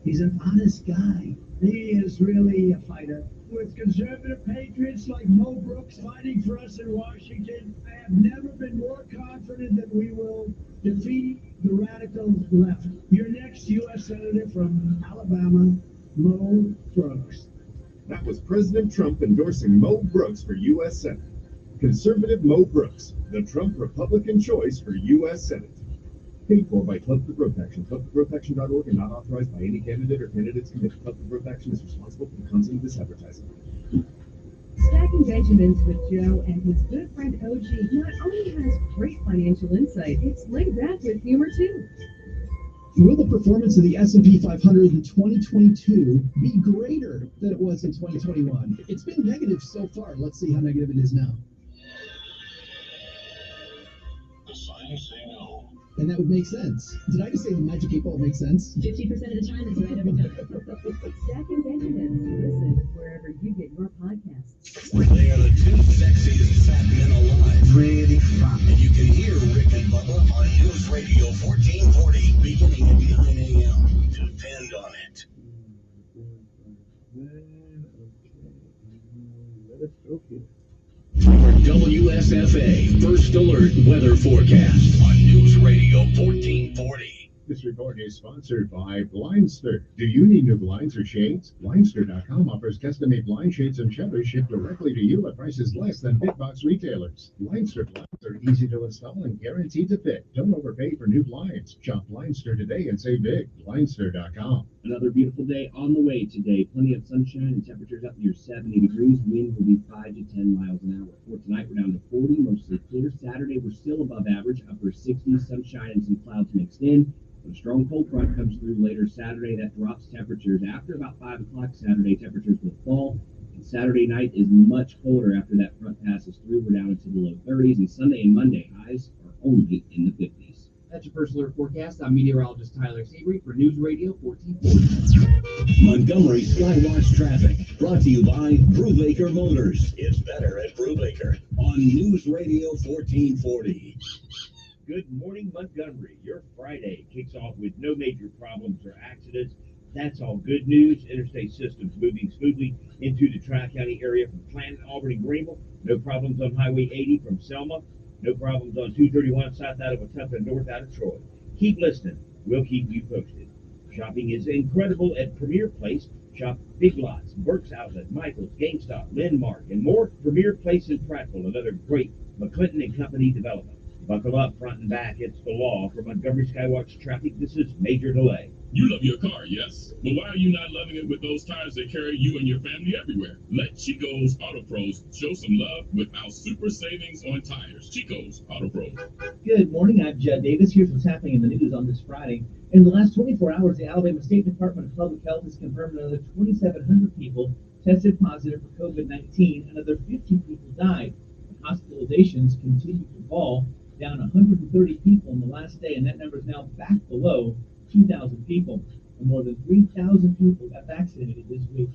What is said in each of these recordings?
He's an honest guy. He is really a fighter. With conservative patriots like Mo Brooks fighting for us in Washington, I have never been more confident that we will defeat the radical left. Your next U.S. Senator from Alabama, Mo Brooks. That was President Trump endorsing Mo Brooks for U.S. Senate. Conservative Mo Brooks, the Trump Republican choice for U.S. Senate. Paid for by Club for Growth Action. ClubforGrowthAction.org and not authorized by any candidate or candidates committee. Club for Growth Action is responsible for the content of this advertising. Stacking Benjamins with Joe and his good friend OG not only has great financial insight, it's laid back with humor too. Will the performance of the S&P 500 in 2022 be greater than it was in 2021? It's been negative so far. Let's see how negative it is now. The signs say no. And that would make sense. Did I just say the Magic 8 Ball makes sense? 50% of the time, it's right every time. Stacking Benjamins. Listen wherever you get your podcasts. They are the two sexiest fat men alive. Really fun. And you can hear Rick and Bubba on News Radio 1440, beginning at 9 a.m. Depend on it. For WSFA First Alert Weather Forecast On News Radio 1440. This report is sponsored by Blindster. Do you need new blinds or shades? Blindster.com offers custom-made blind shades and shutters shipped directly to you at prices less than big box retailers. Blindster blinds are easy to install and guaranteed to fit. Don't overpay for new blinds. Shop Blindster today and save big. Blindster.com. Another beautiful day on the way today. Plenty of sunshine and temperatures up near 70 degrees. Wind will be 5 to 10 miles an hour. For tonight, we're down to 40, mostly clear. Saturday, we're still above average, upper 60s, sunshine and some clouds mixed in. But a strong cold front comes through later Saturday. That drops temperatures. After about 5 o'clock Saturday, temperatures will fall. And Saturday night is much colder after that front passes through. We're down into the low 30s. And Sunday and Monday, highs are only in the 50s. That's your First Alert forecast. I'm meteorologist Tyler Seabury for News Radio 1440. Montgomery Skywatch Traffic, brought to you by Brubaker Motors It's better at Brubaker. on News Radio 1440. Good morning, Montgomery. Your Friday kicks off with no major problems or accidents. That's all good news. Interstate systems moving smoothly into the Tri-County area from Clanton, Auburn, and Greenville. No problems on Highway 80 from Selma. No problems on 231 south out of Wetumpka, north out of Troy. Keep listening. We'll keep you posted. Shopping is incredible at Premier Place. Shop Big Lots, Burke's Outlet, Michael's, GameStop, Landmark, and more. Premier Place in Prattville, another great McClinton and Company development. Buckle up, front and back. It's the law. For Montgomery Skywatch Traffic, this is Major Delay. You love your car, yes? But why are you not loving it with those tires that carry you and your family everywhere? Let Chico's Auto Pros show some love with our super savings on tires. Chico's Auto Pros. Good morning. I'm Judd Davis. Here's what's happening in the news on this Friday. In the last 24 hours, the Alabama State Department of Public Health has confirmed another 2,700 people tested positive for COVID-19. Another 15 people died. Hospitalizations continue to fall, down 130 people in the last day, and that number is now back below 2,000 people. And more than 3,000 people got vaccinated this week.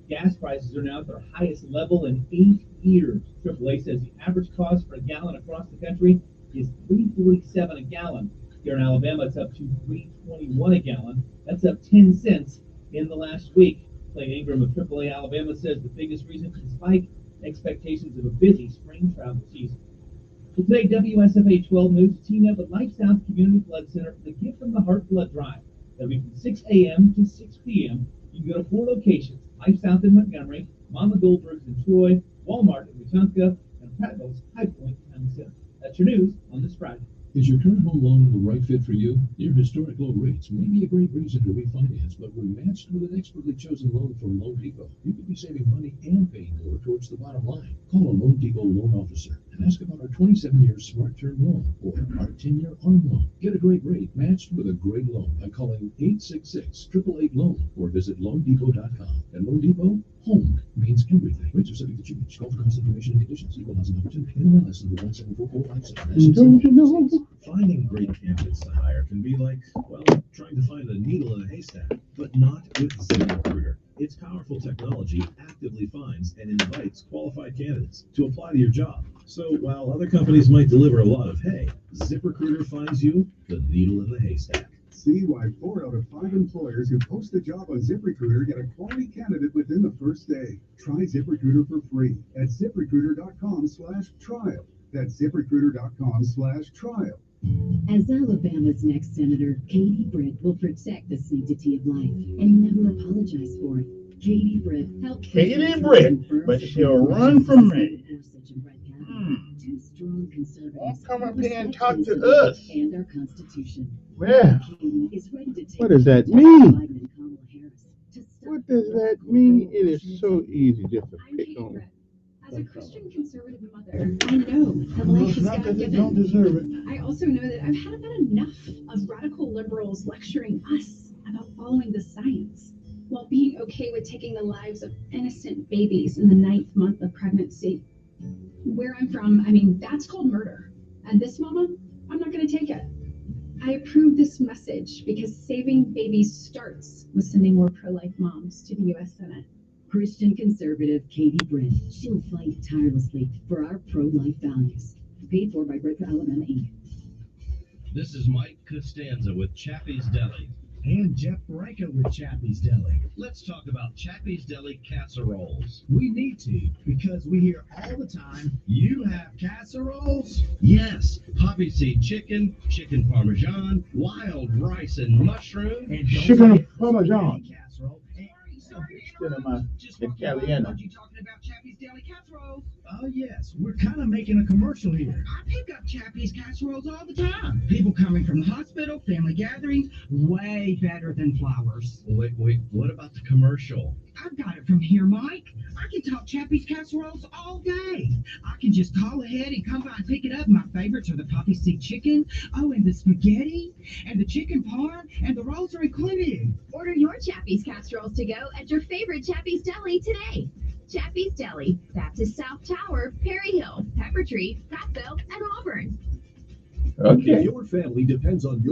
Gas prices are now at their highest level in 8 years. AAA says the average cost for a gallon across the country is $3.47 a gallon. Here in Alabama, it's up to $3.21 a gallon. That's up 10 cents in the last week. Clay Ingram of AAA Alabama says the biggest reason for the spike, expectations of a busy spring travel season. So today, WSFA 12 News is teaming up with Life South Community Blood Center for the Gift from the Heart Blood Drive. That'll be from 6 a.m. to 6 p.m. You can go to 4 locations: Life South in Montgomery, Mama Goldberg's in Troy, Walmart in Wetumpka, and Prattville's High Point Town Center. That's your news on this Friday. Is your current home loan the right fit for you? Your historic low rates may be a great reason to refinance, but when matched with an expertly chosen loan from Loan Depot, you could be saving money and paying more towards the bottom line. Call a Loan Depot loan officer and ask about our 27-year Smart Term loan or our 10-year ARM loan. Get a great rate matched with a great loan by calling 866-888-LOAN or visit LoanDepot.com. At Loan Depot, home means everything. Rates are subject to change. Call for cost information and conditions. Equal housing opportunity. NMLS number 174457. Don't you know? Finding great candidates to hire can be like, well, trying to find a needle in a haystack, but not with ZipRecruiter. Its powerful technology actively finds and invites qualified candidates to apply to your job. So while other companies might deliver a lot of hay, ZipRecruiter finds you the needle in the haystack. See why 4 out of 5 employers who post a job on ZipRecruiter get a quality candidate within the first day. Try ZipRecruiter for free at ZipRecruiter.com/trial. That's ZipRecruiter.com/trial. As Alabama's next senator, Katie Britt will protect the sanctity of life and never apologize for it. Katie Britt helped Katie Britt, but she'll run from me. Two strong conservatives Won't come up here and respect talk to principles us. and our Constitution. Well, Katie is ready to take what does that Joe mean? Biden and Kamala Harris to stop What does that mean? It is so easy just to pick on. As a Christian conservative mother, I know that life is Not that they God-given. don't deserve it. I also know that I've had about enough of radical liberals lecturing us about following the science while being okay with taking the lives of innocent babies in the 9th month of pregnancy. Where I'm from, that's called murder. And this mama, I'm not going to take it. I approve this message because saving babies starts with sending more pro-life moms to the U.S. Senate. Christian conservative Katie Britt. She'll fight tirelessly for our pro-life values. Paid for by Britt for Alabama, Inc. This is Mike Costanza with Chappie's Deli. And Jeff Reicha with Chappie's Deli. Let's talk about Chappie's Deli casseroles. We need to, because we hear all the time, you have casseroles? Yes, poppy seed chicken, chicken parmesan, wild rice and mushroom, And Chicken parmesan. casserole. Cinema Italiano. You talking about Chappie's Deli casseroles? Oh, yes. We're kind of making a commercial here. I pick up Chappie's casseroles all the time. People coming from the hospital, family gatherings, way better than flowers. Wait, what about the commercial? I've got it from here, Mike. I can talk Chappie's casseroles all day. I can just call ahead and come by and pick it up. My favorites are the poppy seed chicken, and the spaghetti, and the chicken parm, and the rolls are included. Order your Chappie's casseroles to go at your favorite Chappie's Deli today. Chappie's Deli, Baptist South Tower, Perry Hill, Pepper Tree, Prattville, and Auburn. If Okay. your family depends on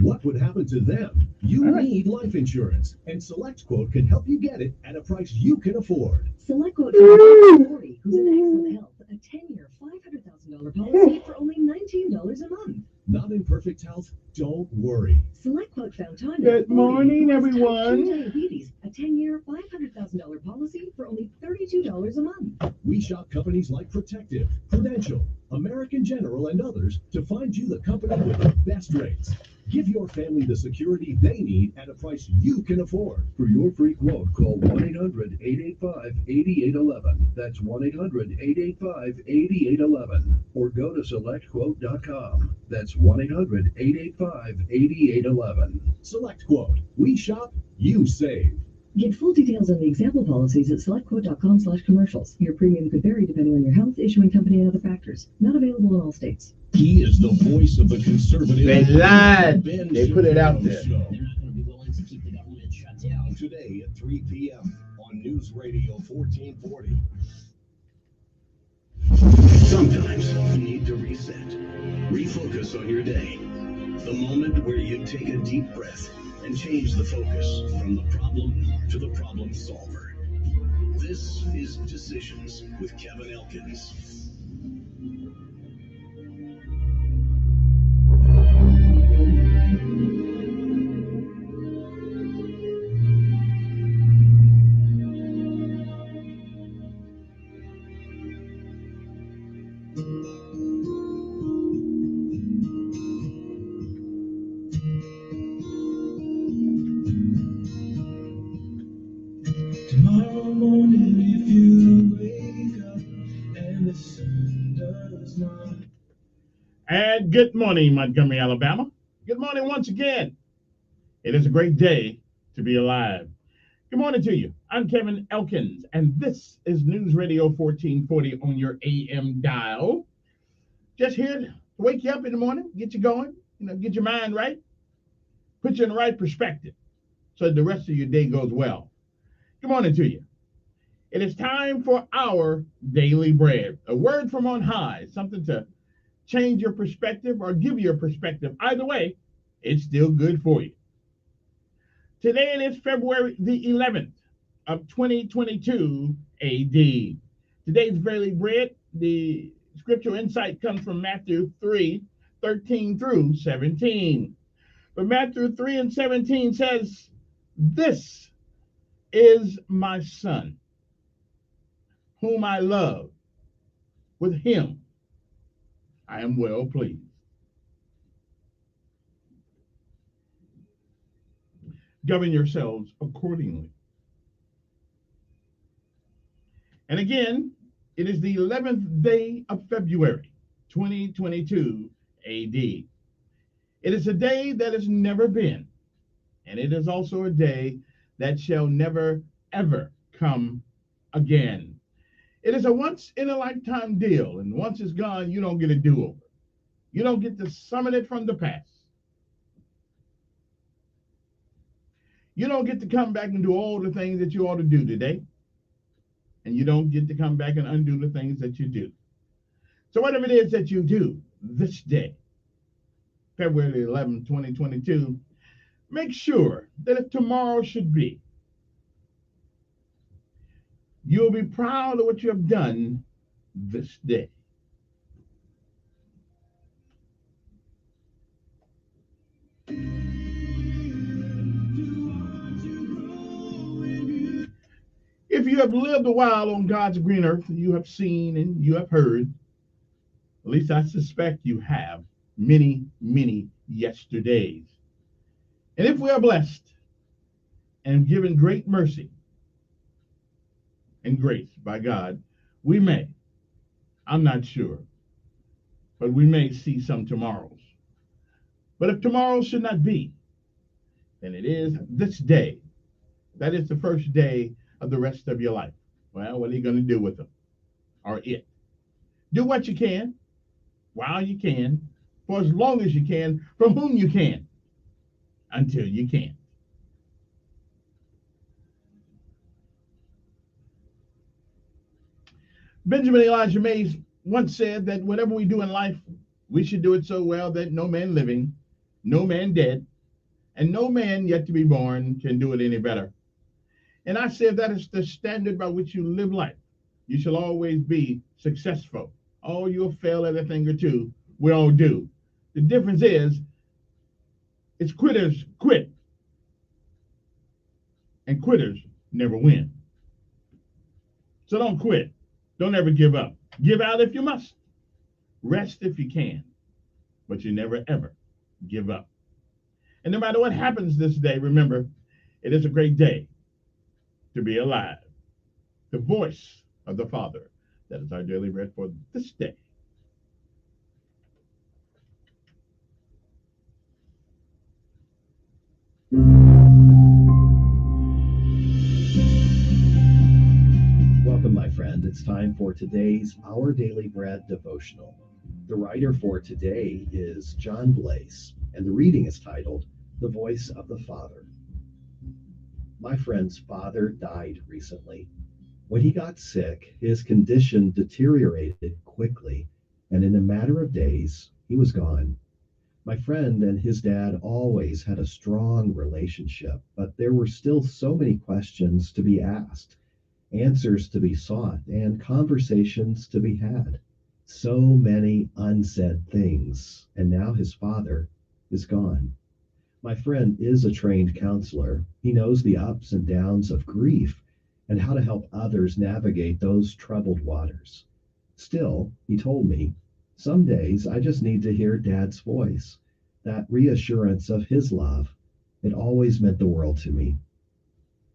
what would happen to them? You All right. need life insurance, and SelectQuote can help you get it at a price you can afford. SelectQuote for Lori, who's in excellent health. A 10-year, $500,000 policy for only $19 a month. Not in perfect health? Don't worry. SelectQuote found Tanya. Good morning, who has type 2 everyone. diabetes. A 10-year, $500,000 policy for only $32 a month. We shop companies like Protective, Prudential, American General, and others to find you the company with the best rates. Give your family the security they need at a price you can afford. For your free quote, call 1-800-885-8811. That's 1-800-885-8811. Or go to selectquote.com. That's 1-800-885-8811. SelectQuote. We shop, you save. Get full details on the example policies at selectquote.com/commercials. Your premium could vary depending on your health, issuing company, and other factors. Not available in all states. He is the voice of the conservative. They lied. Ben They put it out there. Show. Today at 3 p.m. on News Radio 1440. Sometimes you need to reset, refocus on your day. The moment where you take a deep breath and change the focus from the problem to the problem solver. This is Decisions with Kevin Elkins. Tomorrow morning, if you wake up and the sun does not. And good morning, Montgomery, Alabama. Good morning once again. It is a great day to be alive. Good morning to you. I'm Kevin Elkins, and this is News Radio 1440 on your AM dial. Just here to wake you up in the morning, get you going, get your mind right, put you in the right perspective so that the rest of your day goes well. Good morning to you. It is time for our daily bread, a word from on high, something to change your perspective or give you a perspective. Either way, it's still good for you. Today it is February the 11th of 2022 AD. Today's daily bread, the scriptural insight comes from Matthew 3, 13 through 17. But Matthew 3 and 17 says, "This is my son, whom I love. With him I am well pleased." Govern yourselves accordingly. And again, it is the 11th day of February, 2022 AD. It is a day that has never been, and it is also a day that shall never, ever come again. It is a once-in-a-lifetime deal, and once it's gone, you don't get a do-over. You don't get to summon it from the past. You don't get to come back and do all the things that you ought to do today, and you don't get to come back and undo the things that you do. So whatever it is that you do this day, February 11, 2022, make sure that if tomorrow should be, you'll be proud of what you have done this day. If you have lived a while on God's green earth, you have seen and you have heard, at least I suspect you have, many, many yesterdays. And if we are blessed and given great mercy and grace by God, we may, I'm not sure, but we may see some tomorrows. But if tomorrow should not be, then it is this day. That is the first day of the rest of your life. Well, what are you going to do with them? Or it? Do what you can, while you can, for as long as you can, from whom you can, until you can't. Benjamin Elijah Mays once said that whatever we do in life, we should do it so well that no man living, no man dead, and no man yet to be born can do it any better. And I say that is the standard by which you live life. You shall always be successful. Oh, you'll fail at a thing or two. We all do. The difference is, it's quitters quit, and quitters never win. So don't quit. Don't ever give up. Give out if you must. Rest if you can. But you never, ever give up. And no matter what happens this day, remember, it is a great day to be alive. The voice of the Father. That is our daily bread for this day. Welcome, my friend. It's time for today's Our Daily Bread devotional. The writer for today is John Blaze, and the reading is titled, The Voice of the Father. My friend's father died recently. When he got sick, his condition deteriorated quickly, and in a matter of days, he was gone. My friend and his dad always had a strong relationship, but there were still so many questions to be asked, answers to be sought, and conversations to be had. So many unsaid things, and now his father is gone. My friend is a trained counselor. He knows the ups and downs of grief and how to help others navigate those troubled waters. Still, he told me, some days I just need to hear Dad's voice, that reassurance of his love. It always meant the world to me.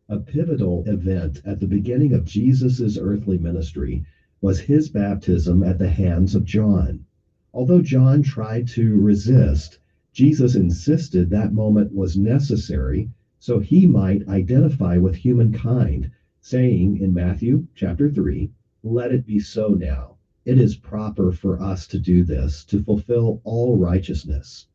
A pivotal event at the beginning of Jesus' earthly ministry was his baptism at the hands of John. Although John tried to resist, Jesus insisted that moment was necessary so he might identify with humankind, saying in Matthew chapter 3, "Let it be so now. It is proper for us to do this to fulfill all righteousness."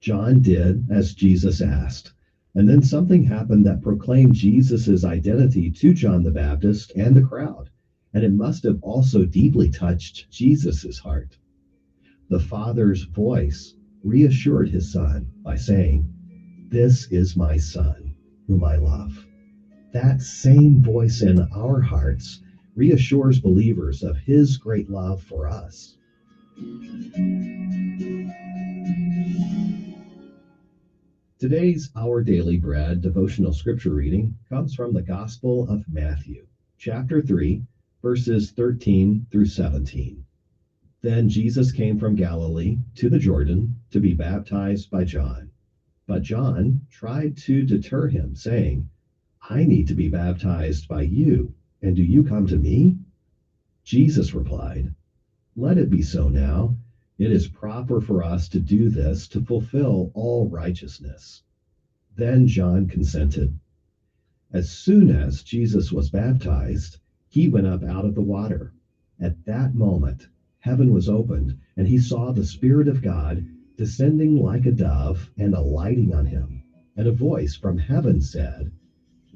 John did as Jesus asked. And then something happened that proclaimed Jesus' identity to John the Baptist and the crowd. And it must have also deeply touched Jesus' heart. The Father's voice reassured his son by saying, "This is my son, whom I love." That same voice in our hearts reassures believers of his great love for us. Today's Our Daily Bread devotional scripture reading comes from the Gospel of Matthew, chapter 3, verses 13 through 17. Then Jesus came from Galilee to the Jordan to be baptized by John. But John tried to deter him, saying, I need to be baptized by you, and do you come to me? Jesus replied, Let it be so now. It is proper for us to do this to fulfill all righteousness. Then John consented. As soon as Jesus was baptized, he went up out of the water. At that moment, heaven was opened, and he saw the Spirit of God descending like a dove and alighting on him. And a voice from heaven said,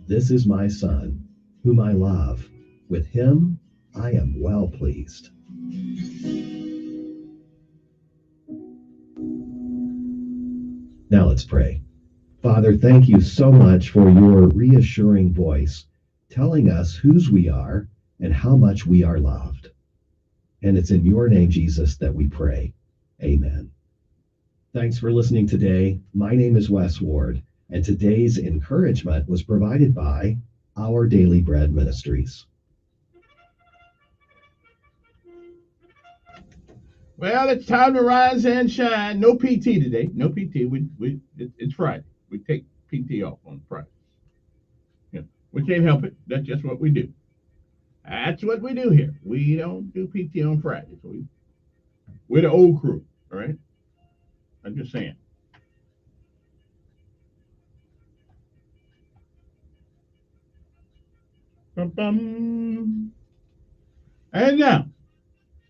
This is my Son, whom I love. With him I am well pleased. Now let's pray. Father, thank you so much for your reassuring voice, telling us whose we are and how much we are loved. And it's in your name, Jesus, that we pray. Amen. Thanks for listening today. My name is Wes Ward, and today's encouragement was provided by Our Daily Bread Ministries. Well, it's time to rise and shine. No PT today. No PT. It's Friday. We take PT off on Friday. Yeah, we can't help it. That's just what we do. That's what we do here. We don't do PT on Fridays. We're the old crew, all right? I'm just saying. Bum-bum. And now,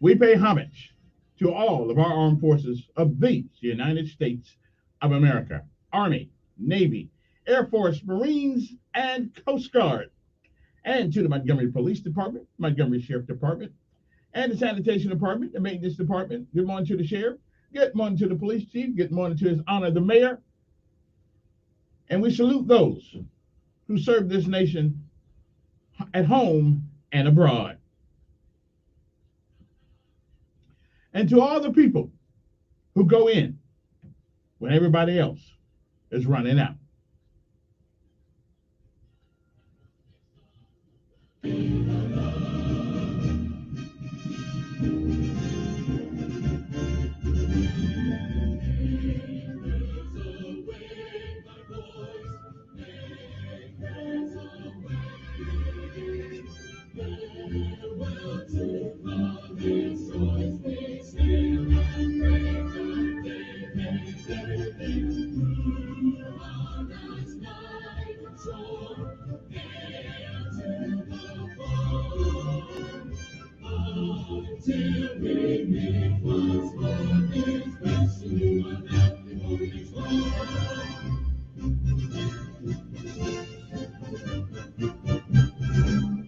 we pay homage to all of our armed forces of these United States of America, Army, Navy, Air Force, Marines, and Coast Guard, and to the Montgomery Police Department, Montgomery Sheriff Department, and the Sanitation Department, the Maintenance Department. Good morning to the Sheriff. Good morning to the Police Chief. Good morning to His Honor, the Mayor. And we salute those who serve this nation at home and abroad. And to all the people who go in when everybody else is running out.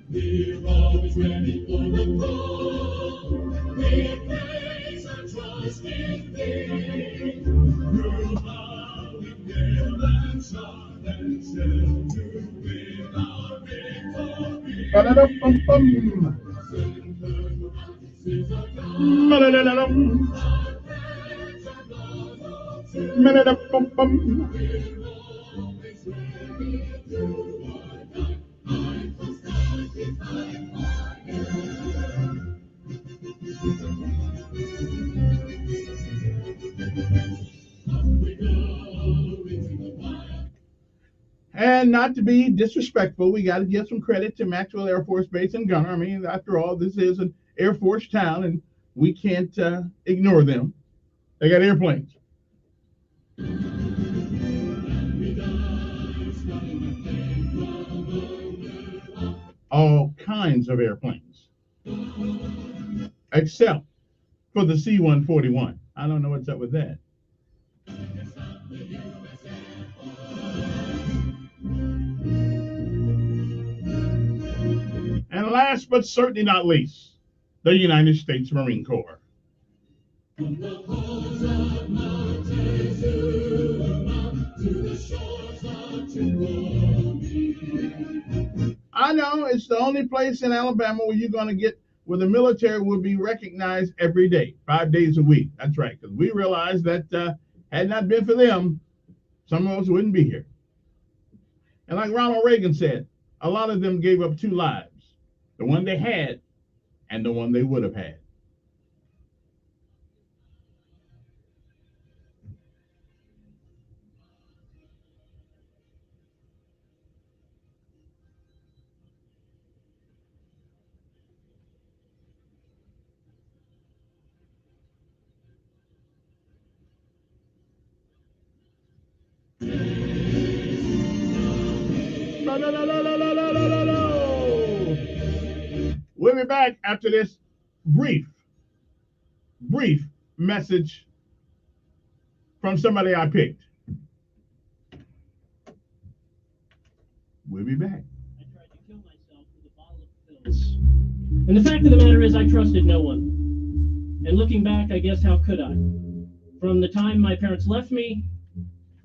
We're always ready for the call. We place our trust in Thee. Through howling gale and shock and shell, to win our victory. Ba-da-dum-bum-bum. Ma-da-da-da-dum. Ma-da-da-bum-bum. And not to be disrespectful, we got to give some credit to Maxwell Air Force Base in Gunner. I mean, after all, this is an Air Force town, and we can't ignore them. They got airplanes. All kinds of airplanes, except for the C-141. I don't know what's up with that. And last but certainly not least, the United States Marine Corps. From the halls of Montezuma to the shores of Cherokee. I know it's the only place in Alabama where you're going to get where the military will be recognized every day, 5 days a week. That's right, because we realized that had not been for them, some of us wouldn't be here. And like Ronald Reagan said, a lot of them gave up two lives, the one they had and the one they would have had. No. We'll be back after this brief message from somebody I picked. We'll be back. I tried to kill myself with a bottle of pills. And the fact of the matter is, I trusted no one. And looking back, I guess, how could I? From the time my parents left me,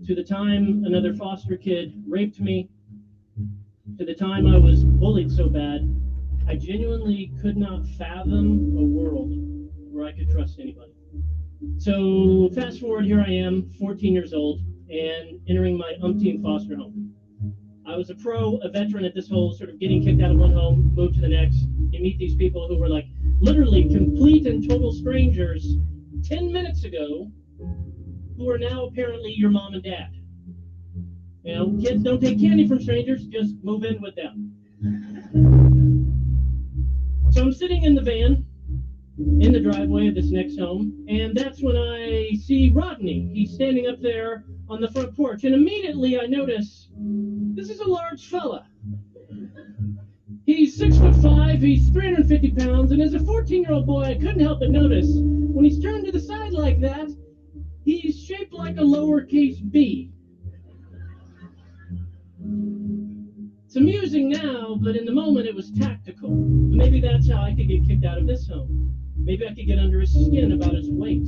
to the time another foster kid raped me, to the time I was bullied so bad, I genuinely could not fathom a world where I could trust anybody. So fast forward, here I am, 14 years old, and entering my umpteenth foster home. I was a veteran at this whole sort of getting kicked out of one home, moved to the next. You meet these people who were like literally complete and total strangers 10 minutes ago, who are now apparently your mom and dad. You know, kids don't take candy from strangers, just move in with them. So I'm sitting in the van, in the driveway of this next home, and that's when I see Rodney. He's standing up there on the front porch, and immediately I notice this is a large fella. He's 6'5", he's 350 pounds, and as a 14-year-old boy, I couldn't help but notice when he's turned to the side like that, he's shaped like a lowercase b. It's amusing now, but in the moment it was tactical. Maybe that's how I could get kicked out of this home. Maybe I could get under his skin about his weight.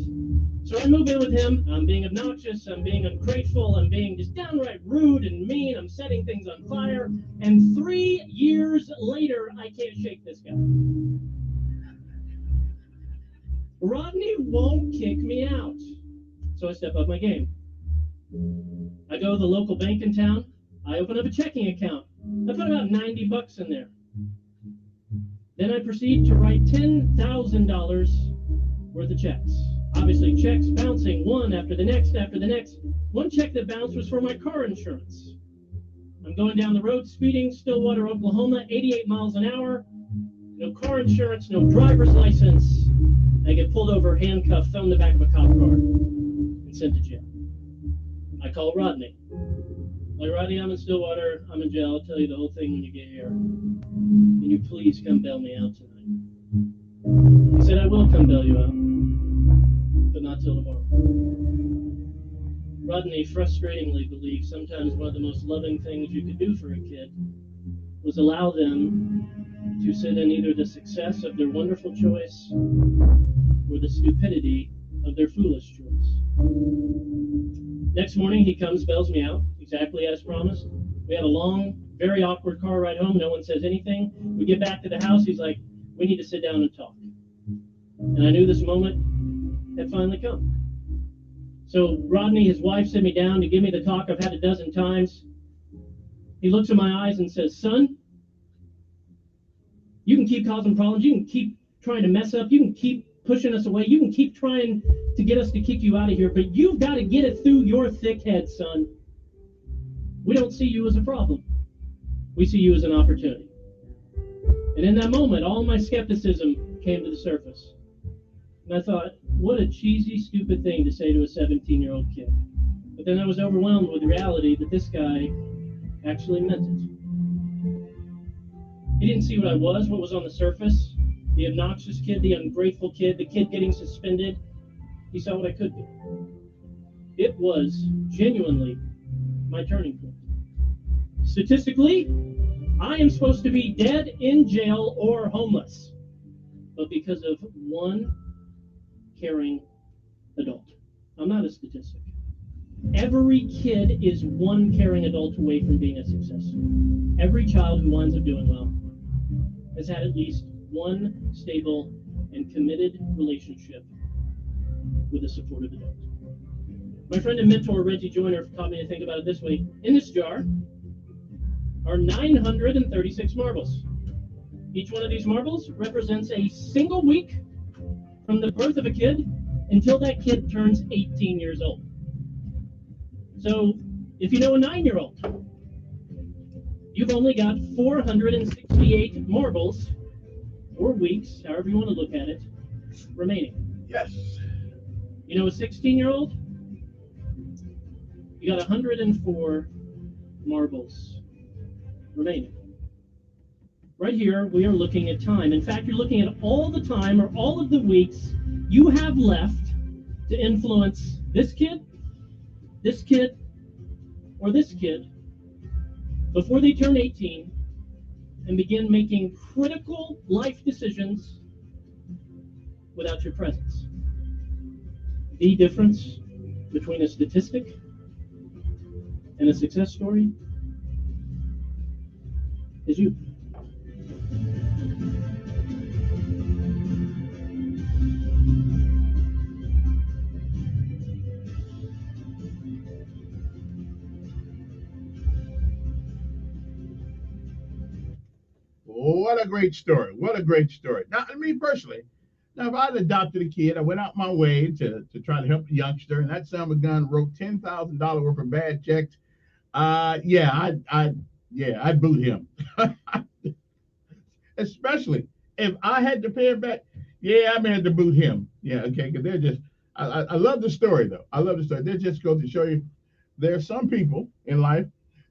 So I move in with him. I'm being obnoxious, I'm being ungrateful, I'm being just downright rude and mean, I'm setting things on fire, and 3 years later, I can't shake this guy. Rodney won't kick me out. So I step up my game. I go to the local bank in town, I open up a checking account. I put about $90 in there. Then I proceed to write $10,000 worth of checks. Obviously, checks bouncing one after the next after the next. One check that bounced was for my car insurance. I'm going down the road speeding, Stillwater, Oklahoma, 88 miles an hour. No car insurance, no driver's license. I get pulled over, handcuffed, thrown in the back of a cop car, and sent to jail. I call Rodney. Like, Rodney, I'm in Stillwater, I'm in jail, I'll tell you the whole thing when you get here. Can you please come bail me out tonight? He said, I will come bail you out, but not till tomorrow. Rodney frustratingly believes sometimes one of the most loving things you could do for a kid was allow them to sit in either the success of their wonderful choice or the stupidity of their foolish choice. Next morning, he comes, bails me out, exactly as promised. We have a long, very awkward car ride home. No one says anything. We get back to the house. He's like, we need to sit down and talk. And I knew this moment had finally come. So Rodney, his wife, sat me down to give me the talk I've had a dozen times. He looks in my eyes and says, son, you can keep causing problems. You can keep trying to mess up. You can keep pushing us away. You can keep trying to get us to kick you out of here, but you've got to get it through your thick head, son. We don't see you as a problem. We see you as an opportunity. And in that moment, all my skepticism came to the surface. And I thought, what a cheesy, stupid thing to say to a 17-year-old kid. But then I was overwhelmed with the reality that this guy actually meant it. He didn't see what I was, what was on the surface. The obnoxious kid, the ungrateful kid, the kid getting suspended. He saw what I could be. It was genuinely my turning point. Statistically, I am supposed to be dead, in jail, or homeless. But because of one caring adult. I'm not a statistic. Every kid is one caring adult away from being a success. Every child who winds up doing well has had at least one stable and committed relationship with a supportive adult. My friend and mentor Reggie Joyner taught me to think about it this way. In this jar are 936 marbles. Each one of these marbles represents a single week from the birth of a kid until that kid turns 18 years old. So if you know a 9-year-old, you've only got 468 marbles, or weeks, however you want to look at it, remaining. Yes. You know a 16-year-old? You got 104 marbles remaining. Right here, we are looking at time. In fact, you're looking at all the time or all of the weeks you have left to influence this kid, or this kid before they turn 18 and begin making critical life decisions without your presence. The difference between a statistic and a success story is you. What a great story. What a great story. Now, me personally, now if I'd adopted a kid, I went out my way to try to help a youngster, and that son of a gun wrote $10,000 worth of bad checks. I'd boot him. Especially if I had to pay it back. Yeah, I may have to boot him. Yeah, okay, because they're just. I love the story though. I love the story. They just go to show you there are some people in life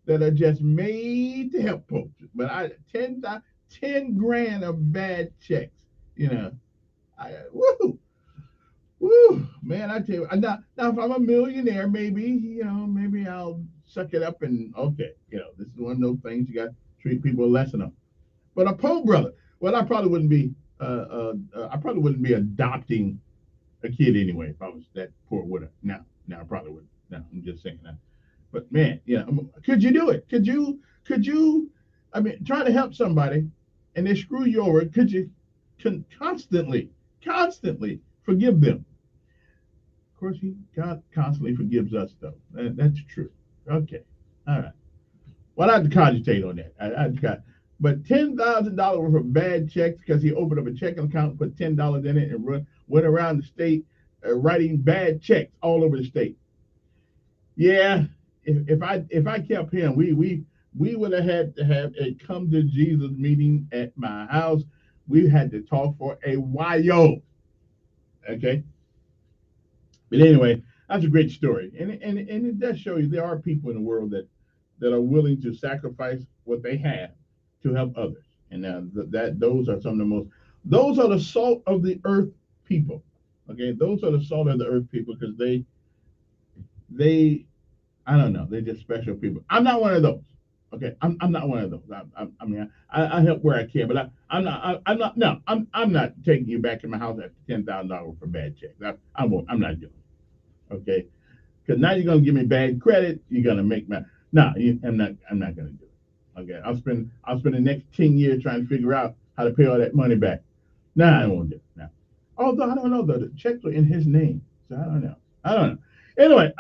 that are just made to help folks. But 10 grand of bad checks, woo, man, I tell you, now if I'm a millionaire, maybe I'll suck it up and okay, this is one of those things you got to treat people a lesson on. But a poor brother, well, I probably wouldn't be adopting a kid anyway if I was that poor. Would I? No, I probably wouldn't. No, I'm just saying that. But man, could you do it? Could you? I mean, try to help somebody, and they screw you over. Could you constantly forgive them? Of course, God constantly forgives us, though. That's true. Okay, all right. Well, I have to cogitate on that. But $10,000 worth of bad checks because he opened up a checking account, put $10 in it, and went around the state writing bad checks all over the state. Yeah, if I kept him, we would have had to have a come to Jesus meeting at my house. We had to talk for a while. Okay. But anyway, that's a great story, and it does show you there are people in the world that are willing to sacrifice what they have to help others, and those are some of the most. Those are the salt of the earth people. Okay, those are the salt of the earth people because they I don't know, they're just special people. I'm not one of those. Okay, I'm not one of those. I mean, I help where I can, but I'm not taking you back to my house at $10,000 for bad checks. I'm not doing it. Okay, because now you're gonna give me bad credit. You're gonna make I'm not gonna do it. Okay, I'll spend the next 10 years trying to figure out how to pay all that money back. I won't do it. Now, although I don't know though, the checks are in his name, so I don't know. Anyway,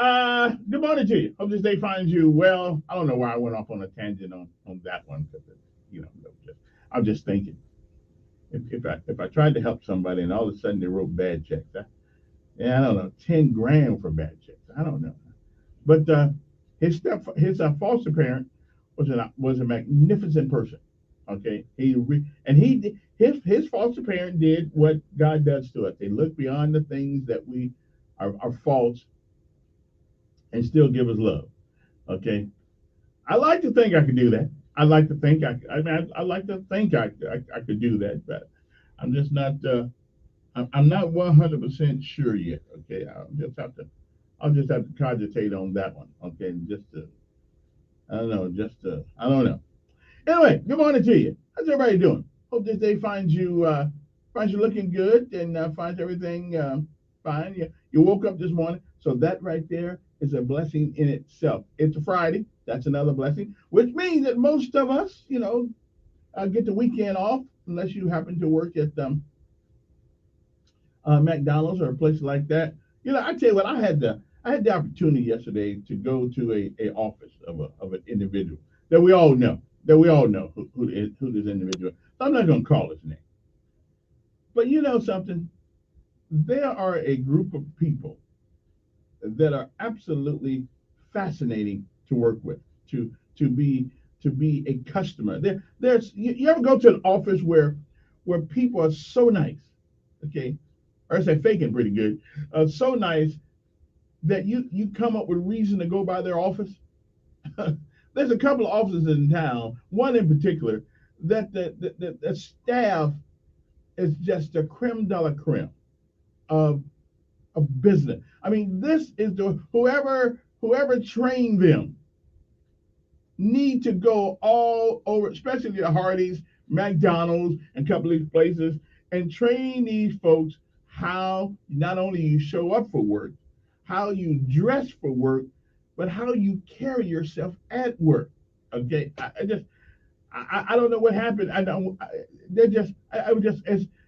good morning to you. Hope this day finds you well. I don't know why I went off on a tangent on that one, because I'm just thinking if I tried to help somebody and all of a sudden they wrote bad checks, I don't know, 10 grand for bad checks. I don't know, but his foster parent was a magnificent person. Okay, his foster parent did what God does to us. They look beyond the things that we are false and still give us love. Okay, I like to think I could do that. I like to think I could do that, but I'm just not. I'm not 100% sure yet. Okay, I'll just have to cogitate on that one. Okay, I don't know. Anyway, good morning to you. How's everybody doing? Hope this day finds you looking good and finds everything fine. You woke up this morning, so that right there is a blessing in itself. It's a Friday. That's another blessing, which means that most of us, get the weekend off, unless you happen to work at McDonald's or a place like that. I tell you what, I had I had the opportunity yesterday to go to a office of an individual that we all know, who this individual is. I'm not going to call his name. But you know something? There are a group of people that are absolutely fascinating to work with, to to be to be a customer. There's you ever go to an office where people are so nice, okay, or I say faking pretty good, so nice that you come up with reason to go by their office. There's a couple of offices in town, one in particular, that the staff is just the creme de la creme of business. I mean, this is the whoever trained them need to go all over, especially the Hardee's, McDonald's, and a couple of these places, and train these folks how not only you show up for work, how you dress for work, but how you carry yourself at work. Okay, I don't know what happened. I don't. They're just. I would just.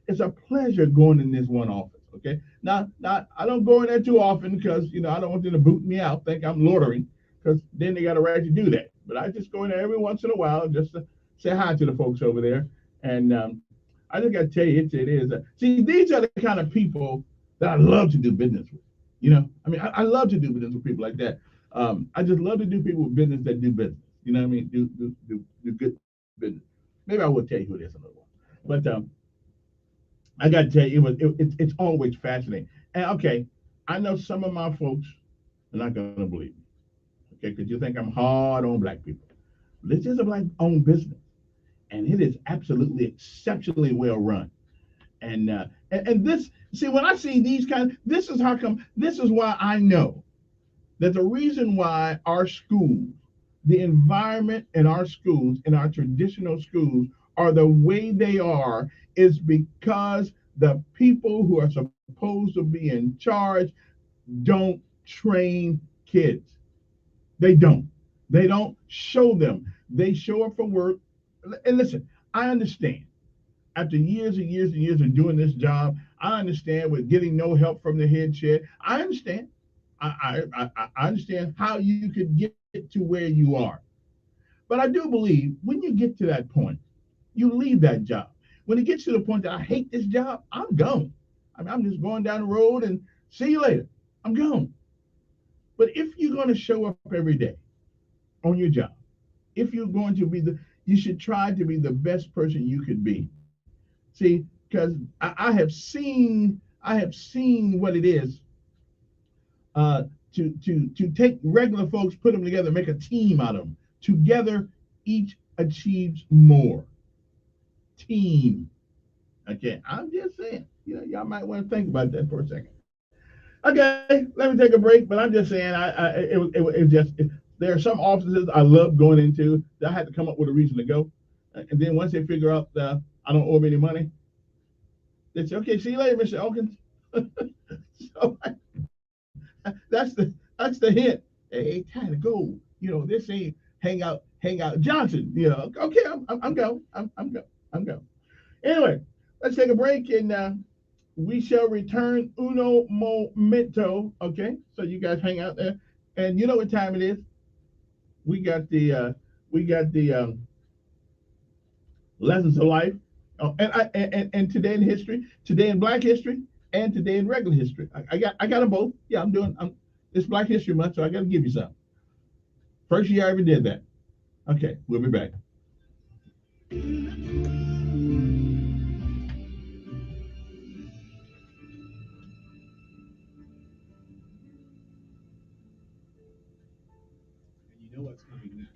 It's a pleasure going in this one office. Okay. Now I don't go in there too often because I don't want them to boot me out. Think I'm loitering because then they got a right to do that. But I just go in there every once in a while just to say hi to the folks over there. And I just got to tell you, it is. See, these are the kind of people that I love to do business with. I mean, I love to do business with people like that. I just love to do people with business that do business. You know what I mean? Do good business. Maybe I will tell you who it is in a little while. But I got to tell you, it's always fascinating. And okay, I know some of my folks are not going to believe me. Okay, because you think I'm hard on black people. This is a black-owned business, and it is absolutely exceptionally well run. And this, see, when I see these kinds, this is how come. This is why I know that the reason why our schools, the environment in our schools, in our traditional schools, are the way they are, is because the people who are supposed to be in charge don't train kids. They don't. They don't show them. They show up for work. And listen, I understand. After years and years and years of doing this job, I understand with getting no help from the head chef. I understand. I understand how you could get to where you are. But I do believe when you get to that point, you leave that job. When it gets to the point that I hate this job, I'm gone. I mean, I'm just going down the road and see you later. I'm gone. But if you're going to show up every day on your job, if you're going to be you should try to be the best person you could be. See, because I have seen what it is to take regular folks, put them together, make a team out of them. Together, each achieves more. Team. Okay, I'm just saying. Y'all might want to think about that for a second. Okay, let me take a break. But I'm just saying, there are some offices I love going into. I had to come up with a reason to go, and then once they figure out that I don't owe them any money, they say, "Okay, see you later, Mr. Elkins." So that's the hint. Hey, time to go. This ain't hang out Johnson. Okay, I'm going. I'm going. I'm going. Anyway, let's take a break and we shall return uno momento. Okay, so you guys hang out there, and you know what time it is. We got the lessons of life, and today in history, today in Black history, and today in regular history. I got them both. Yeah, it's Black History Month, so I got to give you some. First year I ever did that. Okay, we'll be back. You know what's coming next.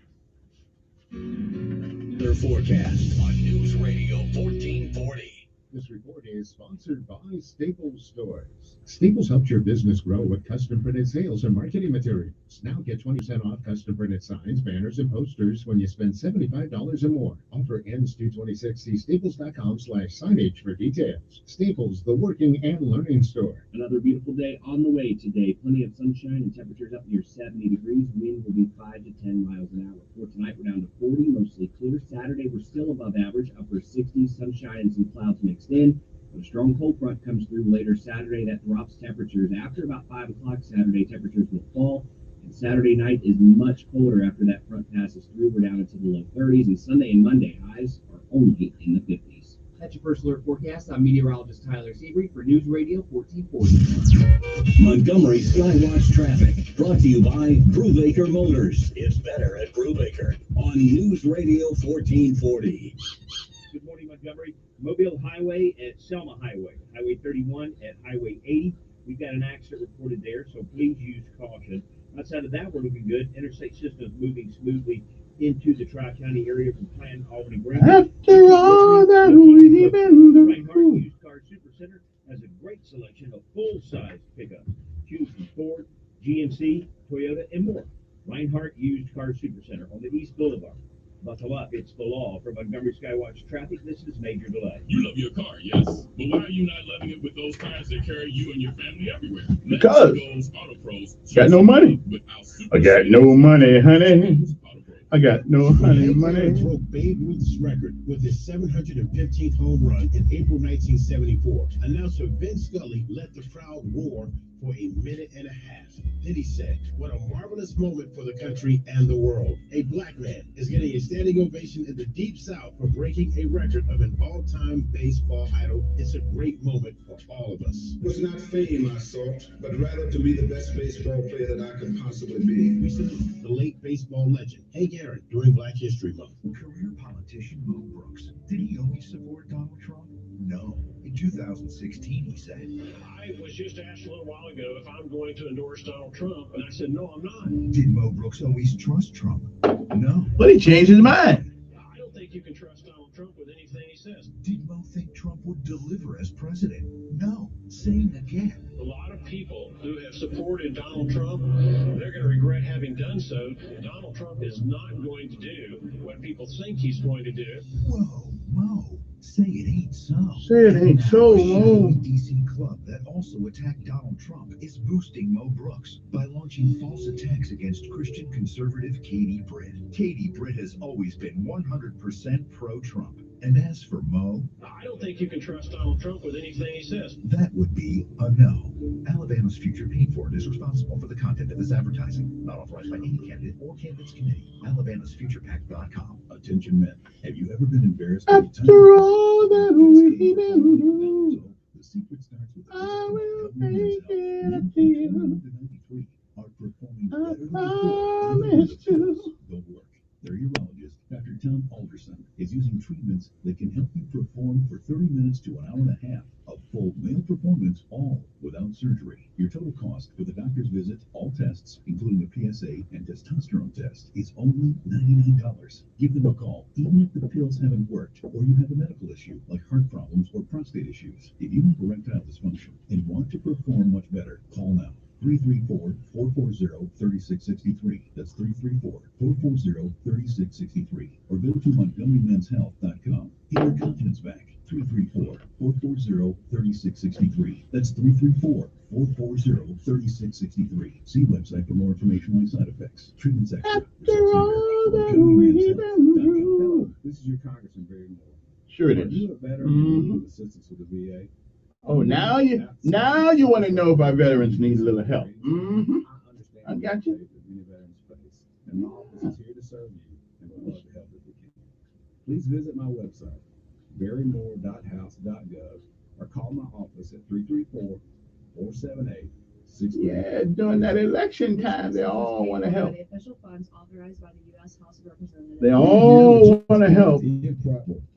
Their forecast on News Radio 1440. This report is sponsored by Staples Stores. Staples helps your business grow with custom printed sales and marketing materials. Now get 20% off custom printed signs, banners, and posters when you spend $75 or more. Offer ends 2/26. See staples.com/signage for details. Staples, the working and learning store. Another beautiful day on the way today. Plenty of sunshine and temperatures up near 70 degrees. Wind will be 5 to 10 miles an hour. For tonight, we're down to 40, mostly clear. Saturday, we're still above average, upper 60s, sunshine and some clouds mixed in. A strong cold front comes through later Saturday that drops temperatures. After about 5 o'clock Saturday, temperatures will fall. And Saturday night is much colder after that front passes through. We're down into the low 30s. And Sunday and Monday highs are only in the 50s. That's your first alert forecast. I'm meteorologist Tyler Seabury for News Radio 1440. Montgomery Skywatch Traffic, brought to you by Brubaker Motors. It's better at Brubaker on News Radio 1440. Good morning, Montgomery. Mobile Highway at Selma Highway, Highway 31 at Highway 80. We've got an accident reported there, so please use caution. Outside of that, we're looking good. Interstate systems moving smoothly into the Tri-County area from Plan Albany Green. After all that we've been through. Used Car Supercenter has a great selection of full-size pickups. Choose from Ford, GMC, Toyota, and more. Reinhardt Used Car Supercenter on the East Boulevard. Buckle up, it's the law. For Montgomery Skywatch Traffic, this is Major Delay. You love your car, yes, but why are you not loving it with those cars that carry you and your family everywhere? Because got no money. I got no money, honey. I got no honey money. Broke Babe Ruth's record with his 715th home run in April 1974. Announcer Vince Scully let the crowd roar for a minute and a half. Then he said, "What a marvelous moment for the country and the world. A black man is getting a standing ovation in the Deep South for breaking a record of an all-time baseball idol. It's a great moment for all of us." It was not fame I sought, but rather to be the best baseball player that I could possibly be. We salute the late baseball legend Hank Aaron during Black History Month. Career politician Mo Brooks. Did he always support Donald Trump? No. In 2016, he said, I was just asked a little while ago if I'm going to endorse Donald Trump, and I said, no, I'm not. Did Mo Brooks always trust Trump? No. But he changed his mind. I don't think you can trust Donald Trump with anything he says. Did Mo think Trump would deliver as president? No. Saying again. A lot of people who have supported Donald Trump, they're going to regret having done so. Donald Trump is not going to do what people think he's going to do. Whoa, Mo. Say it ain't so. Say it ain't so, Mo. DC club that also attacked Donald Trump is boosting Mo Brooks by launching false attacks against Christian conservative Katie Britt. Katie Britt has always been 100% pro-Trump. And as for Mo, I don't think you can trust Donald Trump with anything he says. That would be a no. Alabama's Future Paid For It is responsible for the content of this advertising. Not authorized by any candidate or candidates committee. Alabama'sFuturePAC.com. Attention men. Have you ever been embarrassed? After all that we've been through, the secret starts with I will make it appeal. Are performing better than I promise to. the work. Their urologist, Dr. Tom Alderson, is using treatments that can help you perform for 30 minutes to an hour and a half. A full male performance, all without surgery. Your total cost for the doctor's visit, all tests, including a PSA and testosterone test, is only $99. Give them a call, even if the pills haven't worked or you have a medical issue like heart problems or prostate issues. If you have erectile dysfunction and want to perform much better, call now. 334-440-3663. That's 334-440-3663. Or go to MontgomeryMen'sHealth.com. Get your confidence back. 334-440-3663. That's 334-440-3663. See website for more information on side effects. Treatments extra. After all that we've been through. This is your Congressman Barry Moore. Sure it Are is. you a veteran with assistance with the VA? Oh, now you want to know if our veterans need a little help. Mm-hmm. I got you. And my office is here to serve you, and we'd love to help if we can. Please visit my website, barrymore.house.gov, or call my office at 334-478-60. Yeah, during that election time, they all want to help. The official funds authorized by the U.S. House of Representatives. They all want to help.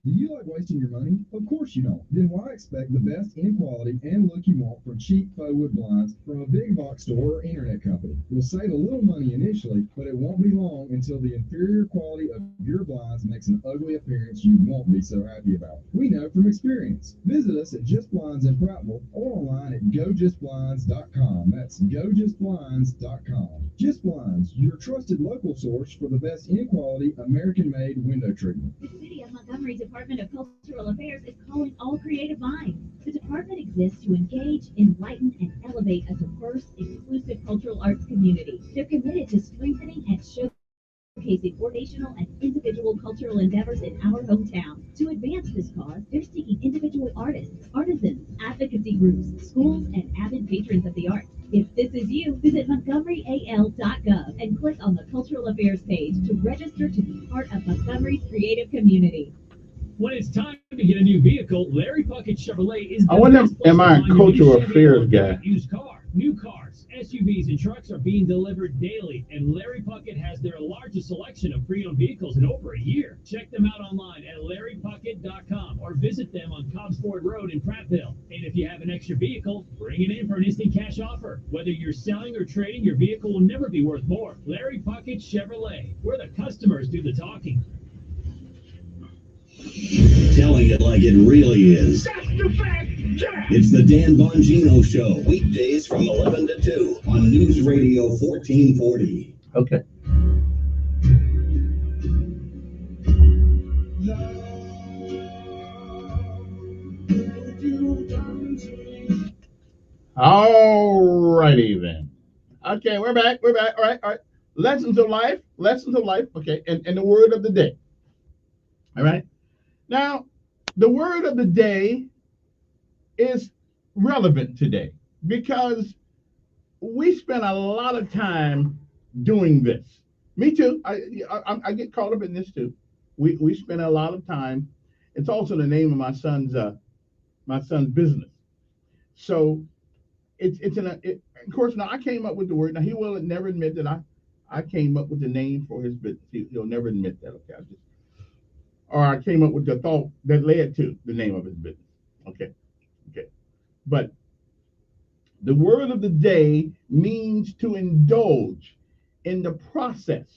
Do you like wasting your money? Of course you don't. Then why expect the best in quality and look you want for cheap faux wood blinds from a big box store or internet company? You'll save a little money initially, but it won't be long until the inferior quality of your blinds makes an ugly appearance you won't be so happy about. We know from experience. Visit us at Just Blinds in Prattville or online at gojustblinds.com. That's gojustblinds.com. Just Blinds, your trusted local source for the best in quality American-made window treatment. The City of Montgomery Department of Cultural Affairs is calling all creative minds. The department exists to engage, enlighten, and elevate a diverse, inclusive cultural arts community. They're committed to strengthening and showcasing showcasing organizational and individual cultural endeavors in our hometown. To advance this cause, they're seeking individual artists, artisans, advocacy groups, schools, and avid patrons of the arts. If this is you, visit montgomeryal.gov and click on the Cultural Affairs page to register to be part of Montgomery's creative community. When it's time to get a new vehicle, Larry Puckett Chevrolet is the I wonder, best place am to I a find your new cultural Chevy affairs or guy? used car. New cars, SUVs, and trucks are being delivered daily, and Larry Puckett has their largest selection of pre-owned vehicles in over a year. Check them out online at larrypuckett.com or visit them on Cobbs Ford Road in Prattville. And if you have an extra vehicle, bring it in for an instant cash offer. Whether you're selling or trading, your vehicle will never be worth more. Larry Puckett Chevrolet, where the customers do the talking. Telling it like it really is. That's the fact, Jack! It's the Dan Bongino Show, weekdays from 11 to 2 on News Radio 1440. Okay. All righty then. Okay, we're back. We're back. All right, all right. Lessons of life. Lessons of life. Okay, and the word of the day. All right. Now, the word of the day is relevant today because we spend a lot of time doing this. Me too. I get caught up in this too. We spend a lot of time. It's also the name of my son's business. So of course, now I came up with the word. Now he will never admit that I came up with the name for his business. He'll never admit that. Okay, or I came up with the thought that led to the name of his business. Okay. But the word of the day means to indulge in the process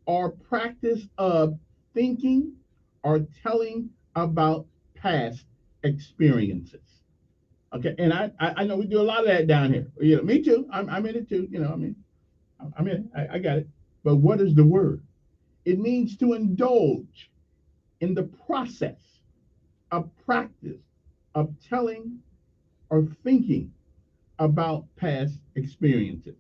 or practice of thinking or telling about past experiences. Okay, and I know we do a lot of that down here. You know, me too. I'm in it too. You know, I'm in it. I got it. But what is the word? It means to indulge in the process of practice of telling or thinking about past experiences.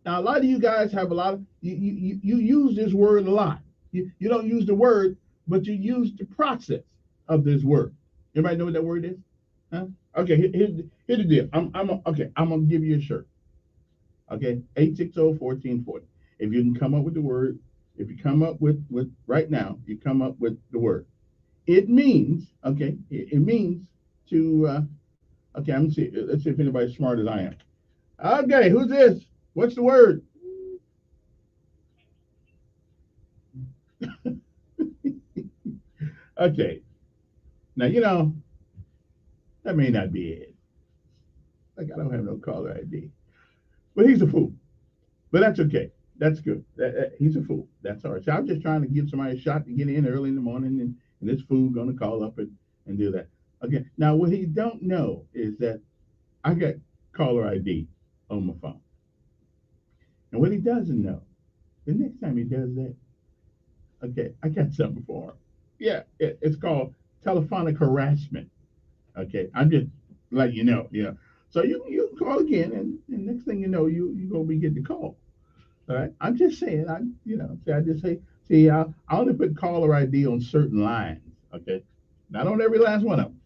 Now, a lot of you guys have a lot of you use this word a lot. You don't use the word, but you use the process of this word. Everybody know what that word is? Huh? Okay, here's the deal. I'm gonna give you a shirt. Okay, 860-1440. If you can come up with the word, if you come up with right now, you come up with the word. It means, okay, it means to okay, let's see if anybody's smart as I am. Okay, who's this? What's the word? Okay. Now, you know, that may not be it. Like, I don't have no caller ID. But he's a fool. But that's okay. That's good. He's a fool. That's all right. So I'm just trying to give somebody a shot to get in early in the morning, and this fool going to call up and do that. Okay. Now, what he don't know is that I got caller ID on my phone. And what he doesn't know, the next time he does that, okay, I got something for him. Yeah, it's called telephonic harassment. Okay, I'm just letting you know. Yeah, so you can call again, and next thing you know, you gonna be getting the call. All right, I'm just saying. I just say, see, I only put caller ID on certain lines. Okay, not on every last one of them.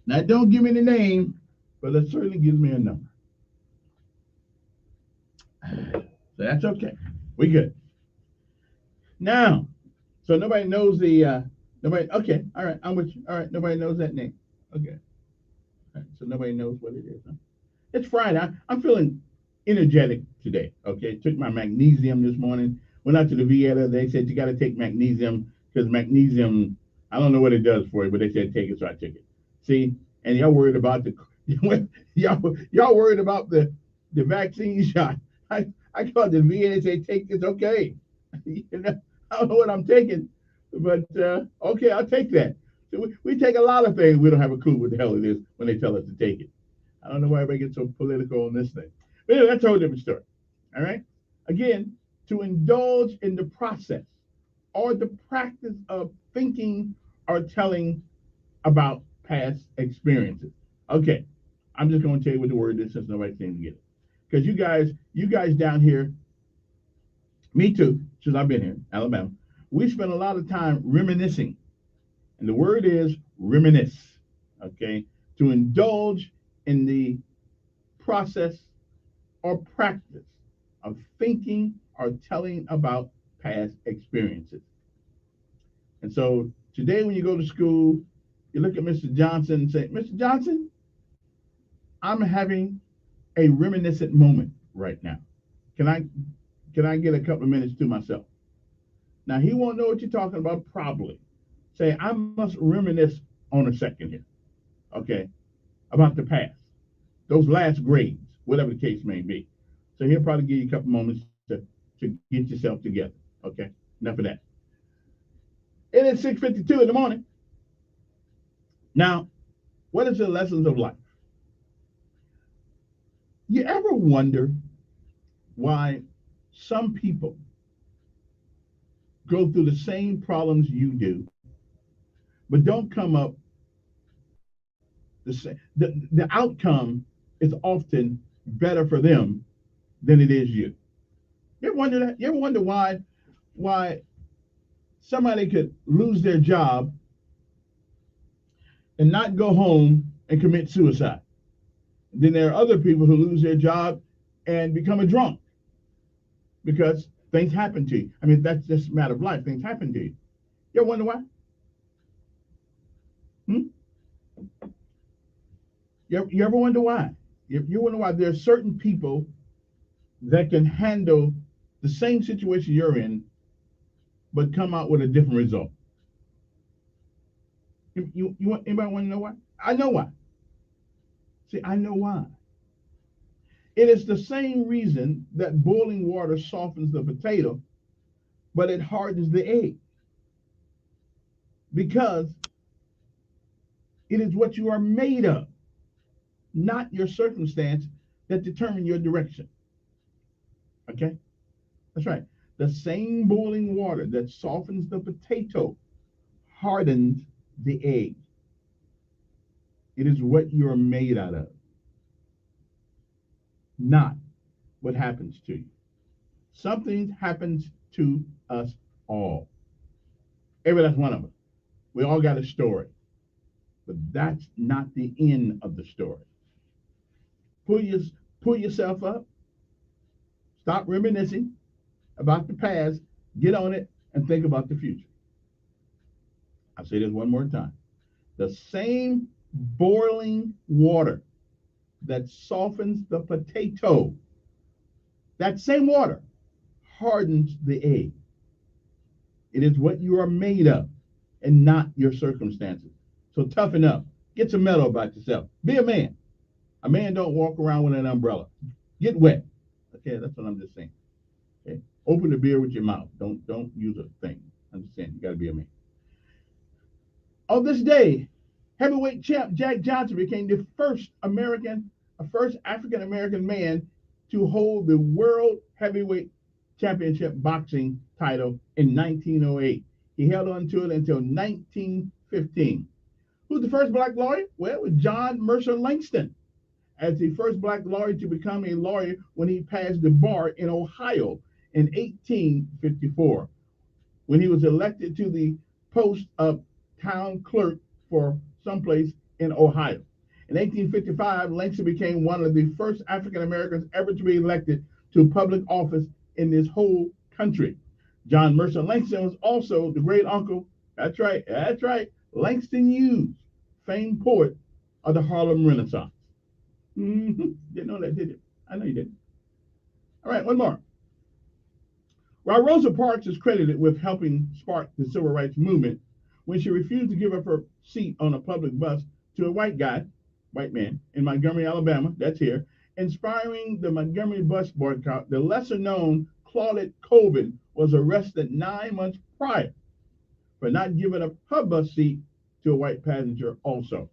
Now, don't give me the name, but it certainly gives me a number. So that's okay. We good. Now, so nobody knows nobody. Okay, all right, I'm with you. All right, nobody knows that name. Okay, all right, so nobody knows what it is. Huh? It's Friday. I'm feeling energetic today. Okay, took my magnesium this morning. Went out to the VA. They said you got to take magnesium because magnesium. I don't know what it does for you, but they said take it, so I took it. See, and y'all worried about the y'all worried about the vaccine shot. I called the VA and they say take this. Okay, you know, I don't know what I'm taking, but okay, I'll take that. So we take a lot of things. We don't have a clue what the hell it is when they tell us to take it. I don't know why everybody gets so political on this thing. But anyway, that's a whole different story. All right. Again, to indulge in the process or the practice of thinking or telling about past experiences. Okay. I'm just going to tell you what the word is since nobody seems to get it. Because you guys down here Me too, since I've been here, Alabama. We spend a lot of time reminiscing. And the word is reminisce, okay? To indulge in the process or practice of thinking or telling about past experiences. And so today, when you go to school, you look at Mr. Johnson and say, Mr. Johnson, I'm having a reminiscent moment right now. Can I get a couple of minutes to myself? Now he won't know what you're talking about, probably. Say, I must reminisce on a second here, okay, about the past, those last grades, whatever the case may be. So he'll probably give you a couple moments to get yourself together. Okay, enough of that. It is 6:52 in the morning. Now, what is the lessons of life? You ever wonder why some people go through the same problems you do, but don't come up the same? The outcome is often better for them than it is you. You ever wonder that? You ever wonder why somebody could lose their job and not go home and commit suicide? Then there are other people who lose their job and become a drunk because things happen to you. I mean, that's just a matter of life. Things happen to you. You ever wonder why? You ever wonder why? You wonder why there are certain people that can handle the same situation you're in, but come out with a different result. Anybody want to know why? I know why. See, I know why. It is the same reason that boiling water softens the potato, but it hardens the egg. Because it is what you are made of, not your circumstance, that determine your direction. Okay? That's right. The same boiling water that softens the potato hardens the egg. It is what you are made out of, not what happens to you. Something happens to us all. Every last one of us. We all got a story, but that's not the end of the story. Pull yourself up. Stop reminiscing about the past. Get on it and think about the future. I'll say this one more time. The same boiling water that softens the potato, that same water hardens the egg. It is what you are made of and not your circumstances. So toughen up. Get some mellow about yourself. Be a man. A man don't walk around with an umbrella. Get wet. Okay, that's what I'm just saying. Okay? Open the beer with your mouth. Don't use a thing. I'm just saying, you got to be a man. On this day, heavyweight champ Jack Johnson became the first African American man to hold the World Heavyweight Championship boxing title in 1908. He held on to it until 1915. Who's the first black lawyer? Well, it was John Mercer Langston, as the first black lawyer to become a lawyer when he passed the bar in Ohio in 1854, when he was elected to the post of town clerk for someplace in Ohio. In 1855, Langston became one of the first African Americans ever to be elected to public office in this whole country. John Mercer Langston was also the great uncle, that's right, Langston Hughes, famed poet of the Harlem Renaissance. Didn't know that, did you? I know you didn't. All right, one more. While Rosa Parks is credited with helping spark the civil rights movement when she refused to give up her seat on a public bus to a white man, in Montgomery, Alabama, that's here, inspiring the Montgomery bus boycott, the lesser-known Claudette Colvin was arrested 9 months prior for not giving up her bus seat to a white passenger also.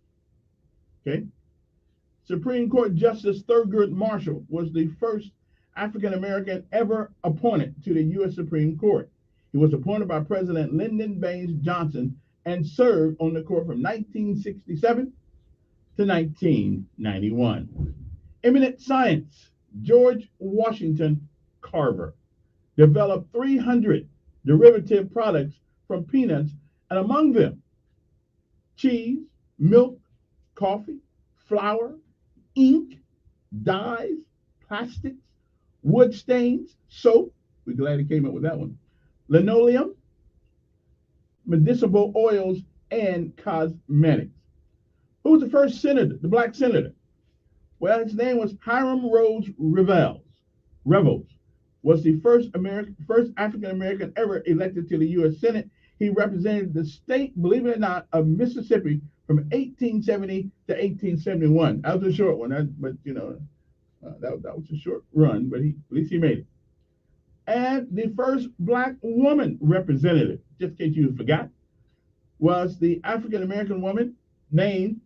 Okay? Supreme Court Justice Thurgood Marshall was the first African American ever appointed to the U.S. Supreme Court. He was appointed by President Lyndon Baines Johnson and served on the court from 1967 to 1991. Eminent science, George Washington Carver. developed 300 derivative products from peanuts, and among them cheese, milk, coffee, flour, ink, dyes, plastics, wood stains, soap. We're glad he came up with that one. Linoleum, medicinal oils, and cosmetics. Who was the first senator, the black senator? Well, his name was Hiram Rose Revels was the first African American ever elected to the U.S. Senate. He represented the state, believe it or not, of Mississippi from 1870 to 1871. That was a short one, but that was a short run, but at least he made it. And the first black woman representative, just in case you forgot, was the African American woman named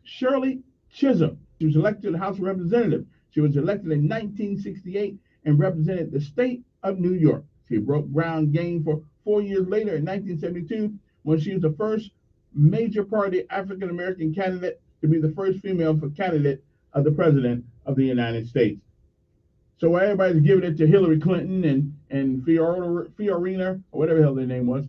Shirley Chisholm. She was elected to the House of Representatives. She was elected in 1968 and represented the state of New York. She broke ground game for 4 years later in 1972 when she was the first major party African American candidate to be the first female candidate of the President of the United States. So while everybody's giving it to Hillary Clinton and Fiorina, or whatever the hell their name was,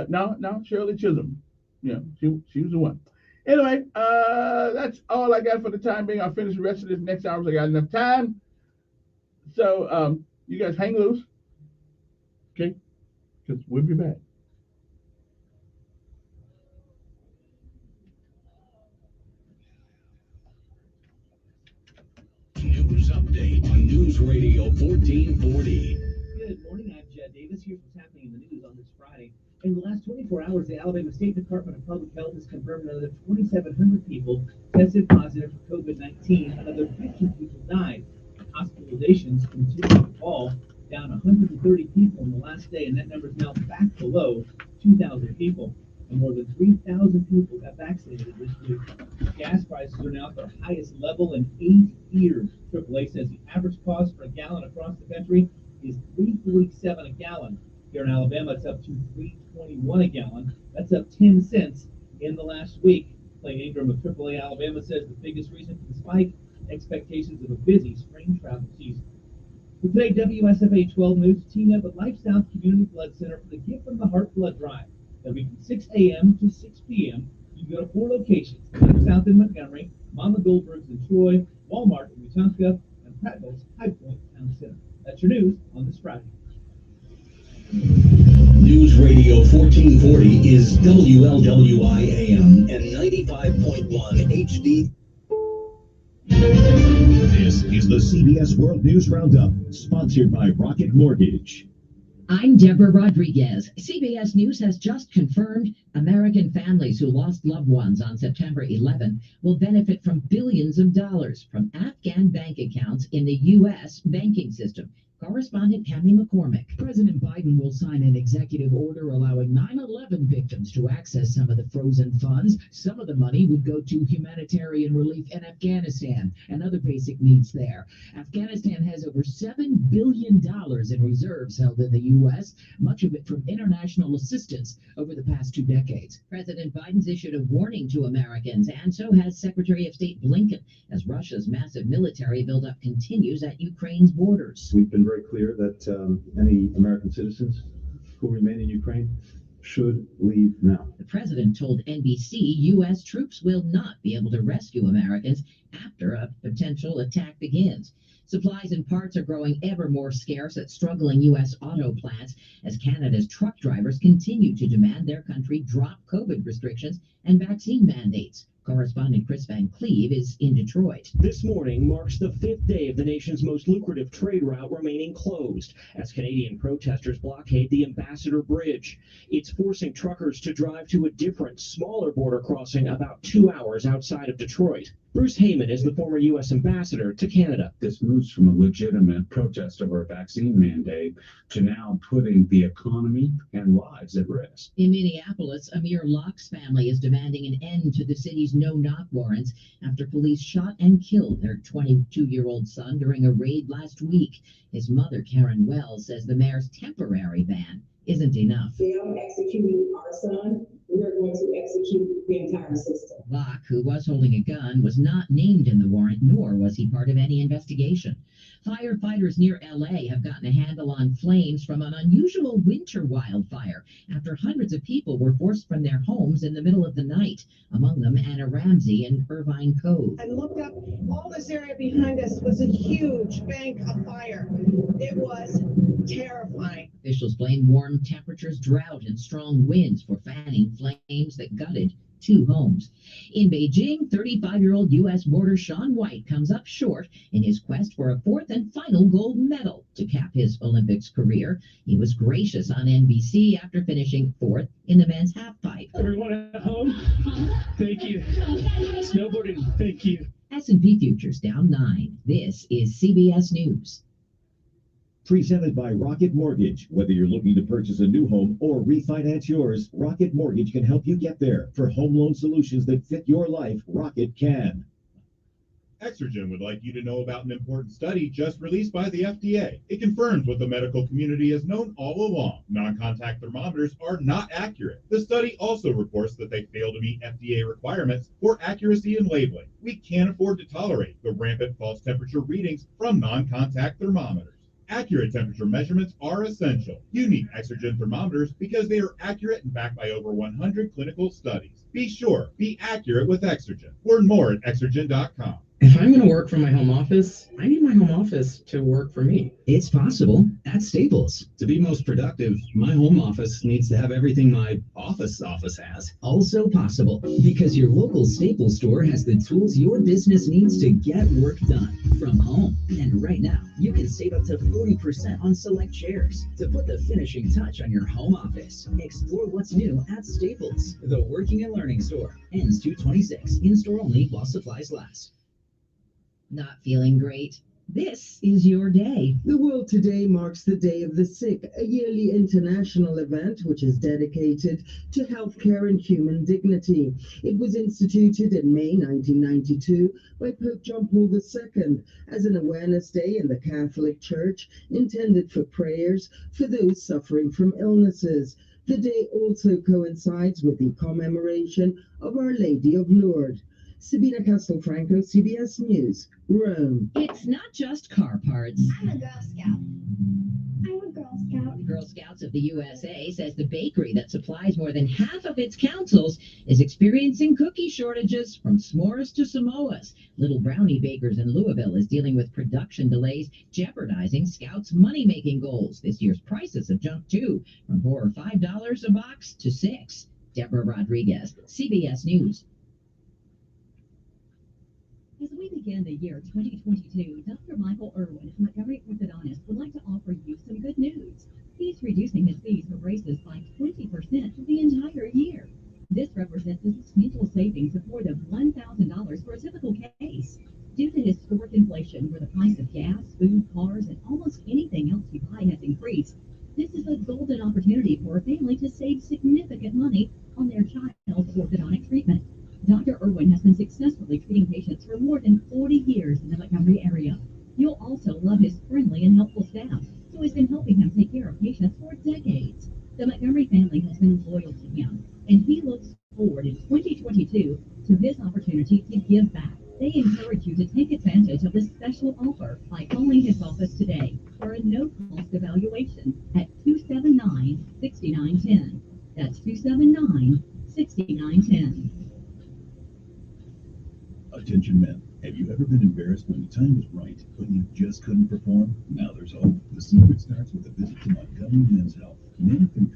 now Shirley Chisholm. Yeah, she was the one. Anyway, that's all I got for the time being. I'll finish the rest of this next hour. I got enough time. So you guys hang loose, okay? Because we'll be back. News update on News Radio 1440. Good morning, I'm Jed Davis. Here's what's happening in the news on this Friday. In the last 24 hours, the Alabama State Department of Public Health has confirmed another 2,700 people tested positive for COVID-19. Another 50 people died. Hospitalizations continue to fall, down 130 people in the last day, and that number is now back below 2,000 people. And more than 3,000 people got vaccinated this week. Gas prices are now at their highest level in 8 years. AAA says the average cost for a gallon across the country is $3.47 a gallon. Here in Alabama, it's up to $3.21 a gallon. That's up 10 cents in the last week. Lane Ingram of AAA Alabama says the biggest reason for the spike, expectations of a busy spring travel season. For today, WSFA 12 News team up at Life South Community Blood Center for the Gift from the Heart Blood Drive. That'll be from 6 a.m. to 6 p.m. You can go to 4 locations: Life South in Montgomery, Mama Goldberg's in Troy, Walmart in Wetumpka, and Prattville's High Point Town Center. That's your news on this Friday. News Radio 1440 is WLWI AM and 95.1 HD. This is the CBS World News Roundup, sponsored by Rocket Mortgage. I'm Deborah Rodriguez. CBS News has just confirmed American families who lost loved ones on September 11 will benefit from billions of dollars from Afghan bank accounts in the U.S. banking system. Correspondent Tammy McCormick. President Biden will sign an executive order allowing 9/11 victims to access some of the frozen funds. Some of the money would go to humanitarian relief in Afghanistan and other basic needs there. Afghanistan has over $7 billion in reserves held in the U.S., much of it from international assistance over the past 2 decades. President Biden's issued a warning to Americans, and so has Secretary of State Blinken, as Russia's massive military buildup continues at Ukraine's borders. We've been very clear that any American citizens who remain in Ukraine should leave now. The president told NBC U.S. troops will not be able to rescue Americans after a potential attack begins. Supplies and parts are growing ever more scarce at struggling U.S. auto plants as Canada's truck drivers continue to demand their country drop COVID restrictions and vaccine mandates. Correspondent Chris Van Cleve is in Detroit. This morning marks the 5th day of the nation's most lucrative trade route remaining closed as Canadian protesters blockade the Ambassador Bridge. It's forcing truckers to drive to a different, smaller border crossing about 2 hours outside of Detroit. Bruce Heyman is the former U.S. ambassador to Canada. This moves from a legitimate protest over a vaccine mandate to now putting the economy and lives at risk. In Minneapolis, Amir Locke's family is demanding an end to the city's no-knock warrants after police shot and killed their 22-year-old son during a raid last week. His mother, Karen Wells, says the mayor's temporary ban isn't enough. Them executing our son we're going to execute the entire system. Locke, who was holding a gun, was not named in the warrant, nor was he part of any investigation. Firefighters near LA have gotten a handle on flames from an unusual winter wildfire after hundreds of people were forced from their homes in the middle of the night, among them Anna Ramsey in Irvine Cove. I looked up, all this area behind us was a huge bank of fire. It was terrifying. Officials blame warm temperatures, drought, and strong winds for fanning flames that gutted 2 homes. In Beijing, 35-year-old U.S. boarder Shaun White comes up short in his quest for a 4th and final gold medal to cap his Olympics career. He was gracious on NBC after finishing 4th in the men's halfpipe. Everyone at home, thank you. Snowboarding, thank you. S&P futures down 9. This is CBS News. Presented by Rocket Mortgage. Whether you're looking to purchase a new home or refinance yours, Rocket Mortgage can help you get there. For home loan solutions that fit your life, Rocket can. Exergen would like you to know about an important study just released by the FDA. It confirms what the medical community has known all along. Non-contact thermometers are not accurate. The study also reports that they fail to meet FDA requirements for accuracy in labeling. We can't afford to tolerate the rampant false temperature readings from non-contact thermometers. Accurate temperature measurements are essential. You need Exergen thermometers because they are accurate and backed by over 100 clinical studies. Be sure, be accurate with Exergen. Learn more at Exergen.com. If I'm going to work from my home office, I need my home office to work for me. It's possible at Staples. To be most productive, my home office needs to have everything my office has. Also possible because your local Staples store has the tools your business needs to get work done from home. And right now, you can save up to 40% on select chairs to put the finishing touch on your home office. Explore what's new at Staples, the working and learning store. Ends 2/26. In-store only while supplies last. Not feeling great? This is your day. The world today marks the Day of the Sick, a yearly international event which is dedicated to healthcare and human dignity. It was instituted in May 1992 by Pope John Paul II as an awareness day in the Catholic Church intended for prayers for those suffering from illnesses. The day also coincides with the commemoration of Our Lady of Lourdes. Sabina Castelfranco, CBS News, Rome. It's not just car parts. I'm a Girl Scout. I'm a Girl Scout. Girl Scouts of the USA says the bakery that supplies more than half of its councils is experiencing cookie shortages from s'mores to Samoas. Little Brownie Bakers in Louisville is dealing with production delays, jeopardizing Scouts' money-making goals. This year's prices have jumped too, from $4 or $5 a box to $6. Deborah Rodriguez, CBS News. As we begin the year 2022, Dr. Michael Irwin, Montgomery orthodontist, would like to offer you some good news. He's reducing his fees for braces by 20% for the entire year. This represents a substantial savings of more than $1,000 for a typical case. Due to historic inflation, where the price of gas, food, cars, and almost anything else you buy has increased, this is a golden opportunity for a family to save significant money on their child's orthodontic treatment. Dr. Irwin has been successfully treating patients for more than 40 years in the Montgomery area. You'll also love his friendly and helpful staff, who has been helping him take care of patients for decades. The Montgomery family has been loyal to him, and he looks forward in 2022 to his opportunity to give back. They encourage you to take advantage of this special offer by calling his office today for a no-cost evaluation at 279-6910. That's 279-6910. Attention men, have you ever been embarrassed when the time was right, but you just couldn't perform? Now there's hope. The secret starts with a visit to Montgomery Men's Health. Men from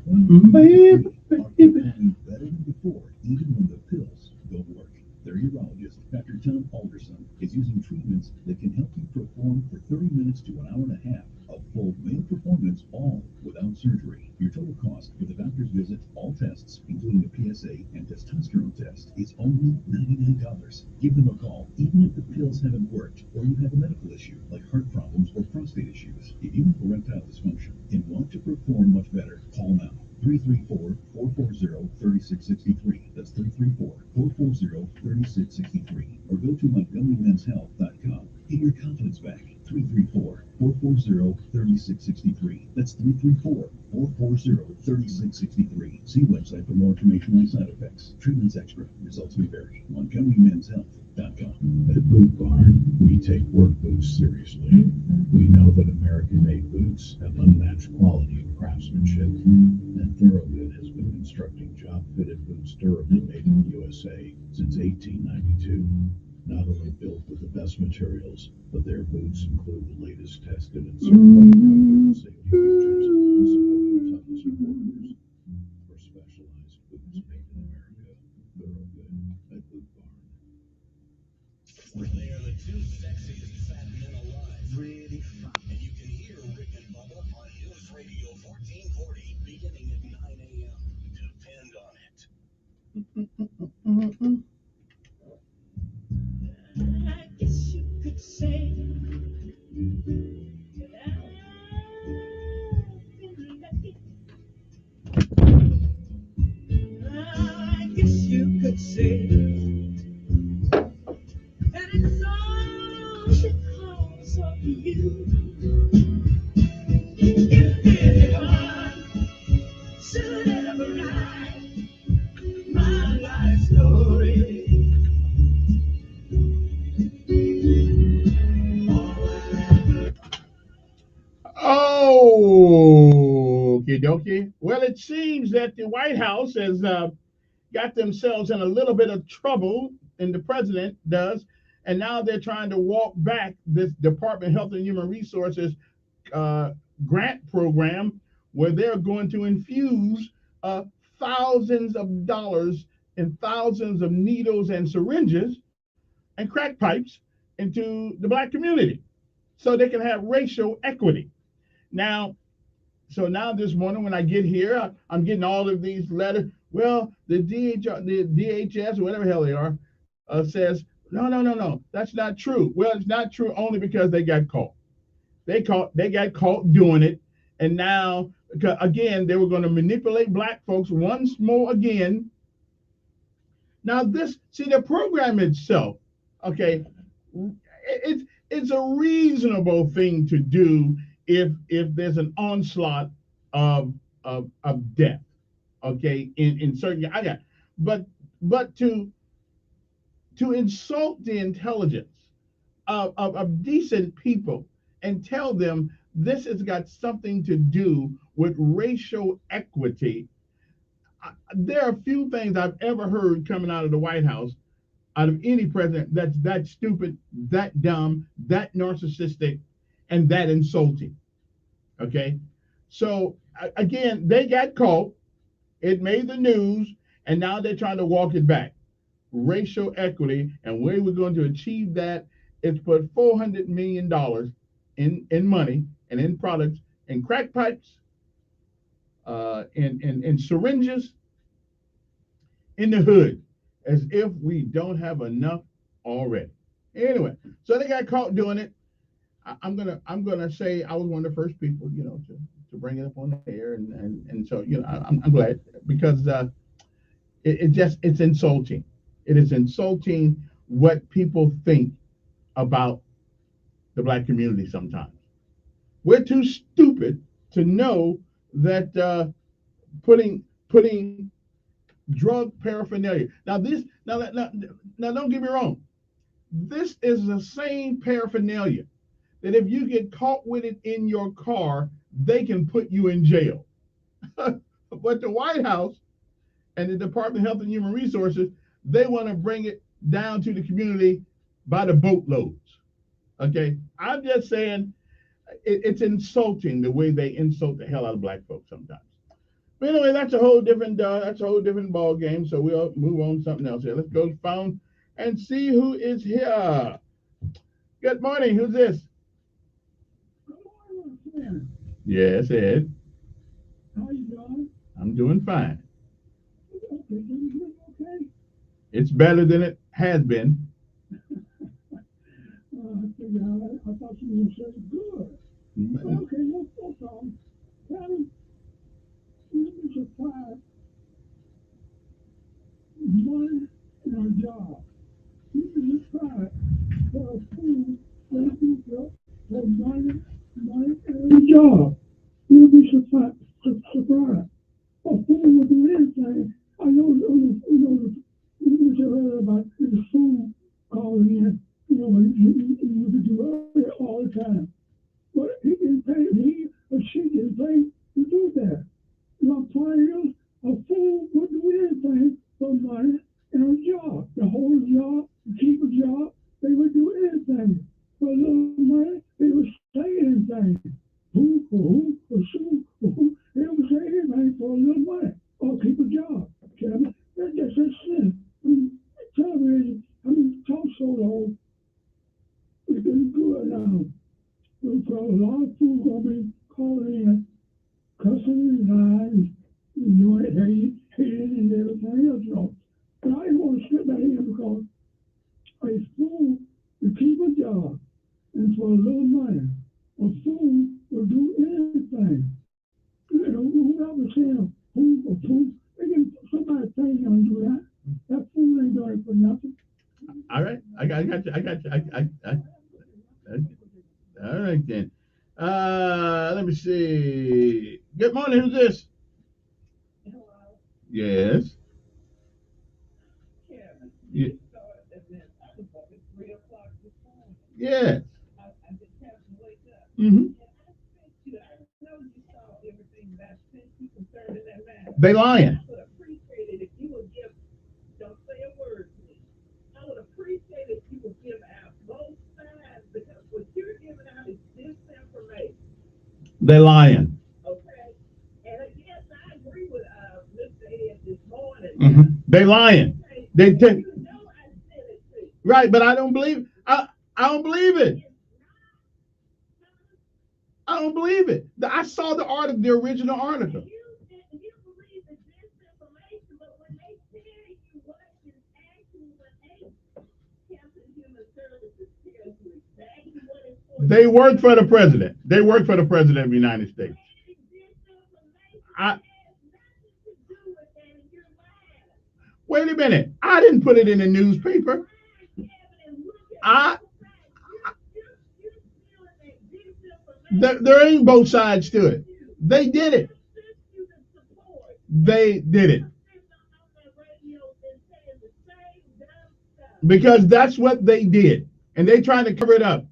20 are performing better than before, even when the pills don't work. Their urologist, Dr. Tom Alderson, is using treatments that can help you perform for 30 minutes to an hour and a half of full male performance, all without surgery. Your total cost for the doctor's visit, all tests, including a PSA and testosterone test, is only $99. Give them a call, even if the pills haven't worked or you have a medical issue like heart problems or prostate issues. If you have erectile dysfunction and want to perform much better, call now. 334-440-3663. That's 334-440-3663. Or go to MontgomeryMen'sHealth.com. Get your confidence back. 334-440-3663. That's 334-440-3663. See website for more information on side effects. Treatments extra. Results may vary. MontgomeryMen'sHealth.com. At Boot Barn, we take work boots seriously. We know that American-made boots have unmatched quality and craftsmanship, and Thoroughgood has been constructing job-fitted boots durably made in the USA since 1892. Not only built with the best materials, but their boots include the latest tested and certified comfort and safety features to support the toughest of workers. For specialized boots made in America, Thoroughgood at Boot Barn. They are the two sexiest fat men alive. Really fun. And you can hear Rick and Bubba on News Radio 1440 beginning at 9 a.m. Depend on it. I guess you could say that I've been lucky. I guess you could say that it's all because of you. If anyone should ever write my life story, Oh, okie dokie. Well, it seems that the White House has got themselves in a little bit of trouble, and the president does, and now they're trying to walk back this Department of Health and Human Resources grant program where they're going to infuse thousands of dollars and thousands of needles and syringes and crack pipes into the Black community so they can have racial equity. Now, so now this morning when I get here, I'm getting all of these letters. Well, the DHS or whatever the hell they are says, no, that's not true. Well, it's not true only because they got caught. They got caught doing it, and now again they were going to manipulate Black folks once more again. Now the program itself, okay, it's a reasonable thing to do if there's an onslaught of death, okay, in certain but to insult the intelligence of decent people and tell them this has got something to do with racial equity. There are few things I've ever heard coming out of the White House, out of any president, that's that stupid, that dumb, that narcissistic, and that insulting. Okay? So, again, they got caught. It made the news, and now they're trying to walk it back. Racial equity, and where we're going to achieve that is put $400 million in money and in products, in crack pipes, in syringes, in the hood, as if we don't have enough already. Anyway, so they got caught doing it. I'm gonna say I was one of the first people, to bring it up on the air, and so I'm glad, because it's insulting. It is insulting what people think about the Black community sometimes. We're too stupid to know that putting drug paraphernalia. Now don't get me wrong. This is the same paraphernalia that if you get caught with it in your car, they can put you in jail. But the White House and the Department of Health and Human Resources, they want to bring it down to the community by the boatloads. Okay, I'm just saying it's insulting the way they insult the hell out of Black folks sometimes. But anyway, that's a whole different ball game. So we'll move on to something else here. Let's go to the phone and see who is here. Good morning. Who's this? Yes, Ed. How you doing? I'm doing fine. Okay. It's better than it has been. I thought you were saying good. Okay, no problem. Patty, students apply money in our job. Students apply for a school that thing. I know, what you heard about the food calling in, you could do it all the time. But he can pay, he or she can pay to do that. I'm telling you, a fool would do anything for money and a job. To hold a job, to keep a job, they would do anything. For a little money, they would say anything. Who, they would say anything for a little money or keep a job. That's just sin. Television, talk so long, it's getting good now. Because a lot of people going to be calling in, cussing and lying, hating and everything else, But I didn't want to sit back here because a fool to keep a job and for a little money, a fool will do anything. Whoever saying a fool, they can somebody pay him to do that. That fool ain't doing it for nothing. All right, I got you. All right then. Let me see. Good morning. Who's this? Yes. Yeah. Yes. Mm-hmm. They lying. They lying. Mm-hmm. They lying. They take right, but I don't believe. I don't believe it. I don't believe it. I saw the article, the original article. They work for the president. They work for the president of the United States. Wait a minute. I didn't put it in the newspaper. There ain't both sides to it. They did it. They did it. Because that's what they did. And they trying to cover it up.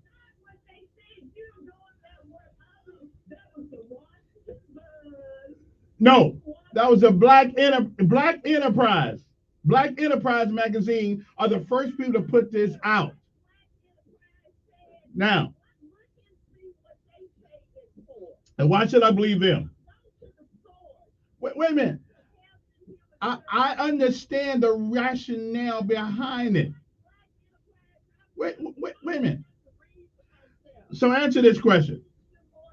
No, that was a Black Enterprise. Black Enterprise magazine are the first people to put this out. Now, and why should I believe them? Wait a minute. I understand the rationale behind it. Wait a minute. So answer this question.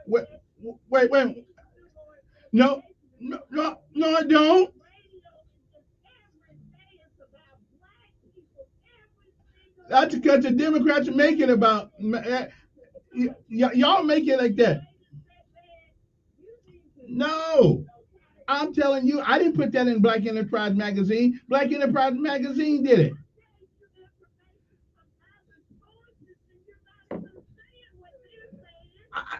Wait. No, I don't. That's because the Democrats are making about y'all make it like that. No, I'm telling you, I didn't put that in Black Enterprise magazine. Black Enterprise magazine did it.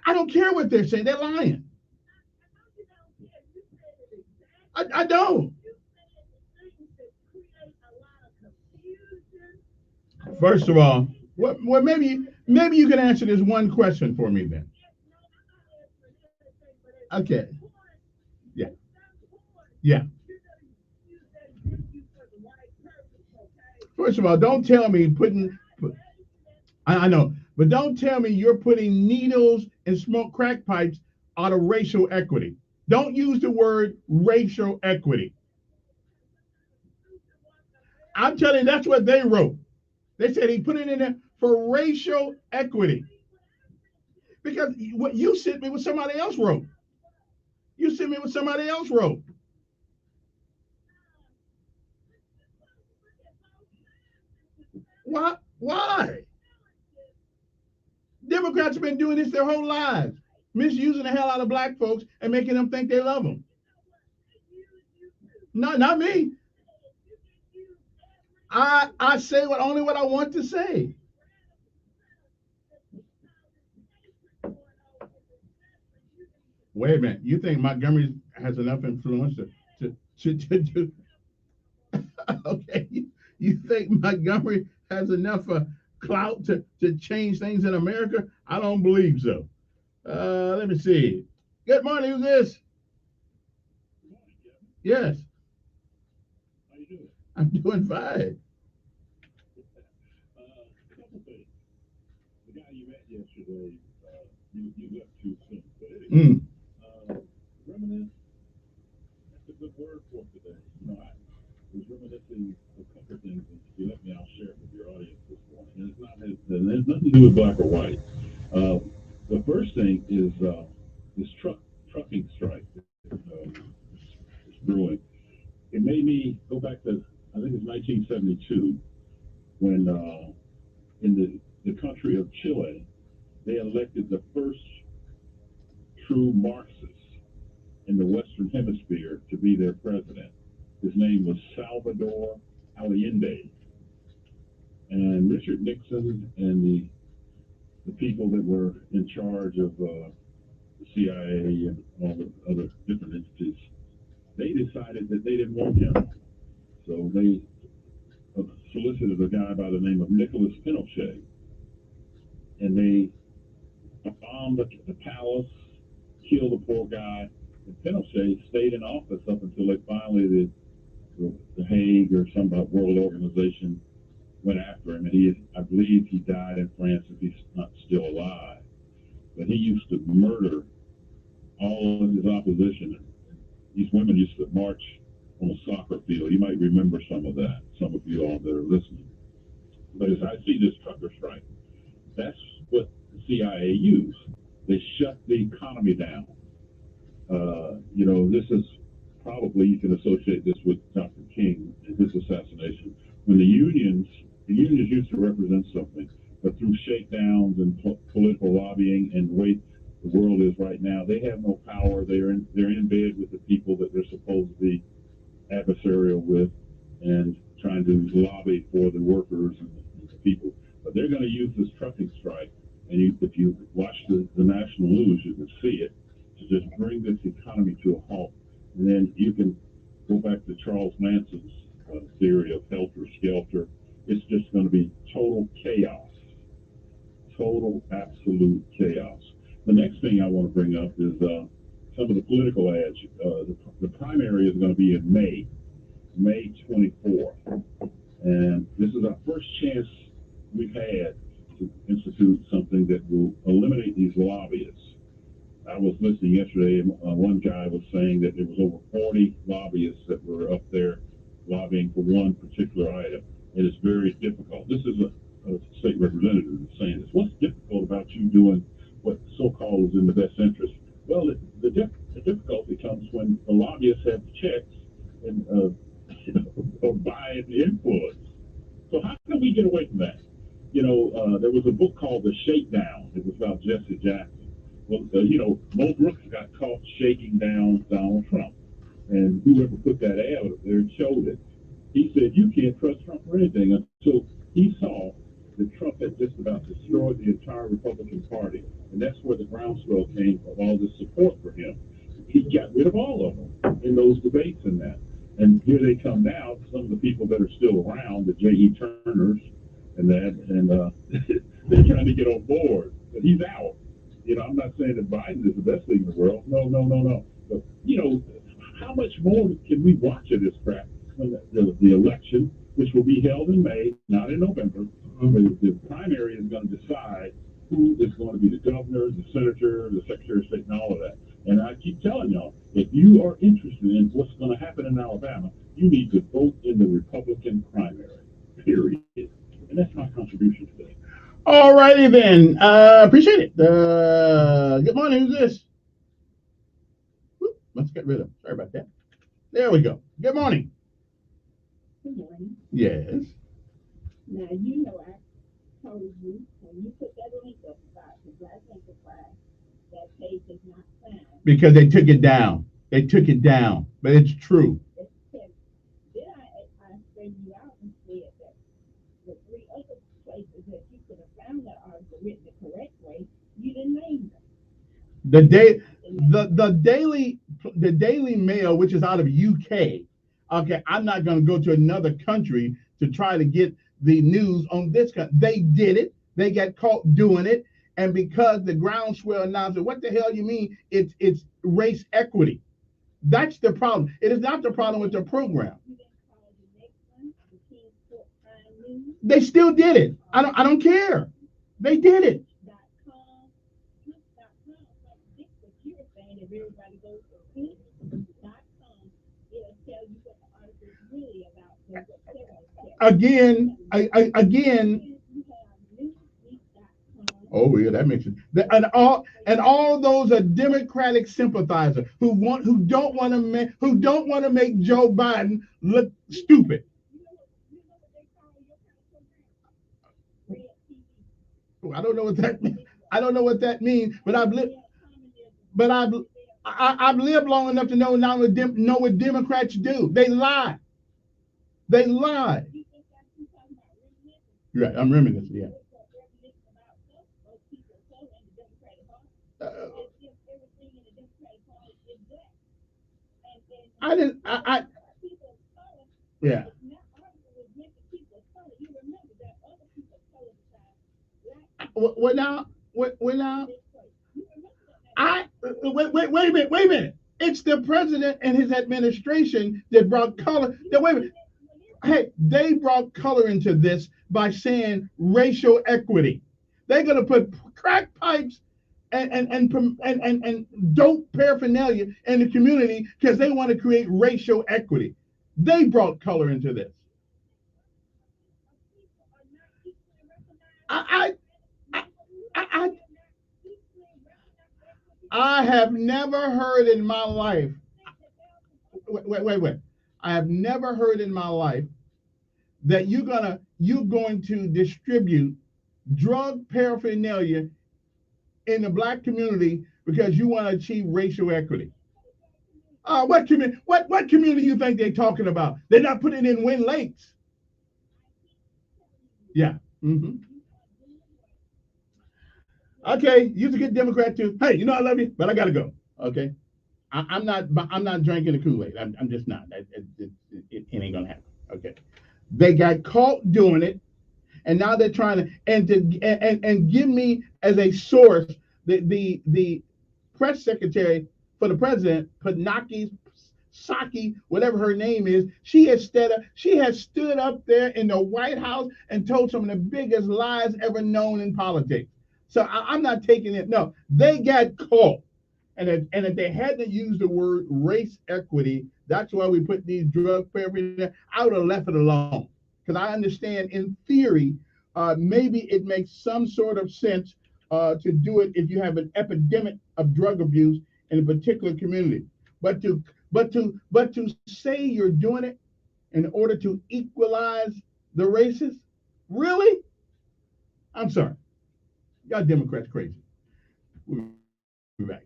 I don't care what they're saying. They're lying. I don't. First of all, well, maybe you can answer this one question for me then. Okay. Yeah. First of all, don't tell me I know, but don't tell me you're putting needles and smoke crack pipes out of racial equity. Don't use the word racial equity. I'm telling you, that's what they wrote. They said he put it in there for racial equity. Because what you sent me what somebody else wrote. You sent me what somebody else wrote. Why? Democrats have been doing this their whole lives, misusing the hell out of black folks and making them think they love them. No, not me. I say only what I want to say. Wait a minute. You think Montgomery has enough influence to do. Okay, you think Montgomery has enough clout to change things in America? I don't believe so. Let me see. Good morning. Who's this? Yes. How you doing? I'm doing fine. Couple things. The guy you met yesterday, you left too soon. But anyway, reminisce. That's a good word for today. You know, I was reminiscing a couple of things, and if you let me, I'll share it with your audience this morning. And it has nothing to do with black or white. The first thing is this trucking strike is brewing. It made me go back to, I think it's 1972, when in the country of Chile, they elected the first true Marxist in the Western Hemisphere to be their president. His name was Salvador Allende. And Richard Nixon and the people that were in charge of the CIA and all the other different entities, they decided that they didn't want him. So they solicited a guy by the name of Nicholas Pinochet. And they bombed the palace, killed the poor guy. And Pinochet stayed in office up until they finally, the Hague or some world organization went after him. And I believe he died in France if he's not still alive. But he used to murder all of his opposition. These women used to march on a soccer field. You might remember some of that, some of you all that are listening. But as I see this trucker strike, that's what the CIA used. They shut the economy down. You know, this is probably, you can associate this with Dr. King and his assassination. When the unions used to represent something, but through shakedowns and political lobbying and the way the world is right now, they have no power. They're in bed with the people that they're supposed to be adversarial with and trying to lobby for the workers and the people. But they're going to use this trucking strike, and if you watch the national news, you can see it, to just bring this economy to a halt. And then you can go back to Charles Manson's theory of helter skelter. It's just going to be total chaos, total absolute chaos. The next thing I want to bring up is some of the political ads. The primary is going to be in May 24th. And this is our first chance we've had to institute something that will eliminate these lobbyists. I was listening yesterday, and one guy was saying that there was over 40 lobbyists that were up there lobbying for one particular item. It is very difficult. This is a state representative saying this. What's difficult about you doing what so-called is in the best interest? Well, the difficulty comes when the lobbyists have checks and or buying influence. So how can we get away from that? You know, there was a book called The Shakedown. It was about Jesse Jackson. Well, you know, Mo Brooks got caught shaking down Donald Trump. And whoever put that ad up there showed it. He said, you can't trust Trump for anything until he saw that Trump had just about destroyed the entire Republican Party. And that's where the groundswell came of all this support for him. He got rid of all of them in those debates and that. And here they come now, some of the people that are still around, the J.E. Turners and that, and they're trying to get on board. But he's out. You know, I'm not saying that Biden is the best thing in the world. No. But, you know, how much more can we watch of this crap when the election, which will be held in May, not in November, the primary is going to decide who is going to be the governor, the senator, the secretary of state, and all of that. And I keep telling y'all, if you are interested in what's going to happen in Alabama, you need to vote in the Republican primary, period. And that's my contribution today. All righty then. Appreciate it. Good morning. Who's this? Whoop, let's get rid of him. Sorry about that. There we go. Good morning. Good morning. Yes. Now, you know, I told you when you put that link up about the Black Enterprise, that page is not signed. Because they took it down. They took it down. But it's true. Then I straightened you out and said that the three other places that you could have found that article written the correct way, you didn't name them. The Daily Mail, which is out of UK, Okay, I'm not going to go to another country to try to get the news on this country. They did it. They got caught doing it. And because the groundswell announced, what the hell you mean? It's race equity. That's the problem. It is not the problem with the program. They still did it. I don't care. They did it. Again. Oh yeah, that makes it. And all those are Democratic sympathizers who don't want to make Joe Biden look stupid. I don't know what that means. I don't know what that means, but I've lived long enough to know what Democrats do. They lie. They lie. Right, I'm reminiscing. Yeah. Yeah. What now? What now? Wait a minute. It's the president and his administration that brought color. Wait a minute. Hey, they brought color into this by saying racial equity. They're going to put crack pipes and dope paraphernalia in the community because they want to create racial equity. They brought color into this. I have never heard in my life. Wait. I have never heard in my life that you're going to distribute drug paraphernalia in the black community because you want to achieve racial equity. What community you think they're talking about? They're not putting in Wind Lakes. Yeah. Mm-hmm. Okay, you're a good Democrat too. Hey, I love you, but I gotta go. Okay, I'm not drinking the Kool-Aid. I'm just not. It ain't gonna happen. Okay, they got caught doing it, and now they're trying to and give me as a source the press secretary for the president, Panaki Saki, whatever her name is. She has stood up there in the White House and told some of the biggest lies ever known in politics. So I'm not taking it. No, they got caught. And if they hadn't used the word race equity, that's why we put these drug paraphernalia. I would have left it alone. Because I understand in theory, maybe it makes some sort of sense to do it if you have an epidemic of drug abuse in a particular community. But to say you're doing it in order to equalize the races, really? I'm sorry. Y'all Democrats crazy. We'll be back.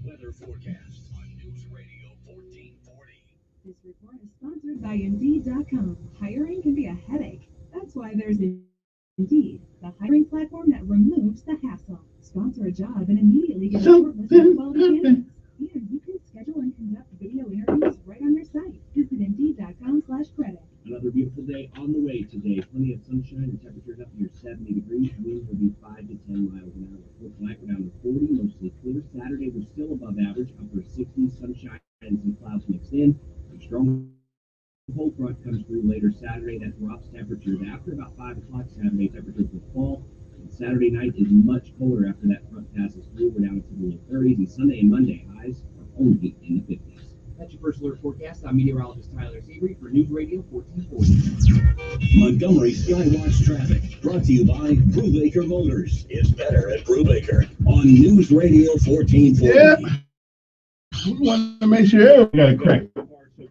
Weather forecast on News Radio 1440. This report is sponsored by Indeed.com. Hiring can be a headache. That's why there's Indeed, the hiring platform that removes the hassle. Sponsor a job and immediately get a short list of quality candidates. And you can schedule and conduct video interviews right on your site. Visit Indeed.com/credit. Another beautiful day on the way today. Plenty of sunshine and temperatures up near 70 degrees. Winds will be 5 to 10 miles an hour. For tonight, we're down to 40, mostly clear. Saturday, we're still above average, upper 60s, sunshine and some clouds mixed in. A strong cold front comes through later Saturday. That drops temperatures. After about 5 o'clock Saturday, temperatures will fall. And Saturday night is much colder after that front passes through. We're down into the low 30s. And Sunday and Monday highs are only in the 50s. That's your first alert forecast. I'm meteorologist Tyler Seabury for News Radio 1440. Montgomery Skywatch traffic brought to you by Brubaker Motors. It's better at Brubaker on News Radio 1440. Yeah. We want to make sure we got it correct. So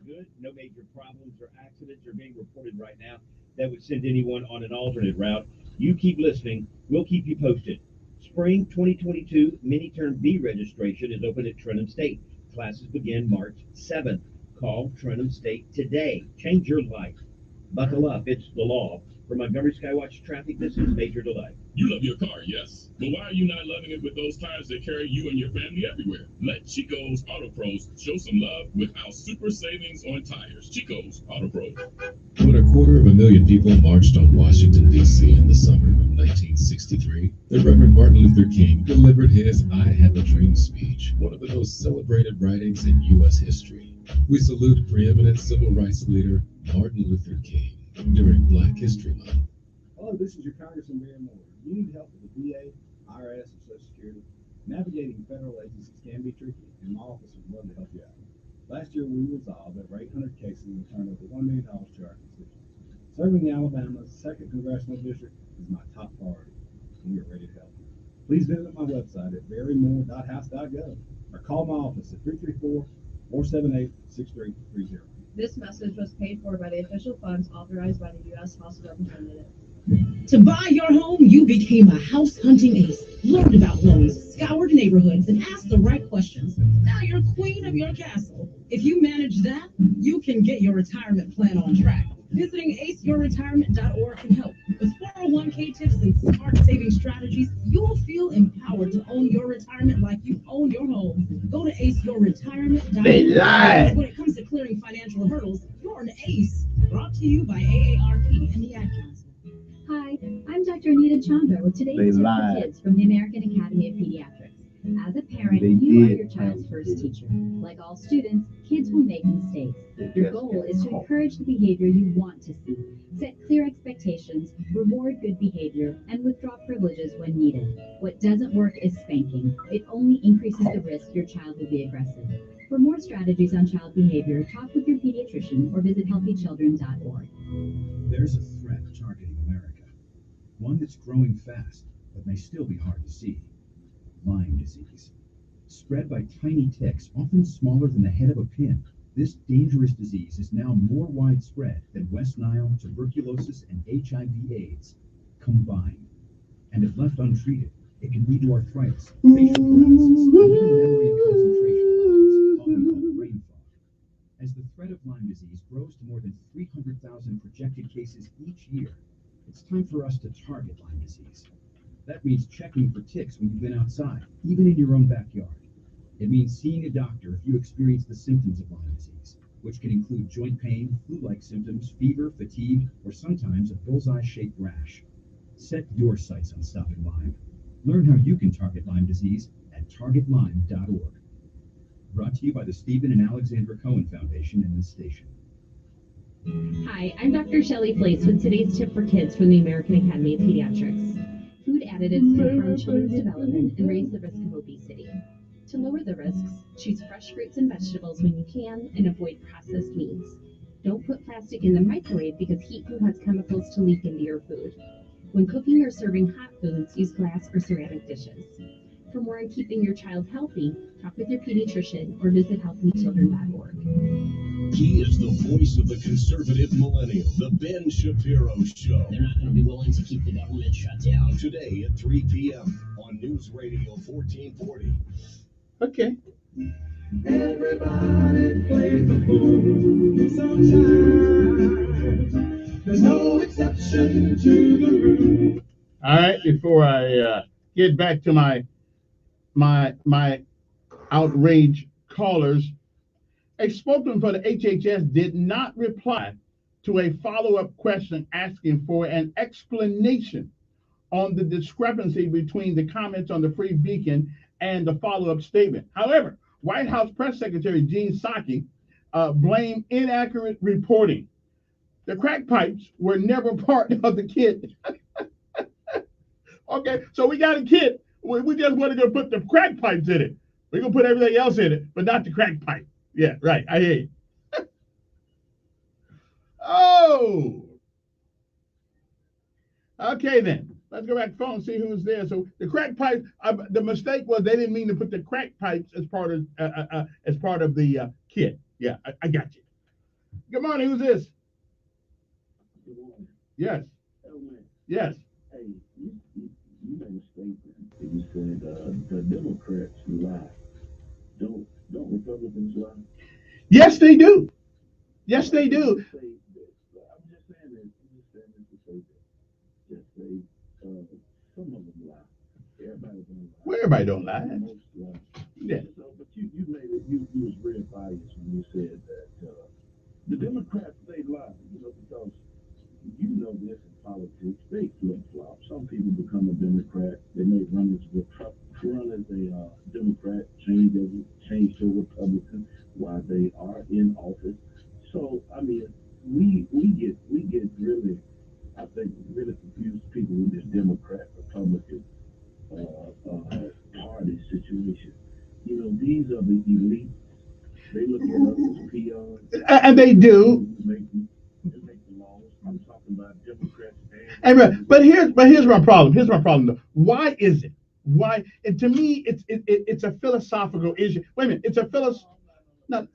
good. No major problems or accidents are being reported right now that would send anyone on an alternate route. You keep listening. We'll keep you posted. Spring 2022 mini-term B registration is open at Trenton State. Classes begin March 7th. Call Trenton State today. Change your life. Buckle up. It's the law. For Montgomery Skywatch traffic, this is Major Delay. You love your car, yes. But why are you not loving it with those tires that carry you and your family everywhere? Let Chico's Auto Pros show some love with our super savings on tires. Chico's Auto Pros. When 250,000 people marched on Washington, D.C. in the summer of 1963, the Reverend Martin Luther King delivered his I Have a Dream speech, one of the most celebrated writings in U.S. history. We salute preeminent civil rights leader Martin Luther King during Black History Month. Hello, this is your Congressman Barry Moore. You need help with the VA, IRS, or Social Security? Navigating federal agencies can be tricky, and my office would love to help you out. Last year, we resolved over 800 cases and returned over $1 million to our constituents. Serving Alabama's 2nd Congressional District is my top priority, and we are ready to help you. Please visit my website at barrymore.house.gov or call my office at 334-478-6330. This message was paid for by the official funds authorized by the U.S. House of Representatives. To buy your home, you became a house hunting ace, learned about loans, scoured neighborhoods, and asked the right questions. Now you're queen of your castle. If you manage that, you can get your retirement plan on track. Visiting aceyourretirement.org can help. With 401k tips and smart saving strategies, you'll feel empowered to own your retirement like you own your home. Go to aceyourretirement.org. They lied. When it comes to clearing financial hurdles, you're an ace. Brought to you by AARP and the Ad Council. Hi, I'm Dr. Anita Chandra with today's They tip for lied. kids from the American Academy of Pediatrics. As a parent, They you are did. your child's first teacher. Like all students, kids will make mistakes. Your goal is to encourage the behavior you want to see, set clear expectations, reward good behavior, and withdraw privileges when needed. What doesn't work is spanking. It only increases the risk your child will be aggressive. For more strategies on child behavior, talk with your pediatrician or visit healthychildren.org. There's a threat targeting America, one that's growing fast, but may still be hard to see. Lyme disease. Spread by tiny ticks, often smaller than the head of a pin, this dangerous disease is now more widespread than West Nile, tuberculosis, and HIV/AIDS combined. And if left untreated, it can lead to arthritis, facial paralysis, and even memory and concentration problems, often called brain fog. As the threat of Lyme disease grows to more than 300,000 projected cases each year, it's time for us to target Lyme disease. That means checking for ticks when you've been outside, even in your own backyard. It means seeing a doctor if you experience the symptoms of Lyme disease, which can include joint pain, flu-like symptoms, fever, fatigue, or sometimes a bullseye-shaped rash. Set your sights on stopping Lyme. Learn how you can target Lyme disease at targetlyme.org. Brought to you by the Stephen and Alexandra Cohen Foundation and this station. Hi, I'm Dr. Shelley Place with today's tip for kids from the American Academy of Pediatrics. Food additives can harm children's development and raise the risk of obesity. To lower the risks, choose fresh fruits and vegetables when you can and avoid processed meats. Don't put plastic in the microwave because heat food has chemicals to leak into your food. When cooking or serving hot foods, use glass or ceramic dishes. For more on keeping your child healthy, talk with your pediatrician or visit healthychildren.org. He is the voice of the conservative millennial, the Ben Shapiro Show. They're not going to be willing to keep the government shut down. Today at 3 p.m. on News Radio 1440. Okay. Everybody plays the fool sometimes. There's no exception to the rule. All right. Before I get back to my outrage callers, a spokesman for the HHS did not reply to a follow-up question asking for an explanation on the discrepancy between the comments on the Free Beacon and the follow-up statement. However, White House Press Secretary Jen Psaki blamed inaccurate reporting. The crack pipes were never part of the kit. Okay, so we got a kit. We just want to go put the crack pipes in it. We're going to put everything else in it, but not the crack pipe. Yeah, right. I hear you. Oh. Okay, then. Let's go back to the phone and see who's there. So the crack pipes, the mistake was they didn't mean to put the crack pipes as part of the kit. Yeah, I got you. Good morning. Who's this? Good morning. Yes. Oh, man. Yes. Hey, you made a statement. You said the Democrats lie. Don't Republicans lie? Yes, they do. Yes, they do. I'm just saying this to say this. say some of them lie. Everybody don't lie. Well, everybody don't lie. Most lie. Yeah. So, but you made it. You was real biased when you said that the Democrats they lie. Because you know this in politics. They flip flop. Some people become a Democrat. They may run as a Democrat, change to a Republican while they are in office. So I mean, we get really, I think, really confused people with this Democrat Republican party situation. These are the elite. They look at us as peons. And they do. They make the laws. I'm talking about Democrats. But here's my problem. Here's my problem though. Why is it? Why? And to me, it's a philosophical issue. Wait a minute. It's a Now,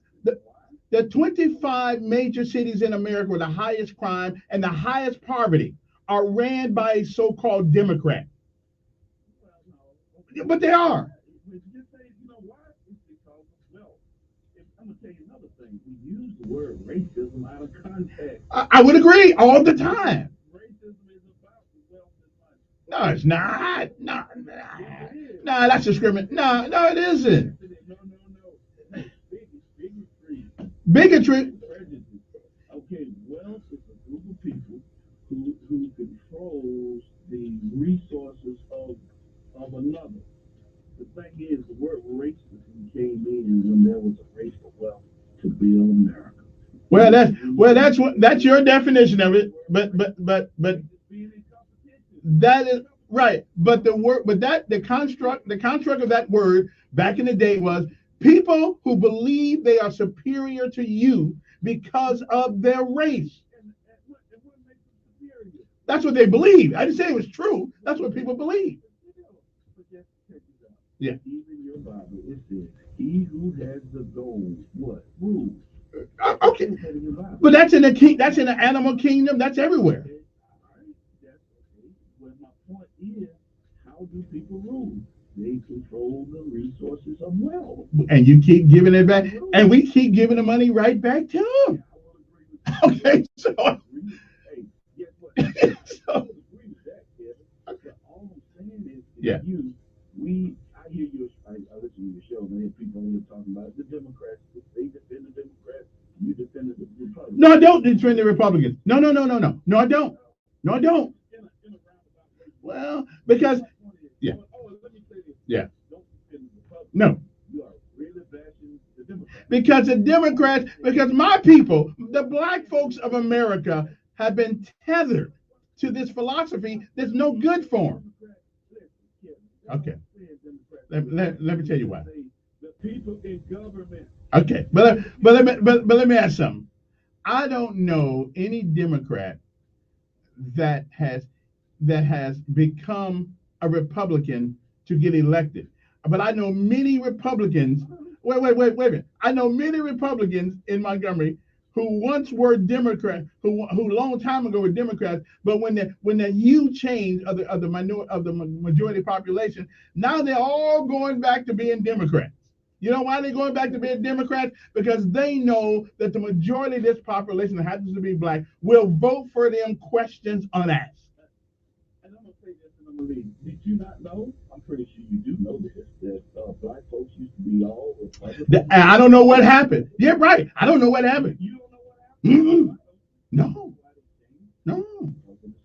the 25 major cities in America with the highest crime and the highest poverty are ran by a so-called Democrat. But they are. I'm gonna tell you another thing. We use the word racism out of context. I would agree all the time. Racism is about the wealth and money. No, it's not. No, that's discrimination. No, it isn't. No. Bigotry. Okay, wealth is a group of people who controls the resources of another. The thing is, the word racism came in when there was a race for wealth to build America. That's your definition of it. But that is right. But the construct of that word back in the day was people who believe they are superior to you because of their race. That's what they believe. I didn't say it was true. That's what people believe. Yeah. Even your Bible, it says, "He who has the gold, what rules?" Okay, but that's in the animal kingdom. That's everywhere. Okay. All right, that's okay. But my point is, how do people rule? They control the resources of wealth. And you keep giving it back, and we keep giving the money right back to them. Okay, so. Hey, guess what? I agree with that, Kevin. All I'm saying is, yeah. I hear you. I listen to your show, man. People only talking about the Democrats. They defend the Democrats. You defend the Republicans. No, I don't defend the Republicans. No, I don't. No, I don't. Well, because yeah. Yeah. No. Because my people, the black folks of America, have been tethered to this philosophy that's no good for them. Okay. Let me tell you why. The people in government. Okay, but let me ask something. I don't know any Democrat that has become a Republican to get elected. But I know many Republicans. Wait a minute. I know many Republicans in Montgomery who once were Democrats, who a long time ago were Democrats, but when the hue changed of the majority population, now they're all going back to being Democrats. You know why they're going back to being Democrats? Because they know that the majority of this population that happens to be black will vote for them questions unasked. And I'm gonna say this, and I'm gonna leave. Did you not know? I'm pretty sure you do know this. That black folks used to be all Republicans. I don't know what happened. Yeah, right. I don't know what happened. You don't know what happened? No.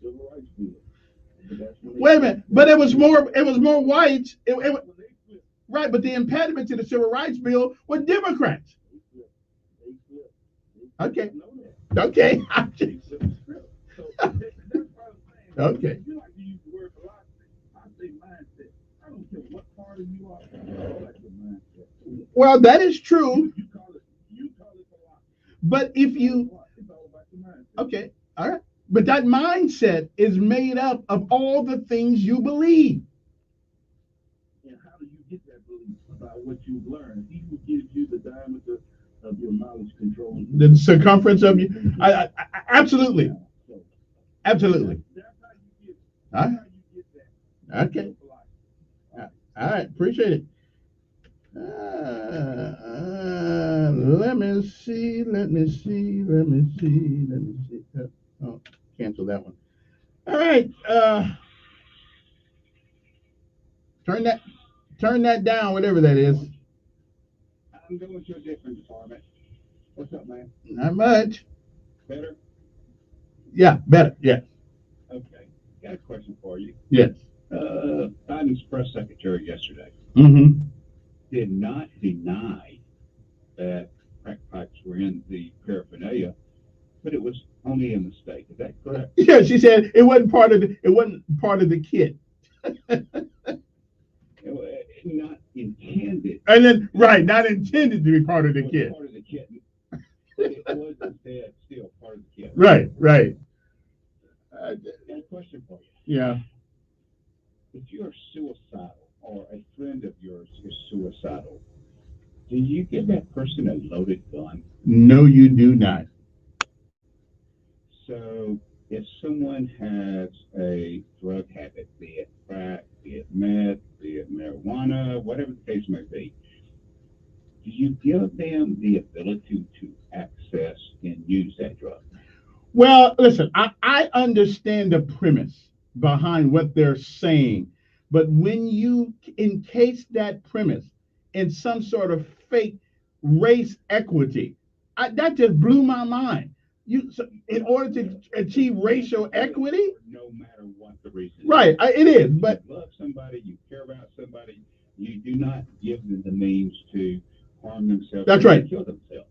Civil rights bill. Wait a minute, but it was more whites. Right, but the impediment to the civil rights bill were Democrats. Okay. Okay. Okay. You like to use the word philosophy. I say mindset. I don't care what part of you are. I like your mindset. Well, that is true. You call it philosophy. But if you it's all about your mindset. Okay, all right. But that mindset is made up of all the things you believe. And how do you get that belief? About what you've learned. He who gives you the diameter of your knowledge control the circumference of you. I absolutely. Absolutely. All right. Okay. All right. Appreciate it. Let me see. Oh, cancel that one. All right. Turn that down, whatever that is. I'm going to a different department. What's up, man? Not much. Better? Yeah, better. Yeah. Okay. Got a question for you. Yes. Biden's press secretary yesterday Mm-hmm. did not deny that crack pipes were in the paraphernalia, but it was only a mistake. Is that correct? Yeah, she said it wasn't part of the kit. Not intended. And then right, not intended to be part of the kit. Part of the kit. It was instead still part of the kit. Right, right. Got a question for you. Yeah. If you're suicidal or a friend of yours is suicidal, do you give that person a loaded gun? No, you do not. So if someone has a drug habit, be it crack, be it meth, be it marijuana, whatever the case may be, do you give them the ability to access and use that drug? Well, listen, I understand the premise behind what they're saying, but when you encase that premise in some sort of fake race equity, that just blew my mind. In order to achieve racial equity, no matter what the reason. Right, it is. But you love somebody, you care about somebody, you do not give them the means to harm themselves. That's right. Kill themselves.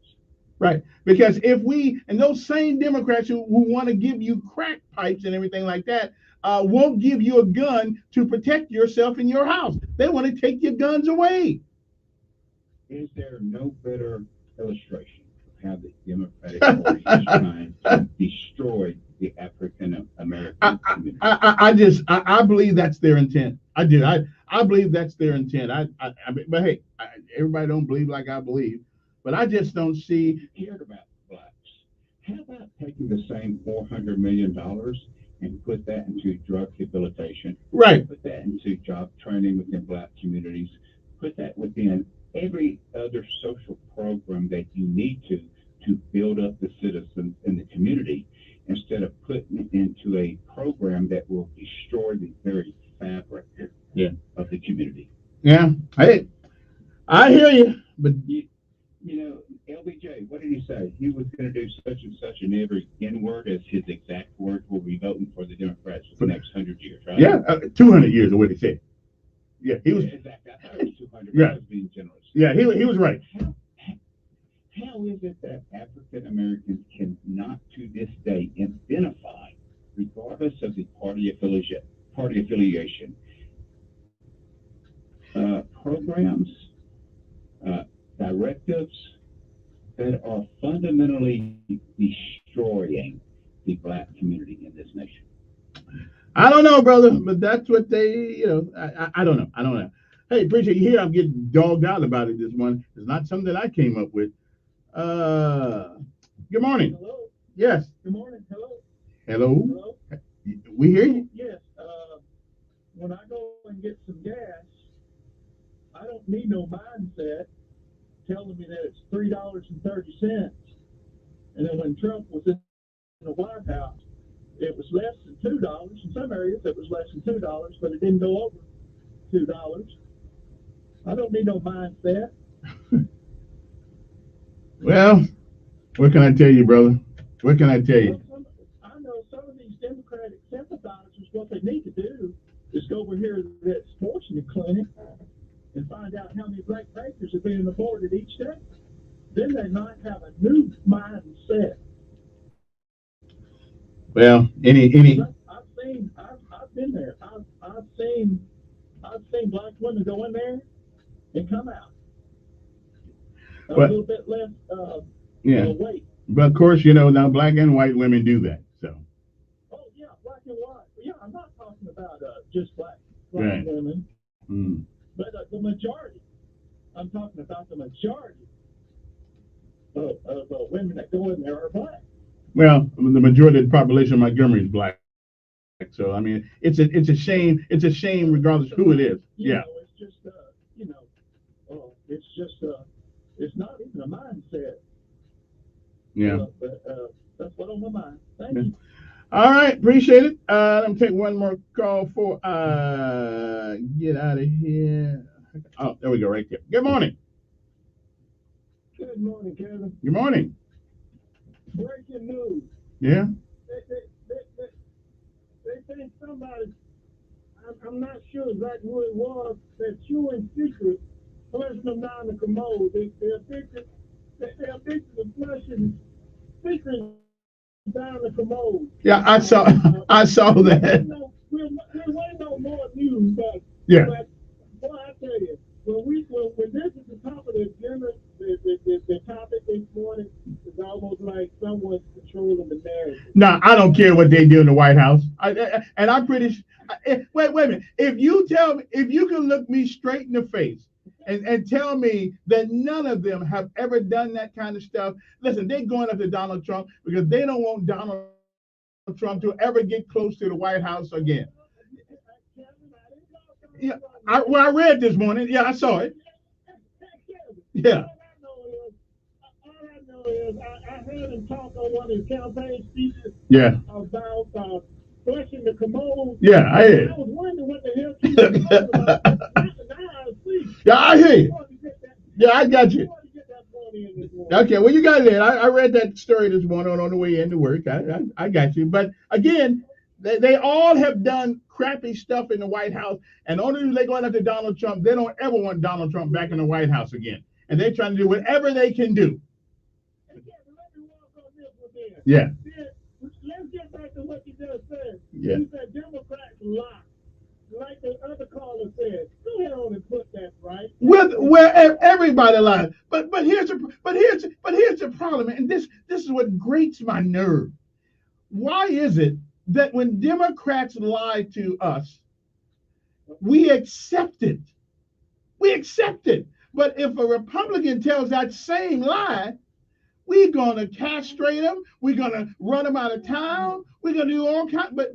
Right, because and those same Democrats who want to give you crack pipes and everything like that won't give you a gun to protect yourself in your house. They want to take your guns away. Is there no better illustration of how the Democratic Party is trying to destroy the African American community? I believe that's their intent. I do. I believe that's their intent. But hey, everybody don't believe like I believe. But I just don't see. You cared about blacks. How about taking the same $400 million and put that into drug rehabilitation? Right. Put that into job training within black communities. Put that within every other social program that you need to build up the citizens in the community, instead of putting it into a program that will destroy the very fabric of the community. Yeah. Hey, I hear you, but you know, LBJ, what did he say? He was going to do such and such, and every N word as his exact words will be voting for the Democrats for the next 100 years, right? Yeah, 200 years is what he said. Yeah, he was. Exactly. I thought it was 200. Yeah. I was being generous. Yeah, he was right. How is it that African Americans cannot to this day identify, regardless of the party affiliation, programs, directives that are fundamentally destroying the black community in this nation? I don't know, brother, but that's what they, I don't know. I don't know. Hey, appreciate you here. I'm getting dogged out about it this morning. It's not something that I came up with. Good morning. Hello. Yes. Good morning. Hello. Hello. Hello. We hear you. Yes. When I go and get some gas, I don't need no mindset telling me that it's $3.30. And then when Trump was in the White House, it was less than $2. In some areas, it was less than $2, but it didn't go over $2. I don't need no mindset. Well, what can I tell you, brother? What can I tell you? I know some of these Democratic sympathizers, what they need to do is go over here to that abortion clinic and find out how many black babies are being aborted each day. Then they might have a new mindset. Well, any. I've been there. I've seen black women go in there and come out a little bit less weight. But of course, now black and white women do that. So. Oh yeah, black and white. Yeah, I'm not talking about just black right. women, mm. but the majority. I'm talking about the majority of women that go in there are black. Well, the majority of the population of Montgomery is black. So I mean, it's a shame. It's a shame, regardless of who it is. Yeah. It's just it's just it's not even a mindset. Yeah. But that's what on my mind. Thank you. All right, appreciate it. Let me take one more call for get out of here. Oh, there we go, right there. Good morning. Good morning, Kevin. Good morning. Breaking news. Yeah. They think somebody, I'm not sure exactly who it was, that chewing secret, flushing them down the commode. They're addicted to flushing secrets down the commode. Yeah, I saw that. We're waiting on more news, Yeah. but boy, I tell you, when this is the top of the agenda, the topic this morning is almost like someone's controlling the narrative. No, I don't care what they do in the White House. And I'm pretty sure. Wait a minute. If you can look me straight in the face and tell me that none of them have ever done that kind of stuff, listen, they're going after Donald Trump because they don't want Donald Trump to ever get close to the White House again. Yeah, I read this morning. Yeah, I saw it. Yeah. All I know is I heard him talk on one of his campaign speeches. Yeah. About flushing the commode. Yeah, I hear. I was wondering what the hell he was talking about. Now I see. Yeah, I hear you. Yeah, I got you. Okay, well, you got it. I read that story this morning on the way into work. I got you. But again, they all have done crappy stuff in the White House, and only reason they're going after Donald Trump, they don't ever want Donald Trump back in the White House again. And they're trying to do whatever they can do. Yeah. Let's get back to what you just said. Yeah. You said Democrats lie. Like the other caller said, go ahead on and put that right. Where everybody lies. But here's the problem, and this is what grates my nerve. Why is it that when Democrats lie to us, we accept it? We accept it. But if a Republican tells that same lie, we're gonna castrate them. We're gonna run them out of town. We're gonna do all kinds. But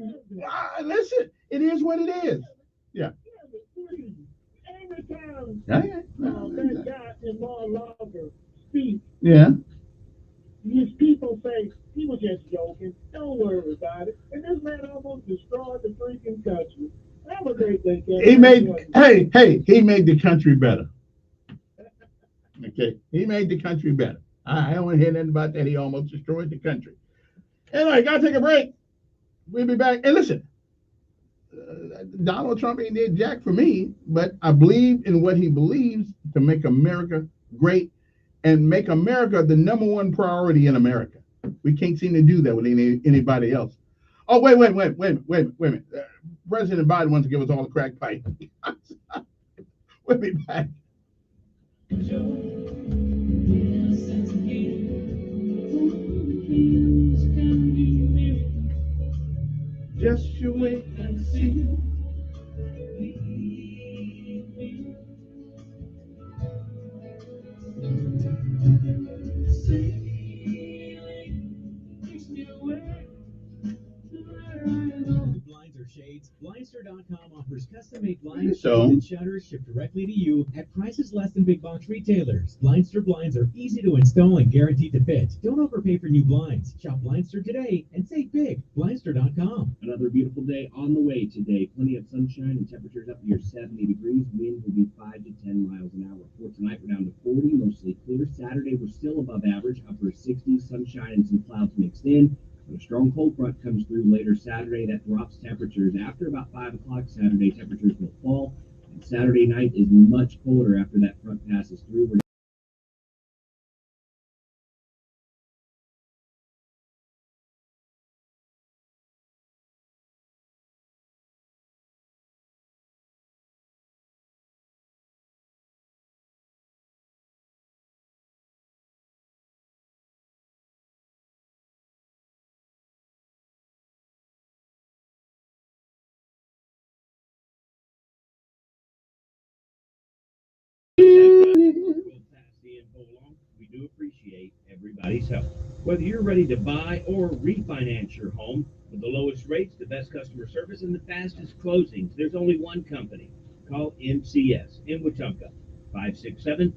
listen, it is what it is. Yeah. Every time that guy in Mar-a-Lago speaks, yeah. These people say he was just joking. Don't worry about it. And this man almost destroyed the freaking country. Have a great day, Kevin. He made the country better. Okay, he made the country better. I don't want to hear nothing about that. He almost destroyed the country. Anyway, gotta take a break. We'll be back. And listen, Donald Trump ain't did jack for me, but I believe in what he believes to make America great and make America the #1 priority in America. We can't seem to do that with anybody else. Oh, wait a minute. President Biden wants to give us all a crack pipe. We'll be back. Just you wait and see. Blinds or shades, Blindster.com offers custom-made blinds So- and shutters shipped directly to you at prices less than big box retailers. Blindster blinds are easy to install and guaranteed to fit. Don't overpay for new blinds. Shop Blindster today and save big. Blindster.com. Another beautiful day on the way today. Plenty of sunshine and temperatures up near 70 degrees. Wind will be 5 to 10 miles an hour. For tonight, we're down to 40, mostly clear. Saturday, we're still above average, upper 60s, sunshine and some clouds mixed in. When a strong cold front comes through later Saturday, that drops temperatures. After about 5 o'clock Saturday, temperatures will fall. And Saturday night is much colder after that front passes through. We're We do appreciate everybody's help. Whether you're ready to buy or refinance your home, with the lowest rates, the best customer service, and the fastest closings, there's only one company. Call MCS in Wetumpka, 567-9000,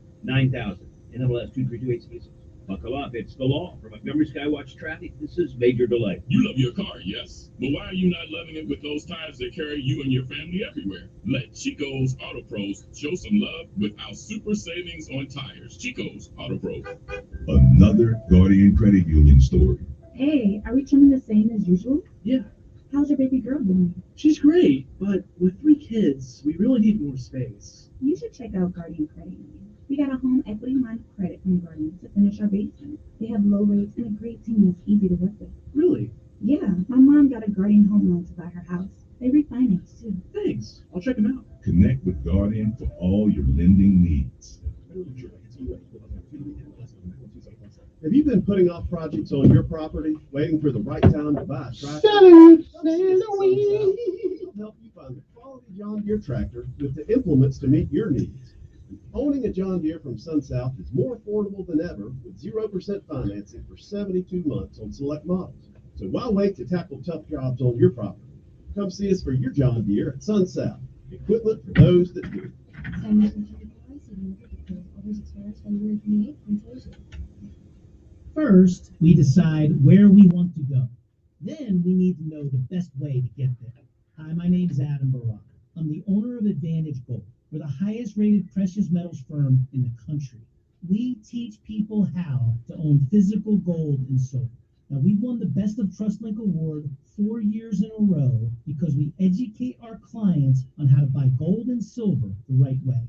NMLS 232866. Buckle up, it's the law. From Montgomery Skywatch Traffic, this is Major Delay. You love your car, yes, but why are you not loving it with those tires that carry you and your family everywhere? Let Chico's Auto Pros show some love with our super savings on tires. Chico's Auto Pros. Another Guardian Credit Union story. Hey, are we trimming the same as usual? Yeah, How's your baby girl doing? she's great, but with 3 kids, we really need more space. You should check out Guardian Credit Union. We got a home equity line of credit from Guardian to finish our basement. They have low rates and a great team that's easy to work with. Really? Yeah, my mom got a Guardian home loan to buy her house. They refinance too. Thanks. I'll check them out. Connect with Guardian for all your lending needs. Have you been putting off projects on your property, waiting for the right time to buy a tractor? We'll help you find the quality John Deere tractor with the implements to meet your needs. Owning a John Deere from SunSouth is more affordable than ever with 0% financing for 72 months on select models. So why wait to tackle tough jobs on your property? Come see us for your John Deere at SunSouth. Equipment for those that do. First, we decide where we want to go. Then we need to know the best way to get there. Hi, my name is Adam Barak. I'm the owner of Advantage Gold. We're the highest rated precious metals firm in the country. We teach people how to own physical gold and silver. Now, we've won the Best of TrustLink Award 4 years in a row because we educate our clients on how to buy gold and silver the right way.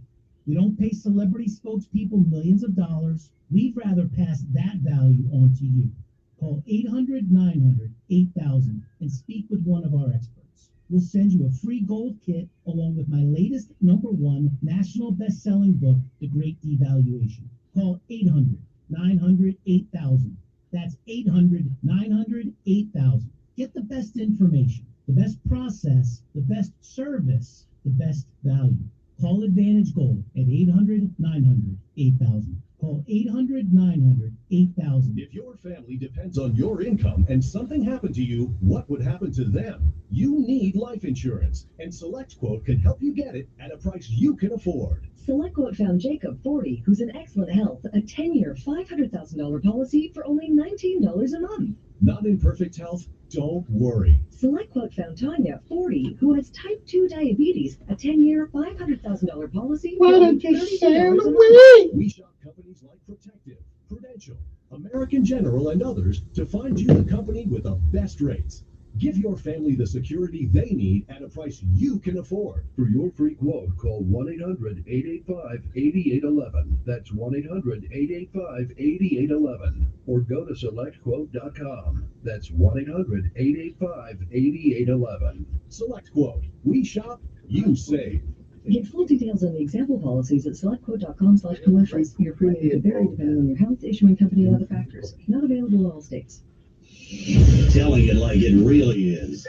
We don't pay celebrity spokespeople millions of dollars. We'd rather pass that value on to you. Call 800-900-8000 and speak with one of our experts. We'll send you a free gold kit along with my latest #1 national best-selling book, The Great Devaluation. Call 800-900-8000. That's 800-900-8000. Get the best information, the best process, the best service, the best value. Call Advantage Gold at 800-900-8000. Call 800-900-8000. If your family depends on your income and something happened to you, what would happen to them? You need life insurance, and SelectQuote can help you get it at a price you can afford. SelectQuote found Jacob, 40, who's in excellent health, a 10-year, $500,000 policy for only $19 a month. Not in perfect health? Don't worry. SelectQuote found Tanya, 40, who has type 2 diabetes, a 10-year, $500,000 policy for only $32 a month. We shop companies like Protective, Prudential, American General, and others to find you the company with the best rates. Give your family the security they need at a price you can afford. For your free quote, call 1-800-885-8811. That's 1-800-885-8811. Or go to selectquote.com. That's 1-800-885-8811. SelectQuote. We shop, you save. Get full details on the example policies at selectquote.com/commercials. Your premium could vary depending on your health, issuing company, and other factors. Not available in all states. Telling it like it really is.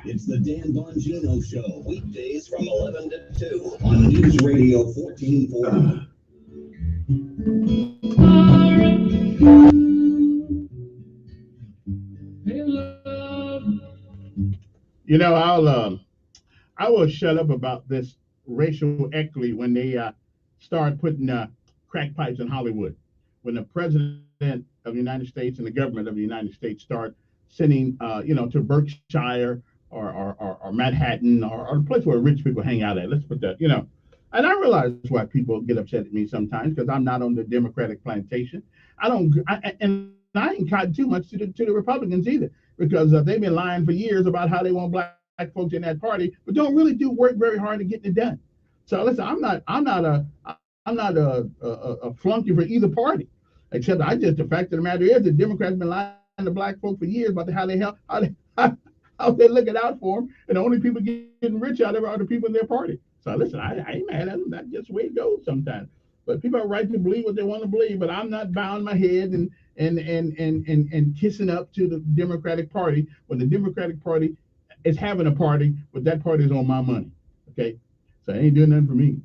It's the Dan Bongino Show, weekdays from 11 to 2 on News Radio 1440. You know, I will shut up about this racial equity when they start putting crack pipes in Hollywood. When the president of the United States and the government of the United States start sending, to Berkshire or Manhattan or a place where rich people hang out at. Let's put that, And I realize why people get upset at me sometimes because I'm not on the Democratic plantation. I ain't cotton too much to the Republicans either because they've been lying for years about how they want black folks in that party, but don't really do work very hard to get it done. So listen, I'm not a flunky for either party. Except the fact of the matter is the Democrats have been lying to black folk for years about how they're looking out for them, and the only people getting rich out of it are the people in their party. So listen, I ain't mad at them. That's just the way it goes sometimes. But people are right to believe what they want to believe. But I'm not bowing my head and kissing up to the Democratic Party when the Democratic Party is having a party, but that party is on my money. Okay, so it ain't doing nothing for me.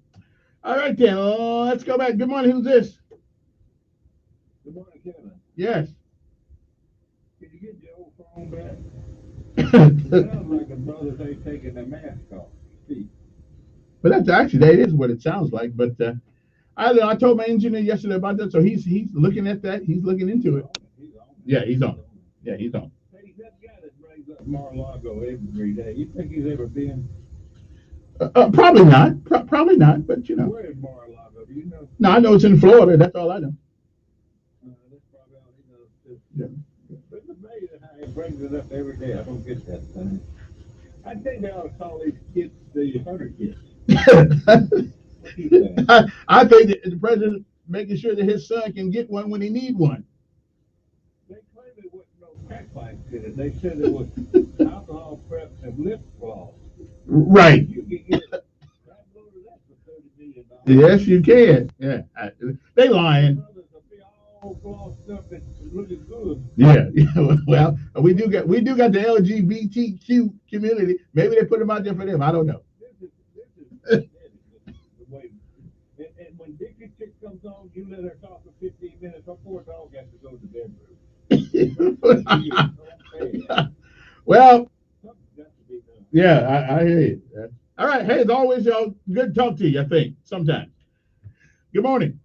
All right then, let's go back. Good morning. Who's this? Good morning, Kevin. Yes. Can you get your old phone back? It sounds like a brother's ain't taking their mask off. See? But that is what it sounds like. But I told my engineer yesterday about that, so he's looking at that. He's looking into it. Yeah, he's on. Yeah, he's on. Hey, that guy that brings up Mar-a-Lago every day, you think he's ever been? Probably not. Probably not. But you know. Where is Mar-a-Lago? Do you know? No, I know it's in Florida. That's all I know. That's probably all he knows too. Yeah. But it's amazing how he brings it up every day. I don't get that thing. I think they ought to call these kids the hunter kids. I think that the president making sure that his son can get one when he need one. They claim it wasn't no crack pipes in it. They said it was alcohol prep and lip gloss. Right. You can get a crap load of that for $30 million. Yes, you can. Yeah. They lying. All glossed up and looking good. Yeah. Well, we do got the LGBTQ community. Maybe they put them out there for them. I don't know. This is the way. And when Dickie Chick comes on, you let her talk for 15 minutes. Her poor dog has to go to the bedroom. Well, yeah, I hear you. All right. Hey, as always, y'all, good to talk to you, I think, sometimes. Good morning.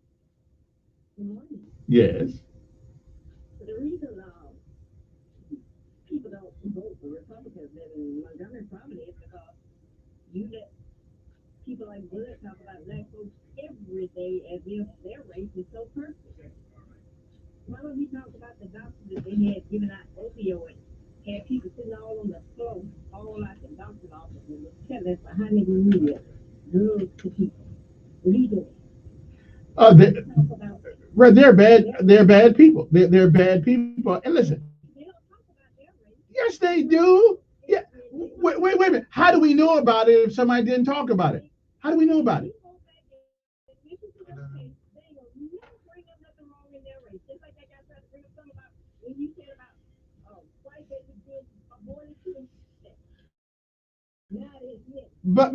Good morning. Yes. So the reason people don't vote for Republicans in Montgomery probably is because you let people like Bud talk about black folks every day as if their race is so perfect. Why don't he talk about the doctors that they had giving out opioids, had people sitting all on the floor, all like the doctor's office, and the tellers behind the media, drugs to people. What he doing? They're bad. They're bad people. They're bad people. And listen, yes, they do. Yeah. Wait a minute. How do we know about it if somebody didn't talk about it? How do we know about it? But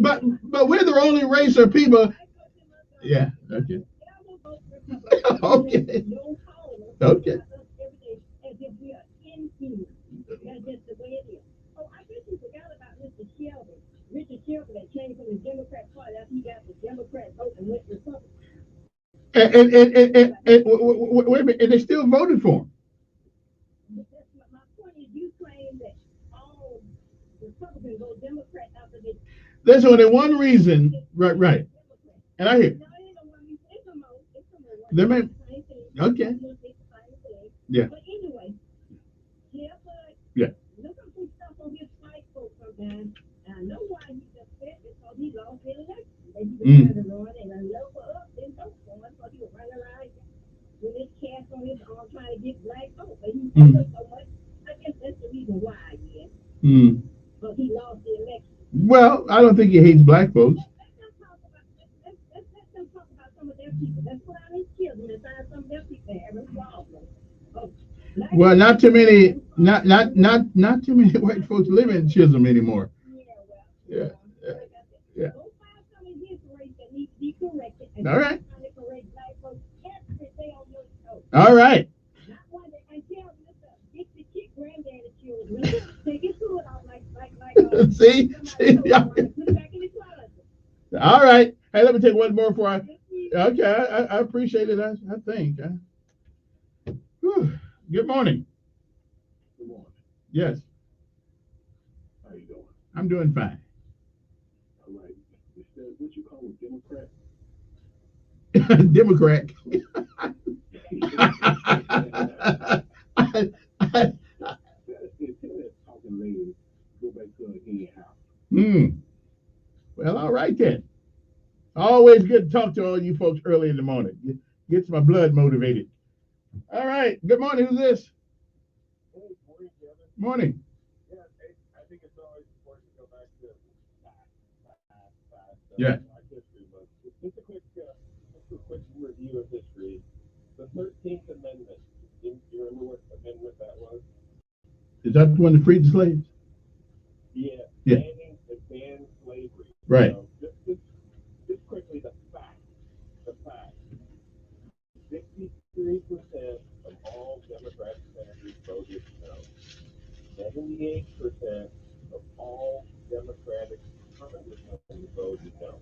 we're the only race of people. Yeah. Okay. Okay. Okay. That's just the way it is. Oh, I guess you forgot about Mr. Shelby. Richard Shelby that came from the Democrat Party after he got the Democrat vote and went Republican. Wait a minute, and they still voted for him. My point is, you claim that all Republicans go Democrat after they. There's only one reason, right. And I hear. There may. Okay. Yeah. But anyway, yeah. Look at some stuff on his fight folks sometimes. I know why he's upset because he lost the election. And he was trying to run and low for us and vote for him because he was running around with his cast on his arm trying to get black votes. But he voted so much. I guess that's the reason why, yeah. But he lost the election. Well, I don't think he hates black folks. Let them talk about some of their people. Let's put out his children and find some of their people that have a problem. Well, not too many, not too many white folks live in Chisholm anymore. Yeah. All right. All right. See? All right. Hey, let me take one more before I. Okay, I appreciate it. I think. Good morning. Good morning. Yes. How you doing? I'm doing fine. All right. What you call a Democrat? Democrat. Well, all right then. Always good to talk to all you folks early in the morning. Gets my blood motivated. All right. Good morning. Who's this? Hey, morning, Kevin. Morning. Yeah, I think it's always important to go back to Yeah. history, but just a quick review of history. The 13th Amendment. Do you remember what amendment that was? Is that the one that freed the slaves? Yeah. Yeah. Ban slavery. Right. So just quickly, the fact. 63% of all Democratic senators voted no. 78% of all Democratic congressmen voted no.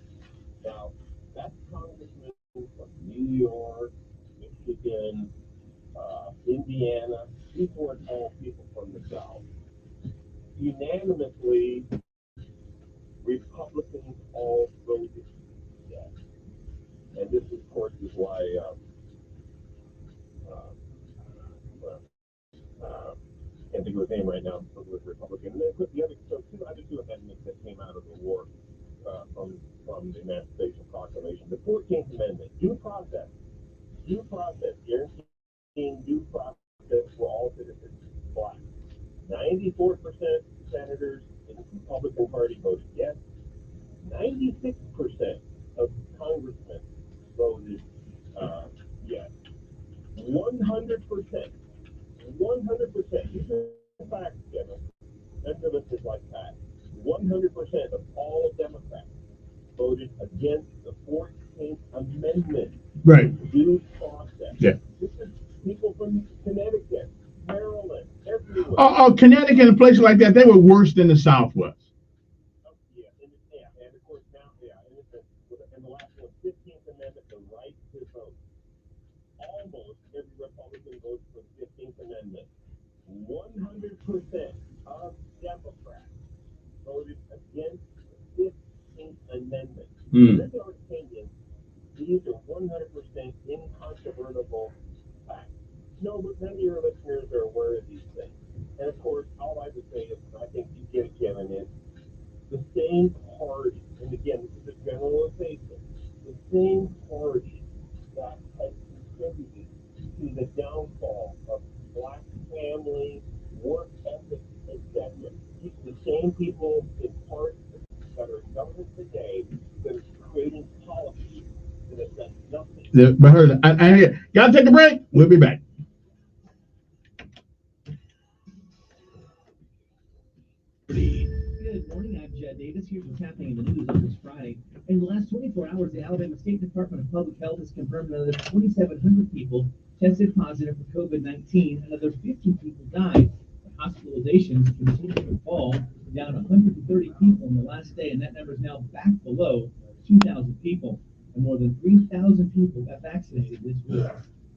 Now, that's congressmen from New York, Michigan, Indiana. These weren't all people from the South. Unanimously, Republicans all voted yes. And this, of course, is why can't think of his name right now, but was Republican. And they put the other two amendments that came out of the war from the Emancipation Proclamation. The 14th Amendment, due process, guaranteeing due process for all citizens, black. 94% senators in the Republican Party voted yes. 96% of congressmen voted yes. 100%. 100%. These are facts, Kevin. None of us is like that. 100% of all Democrats voted against the 14th Amendment. Right. Due process. Yeah. This is people from Connecticut, Maryland, everywhere. Connecticut and places like that, they were worse than the Southwest. And of course now, and the last one, 15th Amendment, the right to vote. Almost every Republican votes for the 15th Amendment. 100% of Democrats voted against the 15th Amendment. In our opinion, these are 100% incontrovertible facts. No, but many of your listeners are aware of these things. And of course, all I would say is, and I think you get it, Kevin, is the same party, and again, this is a generalization, the same party that has contributed to the downfall of black families, work ethic, etc. The same people in parts that are in government today that are creating policies that have done nothing. But heard, I gotta take a break. We'll be back. Good morning, I'm Jed Davis. Here's what's happening in the news on this Friday. In the last 24 hours, the Alabama State Department of Public Health has confirmed another 2,700 people tested positive for COVID-19. Another 15 people died. The hospitalizations continue to fall, down 130 people in the last day, and that number is now back below 2,000 people. And more than 3,000 people got vaccinated this week.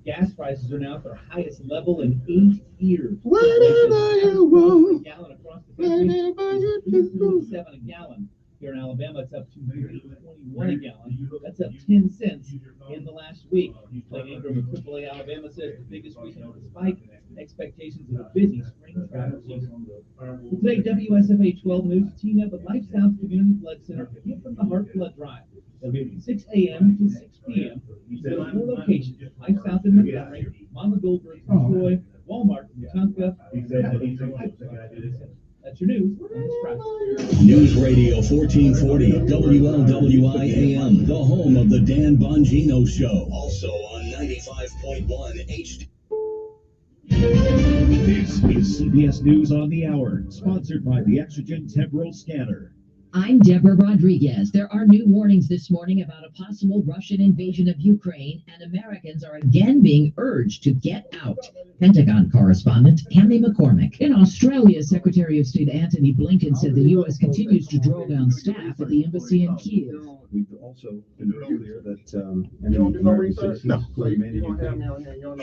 Gas prices are now at their highest level in 8 years. Whatever you want. A gallon across the country is $2.47 a gallon. Here in Alabama, it's up to $3.21 a gallon. That's up 10 cents in the last week. Clay Ingram of AAA Alabama says the biggest reason for the spike, expectations of a busy spring travel season. Well, today, WSFA 12 News team up at Life South Community Blood Center to give from the Heart Blood Drive. They'll be from 6 a.m. to 6 p.m. There are 4 locations: Life South in Montgomery, Mama Goldberg's in Troy, Walmart in Wetumpka. That's your news on this Friday. News Radio 1440 WLWI AM, the home of the Dan Bongino Show. Also on 95.1 HD. This is CBS News on the Hour, sponsored by the Exogen Temporal Scanner. I'm Deborah Rodriguez. There are new warnings this morning about a possible Russian invasion of Ukraine, and Americans are again being urged to get out. Pentagon correspondent Tammy McCormick. In Australia, Secretary of State Antony Blinken said the U.S. continues to draw down staff at the embassy in Kiev. We've also been clear that any American citizens who remain in Ukraine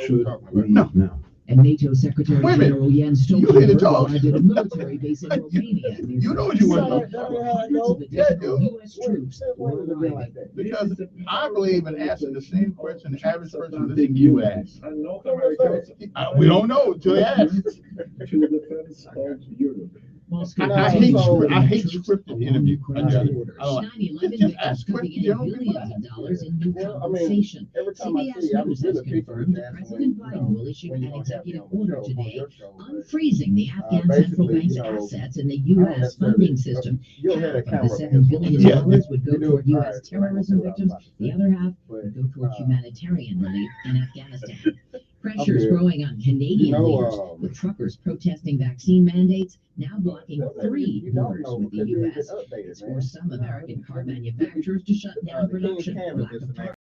should leave now. And NATO Secretary General Jens Stoltenberg arrived at a military base in Romania. You know what you want to Hundreds of additional U.S. troops were arriving. Because I believe in asking the same question the average person would think you ask. We don't know until they ask. I hate scripted interviews. Just ask questions. Billions of dollars in new compensation. CBS News has confirmed that President Biden will issue an executive order today unfreezing the Afghan central bank's assets in the U.S. funding system. Half of the $7 billion would go toward U.S. terrorism victims. The other half would go toward humanitarian relief in Afghanistan. Pressures growing on Canadian leaders, with truckers protesting vaccine mandates, now blocking 3 borders with the U.S. It's forced some American car manufacturers to shut down production for lack of parts.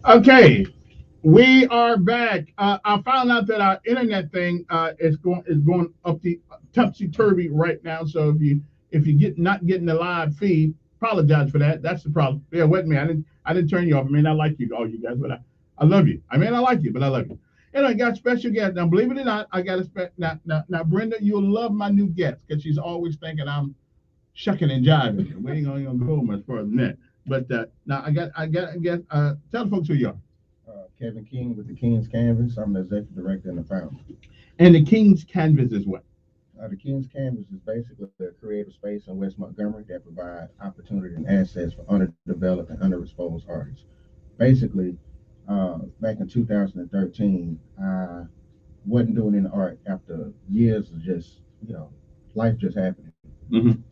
Okay, we are back. I found out that our internet thing is going up the topsy turvy right now. So if you get not getting the live feed, apologize for that. That's the problem. Yeah, with me. I didn't turn you off. I mean, I like you, all you guys, but I love you. I mean, I like you, but I love you. And I got special guest. Now, believe it or not, I got a now, Brenda, you'll love my new guest because she's always thinking I'm shucking and jiving. We ain't gonna go much further than that. But now I got tell the folks who you are. Kevin King with the King's Canvas. I'm the executive director and the founder. And the King's Canvas is what? The King's Canvas is basically a creative space in West Montgomery that provides opportunity and access for underdeveloped and underexposed artists. Basically, back in 2013, I wasn't doing any art after years of just, life just happening. And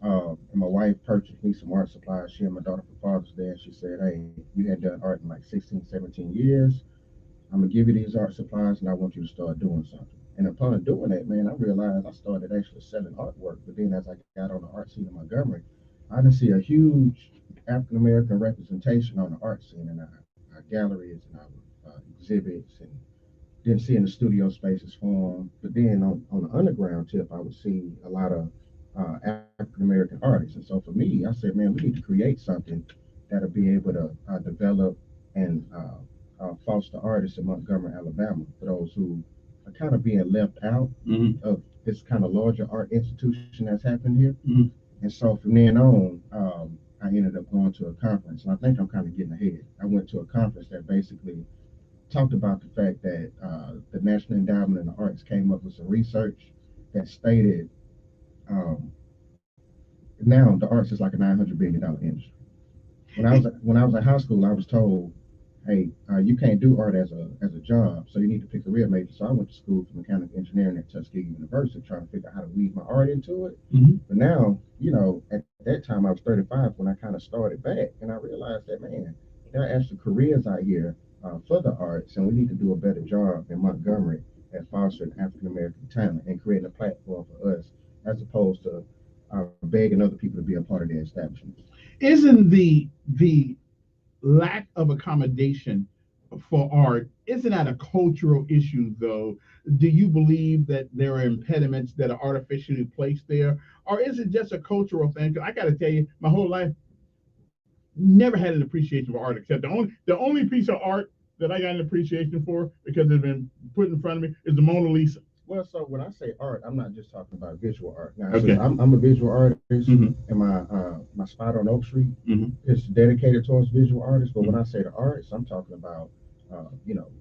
my wife purchased me some art supplies. She and my daughter for Father's Day, and she said, "Hey, you hadn't done art in like 16, 17 years. I'm gonna give you these art supplies, and I want you to start doing something." And upon doing that, man, I realized I started actually selling artwork. But then, as I got on the art scene in Montgomery, I didn't see a huge African American representation on the art scene in our galleries and our exhibits, and didn't see in the studio spaces form. But then on the underground tip, I would see a lot of African American artists. And so for me, I said, man, we need to create something that'll be able to develop and foster artists in Montgomery, Alabama, for those who are kind of being left out of this kind of larger art institution that's happened here. And so from then on, I ended up going to a conference, and I think I'm kind of getting ahead. I went to a conference that basically talked about the fact that the National Endowment in the Arts came up with some research that stated now the arts is like a $900 billion industry. When I was in high school, I was told, "Hey, you can't do art as a job, so you need to pick a career major." So I went to school for mechanical engineering at Tuskegee University, trying to figure out how to weave my art into it. But now, at that time I was 35 when I kind of started back, and I realized that, man, there are actually careers out here for the arts, and we need to do a better job in Montgomery at fostering African American talent and creating a platform for us, as opposed to begging other people to be a part of the establishment. Isn't the lack of accommodation for art, isn't that a cultural issue though? Do you believe that there are impediments that are artificially placed there, or is it just a cultural thing? 'Cause I got to tell you, my whole life never had an appreciation for art, except the only piece of art that I got an appreciation for, because it's been put in front of me, is the Mona Lisa. Well, so when I say art, I'm not just talking about visual art. Now, okay. I'm a visual artist, and my spot on Oak Street is dedicated towards visual artists. But when I say the arts, I'm talking about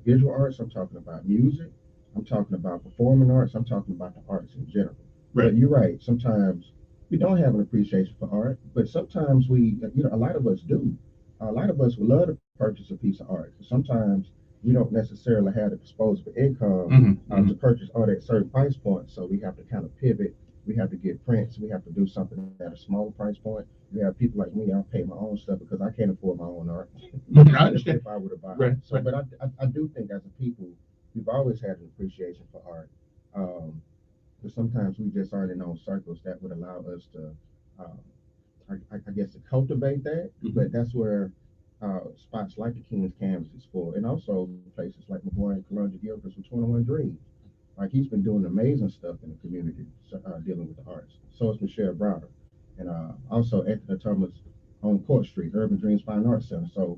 visual arts. I'm talking about music. I'm talking about performing arts. I'm talking about the arts in general. Right. But you're right. Sometimes we don't have an appreciation for art, but sometimes we, a lot of us do. A lot of us would love to purchase a piece of art. Sometimes we don't necessarily have the disposable income to purchase art at certain price points. So we have to kind of pivot. We have to get prints. We have to do something at a smaller price point. We have people like me. I pay my own stuff because I can't afford my own art. I understand. If I were to buy it. So, but I do think as a people, we've always had an appreciation for art. But sometimes we just aren't in those circles that would allow us to, I guess, to cultivate that. But that's where spots like the King's Canvas is for, and also places like my boy Kalonji Gilchrist with 21 Dreams. Like, he's been doing amazing stuff in the community, dealing with the arts. So is Michelle Browder, and also Anthony Thomas on Court Street, Urban Dreams Fine Arts Center. So,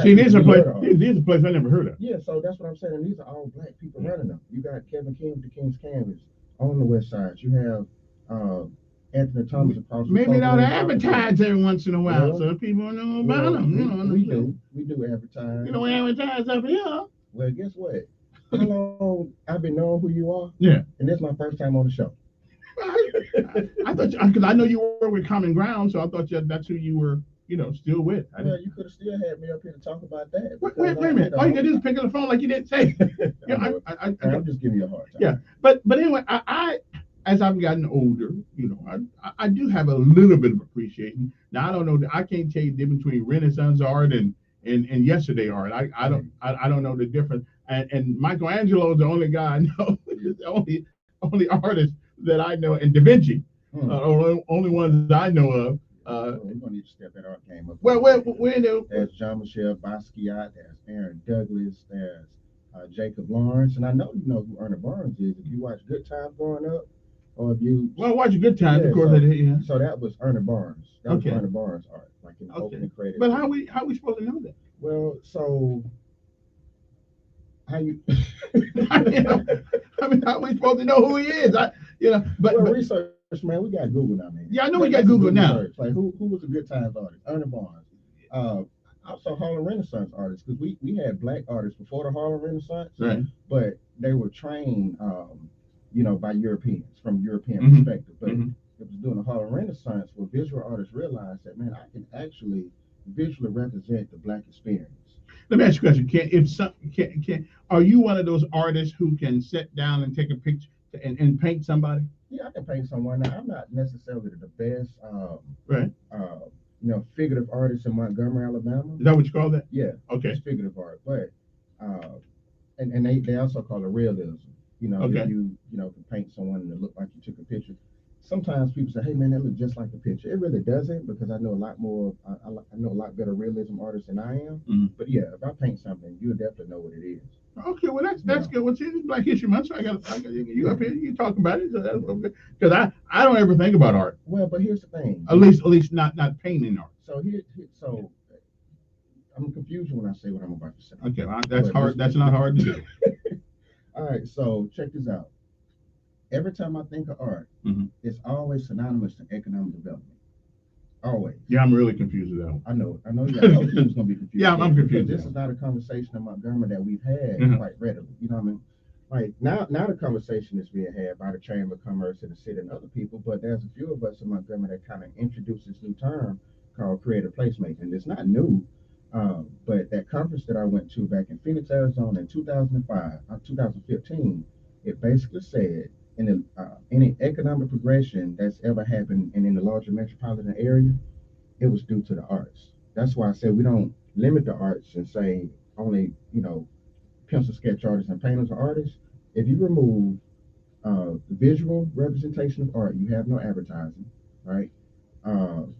see, these are place I never heard of. Yeah, so that's what I'm saying. And these are all black people running them. You got Kevin King with the King's Canvas on the west side. You have Anthony Thomas across the maybe they'll advertise every once in a while, so people know about them. We do advertise. You don't advertise up here. Well, guess what? How long I've been knowing who you are? Yeah. And this is my first time on the show. I thought, because I know you were with Common Ground, so I thought that's who you were, still with. Well, you could have still had me up here to talk about that. Wait a minute. All you gotta do is pick up the phone like you didn't say. I'm just giving you a hard time. Yeah, but anyway, I as I've gotten older, I do have a little bit of appreciation. Now, I don't know. I can't tell you the difference between Renaissance art and yesterday art. I don't know the difference. And Michelangelo is the only guy I know. the only artist that I know, and Da Vinci, only ones I know of. We're gonna need to step that art game up. Where in the There's Jean-Michel Basquiat, there's Aaron Douglas, there's Jacob Lawrence, and I know you know who Ernie Barnes is. If you watch Good Times growing up, or if you watch Good Times, of course so, I did. Yeah. So that was Ernie Barnes. That Okay. was Ernie Barnes art, like in the opening credits. But how we supposed to know that? Well, so how you? I mean, how we supposed to know who he is? But research, man. We got Google now, man. Yeah, I know we got Google now. Research. Like who was a Good Times artist? Ernie Barnes. Also Harlem Renaissance artists, because we had black artists before the Harlem Renaissance, right? But they were trained, by Europeans from European perspective. But it was during the Harlem Renaissance where visual artists realized that, man, I can actually visually represent the black experience. Let me ask you a question. Are you one of those artists who can sit down and take a picture and paint somebody? Yeah, I can paint someone. Now, I'm not necessarily the best, right? Figurative artist in Montgomery, Alabama. Is that what you call that? Yeah. Okay. It's figurative art, but and they also call it realism. Okay. If you can paint someone and it look like you took a picture. Sometimes people say, "Hey, man, that looks just like the picture." It really doesn't, because I know a lot more. I know a lot better realism artists than I am. But yeah, if I paint something, you'll definitely know what it is. Okay, well that's good. Well, see, it's Black History Month, so I got you up here. You talk about it, so that's okay. Because I don't ever think about art. Well, but here's the thing. At least not painting art. So I'm confused when I say what I'm about to say. Okay, well, that's hard. That's not hard to do. All right, so check this out. Every time I think of art, it's always synonymous to economic development. Always. Yeah, I'm really confused with that one. I know you guys know who's going to be confused. Yeah, I'm confused. This is not a conversation in Montgomery that we've had quite readily. You know what I mean? Like now the conversation is being had by the Chamber of Commerce and the city and other people, but there's a few of us in Montgomery that kind of introduced this new term called creative placemaking. And it's not new, but that conference that I went to back in Phoenix, Arizona in 2015, it basically said any economic progression that's ever happened in the larger metropolitan area, it was due to the arts. That's why I said we don't limit the arts and say only, pencil sketch artists and painters are artists. If you remove visual representation of art, you have no advertising, right?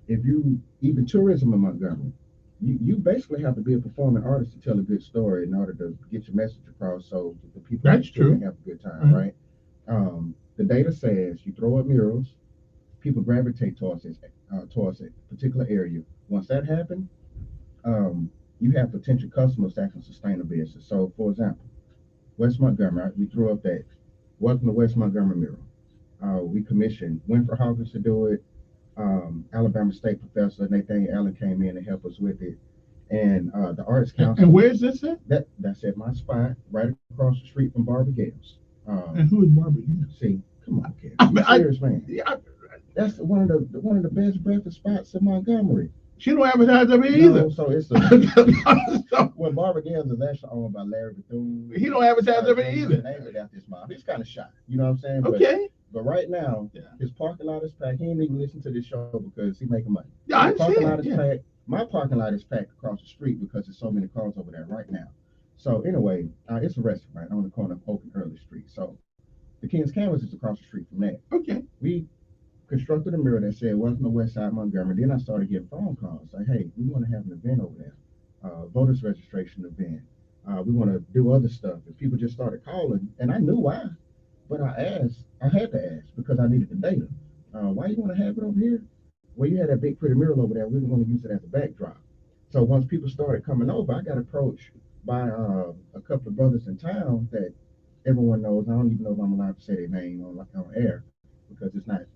If you, even tourism in Montgomery, you basically have to be a performing artist to tell a good story in order to get your message across so the people can have a good time, right? The data says you throw up murals, people gravitate towards a particular area. Once that happens, you have potential customers that can sustain a business. So, for example, West Montgomery, we threw up that Welcome to West Montgomery mural. We commissioned Winfrey Hawkins to do it. Alabama State professor Nathaniel Allen came in to help us with it. And the Arts Council. And where is this at? That's at my spot, right across the street from Barbara Gales. And who is Barbara Gales? See, come on, kid. Serious, man. That's one of the best breakfast spots in Montgomery. She don't advertise up here either. So it's when Barbara Gales is actually owned by Larry Bethune. He don't advertise up here either. Named it after his mom. He's kind of shy. You know what I'm saying? Okay. But right now, his parking lot is packed. He ain't even listen to this show because he's making money. Yeah, I parking lot is packed. My parking lot is packed across the street because there's so many cars over there right now. So anyway, it's a restaurant on the corner of Oak and Early Street. So the King's Canvas is across the street from that. Okay. We constructed a mural that said Welcome to West Side Montgomery. Then I started getting phone calls like, hey, we want to have an event over there, voters registration event. We want to do other stuff. And people just started calling, and I knew why, but I had to ask because I needed the data. Why you want to have it over here? Well, you had that big pretty mural over there. We want to use it as a backdrop. So once people started coming over, I got approached by a couple of brothers in town that everyone knows. I don't even know if I'm allowed to say their name on air because it's not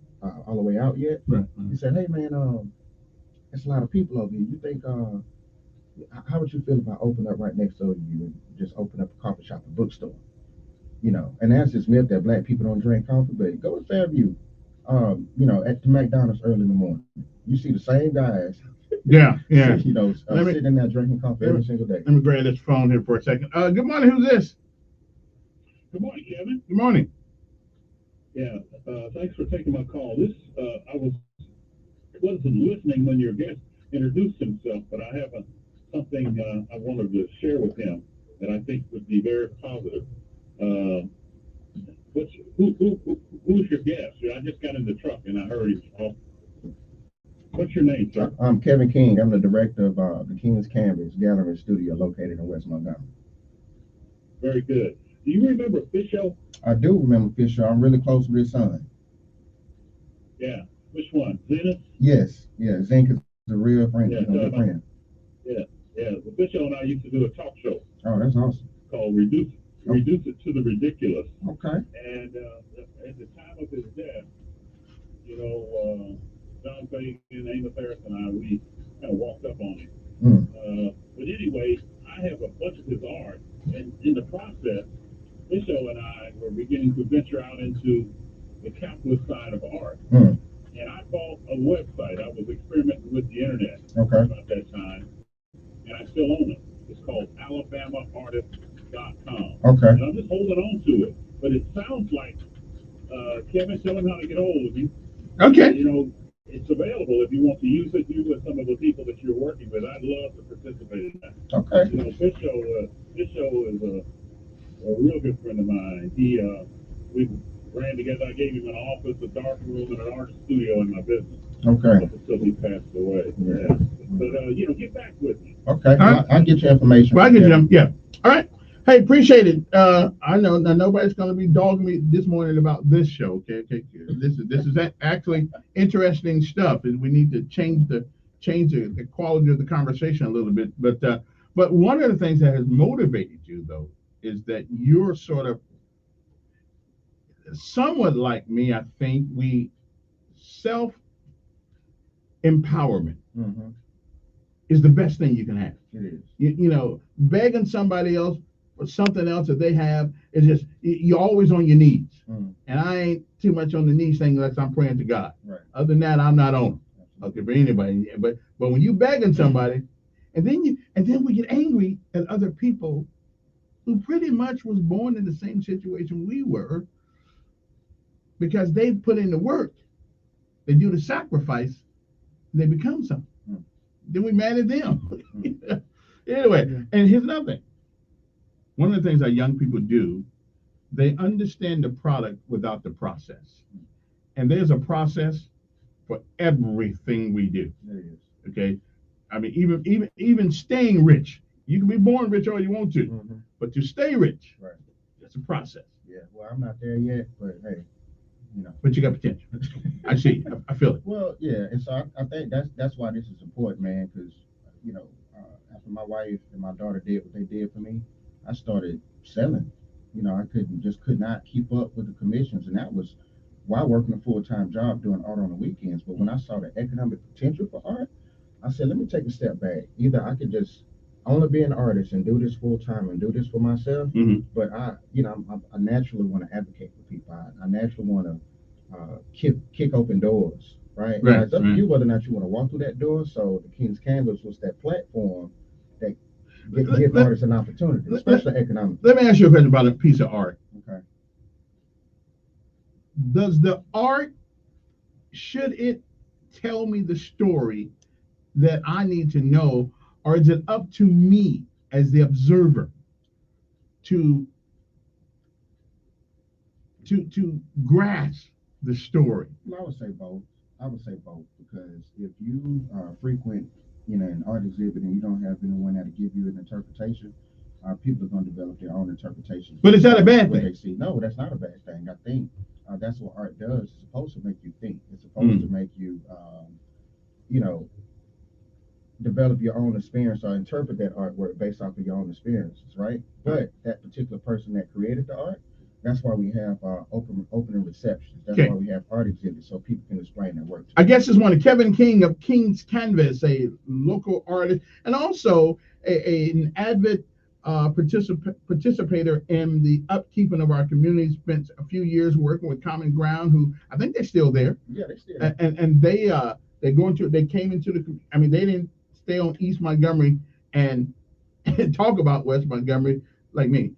all the way out yet. Right. He said, hey man, there's a lot of people over here. You think how would you feel if I open up right next door to you and just open up a coffee shop, a bookstore? And that's this myth that black people don't drink coffee, but go to Fairview, at the McDonald's early in the morning. You see the same guys. Yeah. Sitting in there drinking coffee every single day. Let me grab this phone here for a second. Good morning. Who's this? Good morning, Kevin. Good morning. Yeah, thanks for taking my call. I wasn't listening when your guest introduced himself, but I have something I wanted to share with him that I think would be very positive. Who's your guest? I just got in the truck and I heard him off. What's your name, sir? I'm Kevin King. I'm the director of the King's Canvas Gallery and Studio located in West Montgomery. Very good. Do you remember Fisho? I do remember Fisher. I'm really close with his son. Yeah. Which one? Zenith? Yes, yeah. Zink is a real friend. Yeah, He's a good friend. Yeah. Well, Fisho and I used to do a talk show Oh, that's awesome. called Reduce It to the Ridiculous. Okay. And at the time of his death, John Fagan, Amos Harris, and I, we kind of walked up on him. But anyway, I have a bunch of his art, and in the process, Fisho and I were beginning to venture out into the capitalist side of art. And I bought a website. I was experimenting with the internet about that time, and I still own it. It's called AlabamaArtist.com. Okay. And I'm just holding on to it. But it sounds like, Kevin, tell him how to get hold of you. Okay. It's available if you want to use it, you with some of the people that you're working with. I'd love to participate in that. Okay. Fisho is a real good friend of mine. We ran together. I gave him an office, a dark room, and an art studio in my business. Okay. Until he passed away. Yeah. But get back with me. Okay. I'll get your information. Well, I get you. Yeah. All right. Hey, appreciate it. I know now nobody's going to be dogging me this morning about this show. Okay. This is actually interesting stuff, and we need to change the quality of the conversation a little bit. But one of the things that has motivated you though is that you're sort of somewhat like me. I think we self-empowerment is the best thing you can have. It is. Begging somebody else for something else that they have is just you're always on your knees. And I ain't too much on the knees thing unless I'm praying to God. Right. Other than that, I'm not on. Okay, for anybody. But when you begging somebody, and then we get angry at other people who pretty much was born in the same situation we were, because they put in the work, they do the sacrifice, and they become something. Then we mad at them. Anyway, and here's another thing. One of the things our young people do, they understand the product without the process. And there's a process for everything we do. There is. Okay? I mean, even staying rich. You can be born rich all you want to, but to stay rich, right, it's a process. Yeah, well, I'm not there yet, but hey, But you got potential. I see. I feel it. Well, yeah, and so I think that's why this is important, man, because, after my wife and my daughter did what they did for me, I started selling. I could not keep up with the commissions, and that was while working a full-time job doing art on the weekends. But when I saw the economic potential for art, I said, let me take a step back. Either I could just only be an artist and do this full-time and do this for myself, but I naturally want to advocate for people. I naturally want to kick open doors, right? Now, it's up to you whether or not you want to walk through that door. So the King's Canvas was that platform that give artists an opportunity, especially economically. Let me ask you a question about a piece of art. Okay. Does the art, should it tell me the story that I need to know, or is it up to me as the observer to grasp the story? Well, I would say both. Because if you frequent, an art exhibit and you don't have anyone that'll give you an interpretation, people are going to develop their own interpretations. But is that a bad thing? They see. No, that's not a bad thing. I think that's what art does. It's supposed to make you think. It's supposed to make you, develop your own experience or interpret that artwork based off of your own experiences, right? But that particular person that created the art, that's why we have opening receptions. That's why we have art exhibits, so people can explain their work. I guess it's one of Kevin King of King's Canvas, a local artist, and also an avid participator in the upkeeping of our community. Spent a few years working with Common Ground, who I think they're still there. Yeah, they're still there. And they came into the. I mean, they didn't stay on East Montgomery and talk about West Montgomery like me.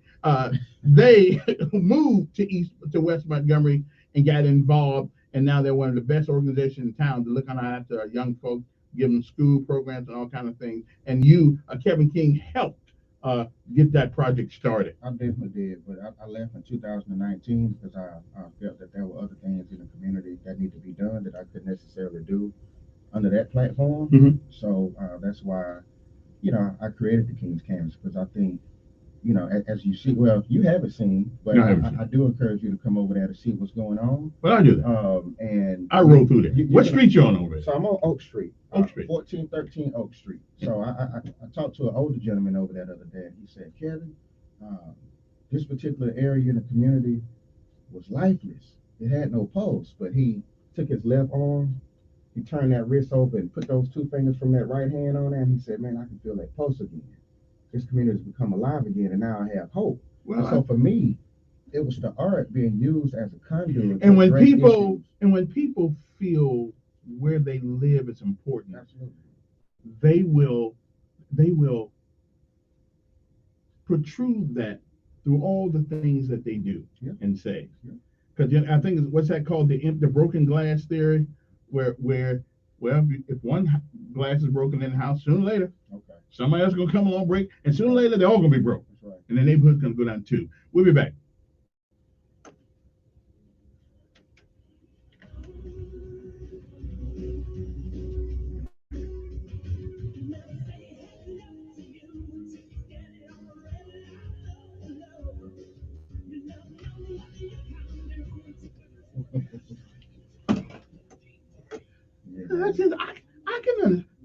They moved to West Montgomery and got involved, and now they're one of the best organizations in town to look after our young folks, give them school programs and all kinds of things. And you, Kevin King, helped get that project started. I definitely did, but I left in 2019 because I felt that there were other things in the community that need to be done that I couldn't necessarily do under that platform. Mhm. So that's why, I created the King's Canvas, because I think, as you see, well, you haven't seen, but No, I haven't seen. I do encourage you to come over there to see what's going on. But I do that. And I roll through there. What street you on over there? So I'm on Oak Street. Oak Street. 1413 Oak Street. So I talked to an older gentleman over there the other day, and he said, Kevin, this particular area in the community was lifeless. It had no pulse, but he took his left arm, he turned that wrist over and put those two fingers from that right hand on there, and he said, man, I can feel that pulse again. This community has become alive again, and now I have hope. Well, and so for me, it was the art being used as a conduit. And when people feel where they live is important, absolutely, they will protrude that through all the things that they do and say. Because I think what's that called, the broken glass theory, where well, if one glass is broken in the house, sooner or later, somebody else is gonna come along, break, and sooner or later they're all gonna be broke, and the neighborhood's gonna go down too. We'll be back.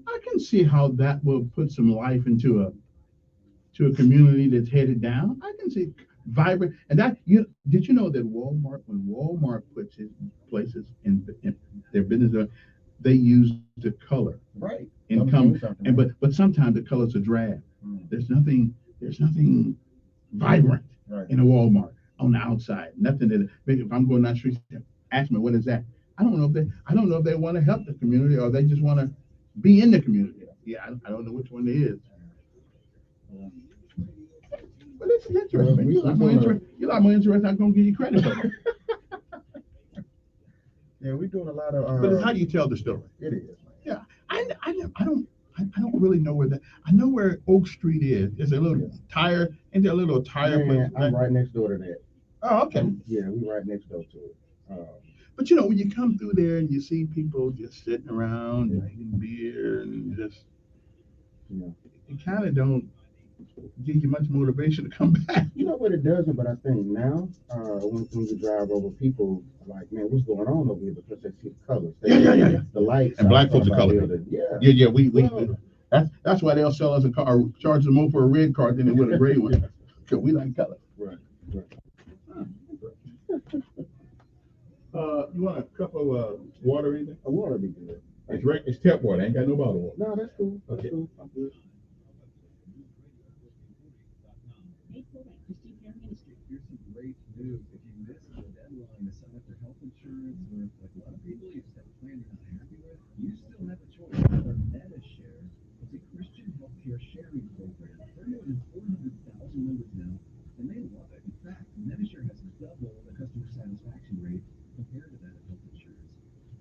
I can see how that will put some life into a community that's headed down. I can see vibrant, and that did you know that when Walmart puts his places in their business, they use the color income, and but sometimes the colors are drab. There's nothing vibrant in a Walmart on the outside. Nothing that if I'm going down the street, ask me what is that. I don't know if they want to help the community or they just want to be in the community. Yeah, I don't know which one it is. But this is interesting. You're a lot more interested. I'm going to give you credit for it. Yeah, we're doing a lot of. But it's how you tell the story. It is. Yeah, I don't really know where that. I know where Oak Street is. It's a little tire. Ain't there a little tire place? I'm right next door to that. Oh, okay. Yeah, we're right next door to it. But when you come through there and you see people just sitting around drinking beer and just, it kind of don't give you much motivation to come back. You know what it doesn't, but I think now, when you drive over, people are like, man, what's going on over here? Because they see the colors. Yeah. The lights. And black folks are color. Yeah. We that's why they'll sell us a car, charge them more for a red car than they would a gray one. Because we like color. Right. You want a cup of water or anything? A water would be good. It's tap water. I ain't got no bottled water. No, that's cool. Okay. Cool. I'm good. Here's some great news. If you missed the deadline to sign up for health insurance, or like a lot of people, you just have a plan you're not happy with, you still have a choice. For MediShare, it's a Christian healthcare sharing program. There are more than 400,000 members now, and they love it. In fact, MediShare has double the customer satisfaction rate compared to that of health insurance.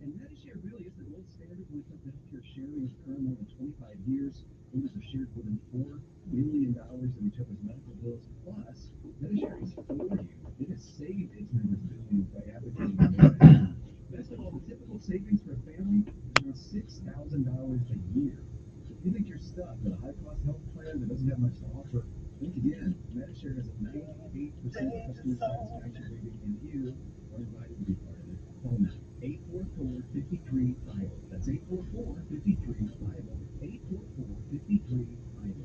And MediShare really is the gold standard when it comes to healthcare sharing. It's current more than 25 years. Members have shared more than $4 billion in each other's medical bills. Plus, MediShare is for you. It has saved its members billions by advocating for their best of all, the typical savings for a family is around $6,000 a year. So if you think you're stuck with a high-cost health plan that doesn't have much to offer, think again. MediShare has a 98% customer satisfaction rating, and you are invited to be part of it. Call now. 844-53-FIBO. That's 844-53-FIBO. 844-53-FIBO.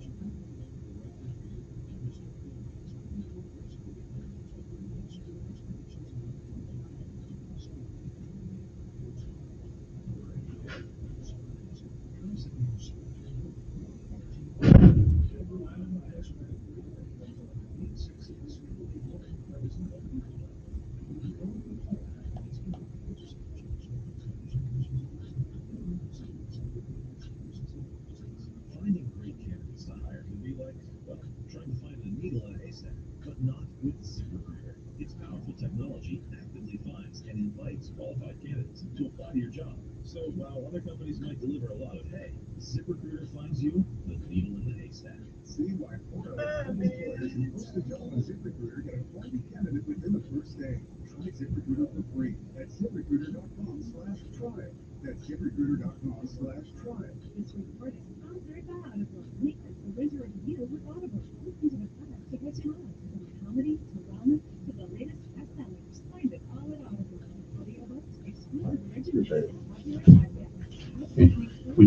Finding great candidates to hire can be like, well, trying to find a needle in a haystack, but not with ZipRecruiter. Its powerful technology actively finds and invites qualified candidates to apply to your job. So while other companies might deliver a lot of hay, ZipRecruiter finds you the needle in the haystack. See why 4 out of 5 employers who post a job on ZipRecruiter get a quality candidate within the first day. Try ZipRecruiter for free at ZipRecruiter.com/trial. That's ZipRecruiter.com/trial.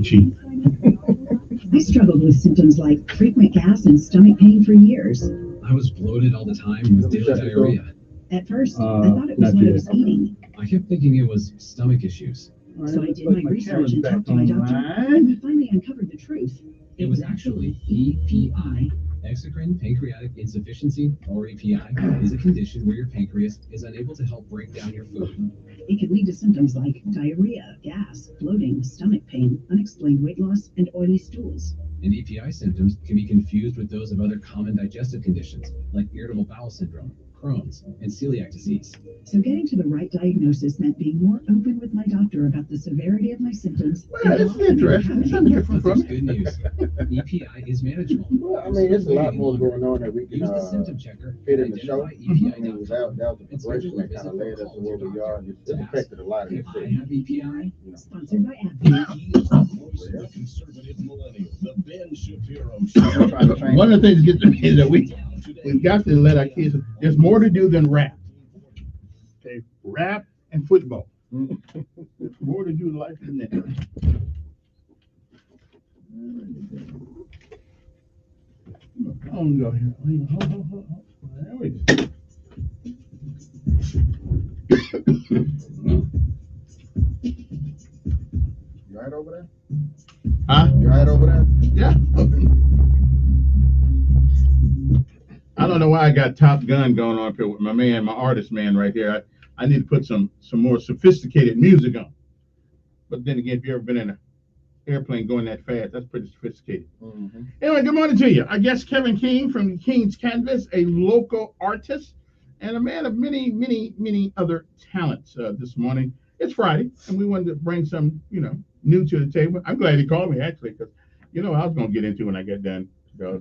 cheap. I struggled with symptoms like frequent gas and stomach pain for years. I was bloated all the time with daily diarrhea. At first, I thought it was what I was eating. I kept thinking it was stomach issues. So I did my research and talked to my doctor, and I finally uncovered the truth. It was actually EPI. Exocrine pancreatic insufficiency, or EPI, is a condition where your pancreas is unable to help break down your food. It can lead to symptoms like diarrhea, gas, bloating, stomach pain, unexplained weight loss, and oily stools. And EPI symptoms can be confused with those of other common digestive conditions, like irritable bowel syndrome, Crohn's, and celiac disease. So getting to the right diagnosis meant being more open with my doctor about the severity of my symptoms. Well, this is interesting. It's something different But from there's good news. EPI is manageable. Well, I mean, there's a lot more going on that we can Use the symptom checker. fit in the show. Identify I EPI. mean, that was the progression that kind of led us to where we are. And it's affected a lot of If this I shit. have EPI, Sponsored by AbbVie. He is the voice of the conservative millennial, the Ben Shapiro Show. One of the things that gets to me is that we've got to let our kids. There's more to do than rap. Okay, rap and football. There's more to do in life than that. Phone go here. Hold. There we go. You right over there? Huh? You right over there? Yeah. I don't know why I got Top Gun going on up here with my man, my artist man right here. I need to put some more sophisticated music on. But then again, if you've ever been in an airplane going that fast, that's pretty sophisticated. Mm-hmm. Anyway, good morning to you. I guess Kevin King from King's Canvas, a local artist and a man of many, many, many other talents this morning. It's Friday, and we wanted to bring some, new to the table. I'm glad he called me, actually, because I was going to get into when I get done. So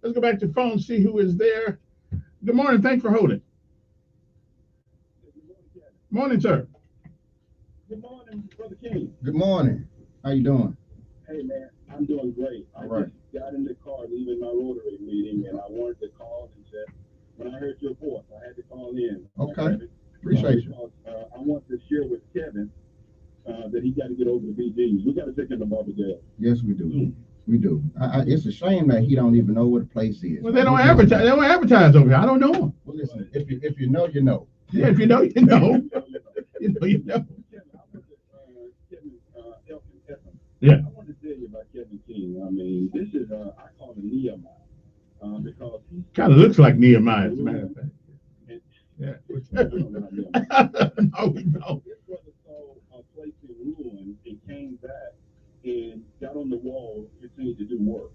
let's go back to the phone, see who is there. Good morning. Thanks for holding. Morning, sir. Good morning, Brother King. Good morning. How you doing? Hey, man, I'm doing great. I just got in the car leaving my Rotary meeting, and I wanted to call and said, when I heard your voice, I had to call in. Okay. Appreciate you. I want to share with Kevin that he got to get over the BGs. We got to take him to Barbadale. Yes, we do. We do. It's a shame that he don't even know what the place is. Well, they don't advertise. They don't advertise over here. I don't know him. Well, listen. If you know, you know. Yeah, if you know, you know. You know. Yeah. I want to tell you about Kevin King. I mean, this is I call him Nehemiah because he kind of looks like Nehemiah, as a matter of fact. Yeah. No, we don't. His brother saw a place in ruin and came back and got on the wall and continued to do work.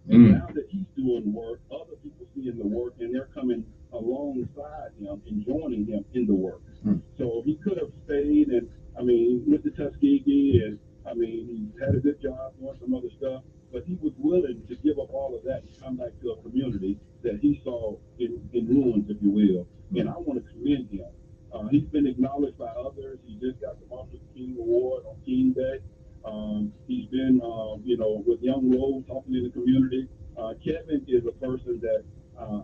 And now that he's doing work, other people seeing the work and they're coming alongside him and joining him in the work. So he could have stayed and, went to Tuskegee and, he had a good job doing some other stuff, but he was willing to give up all of that and come back to a community that he saw in ruins, if you will. And I want to commend him. He's been acknowledged by others. He just got the Martin Luther King Award on King Day. He's been, with Young Road talking in the community. Kevin is a person that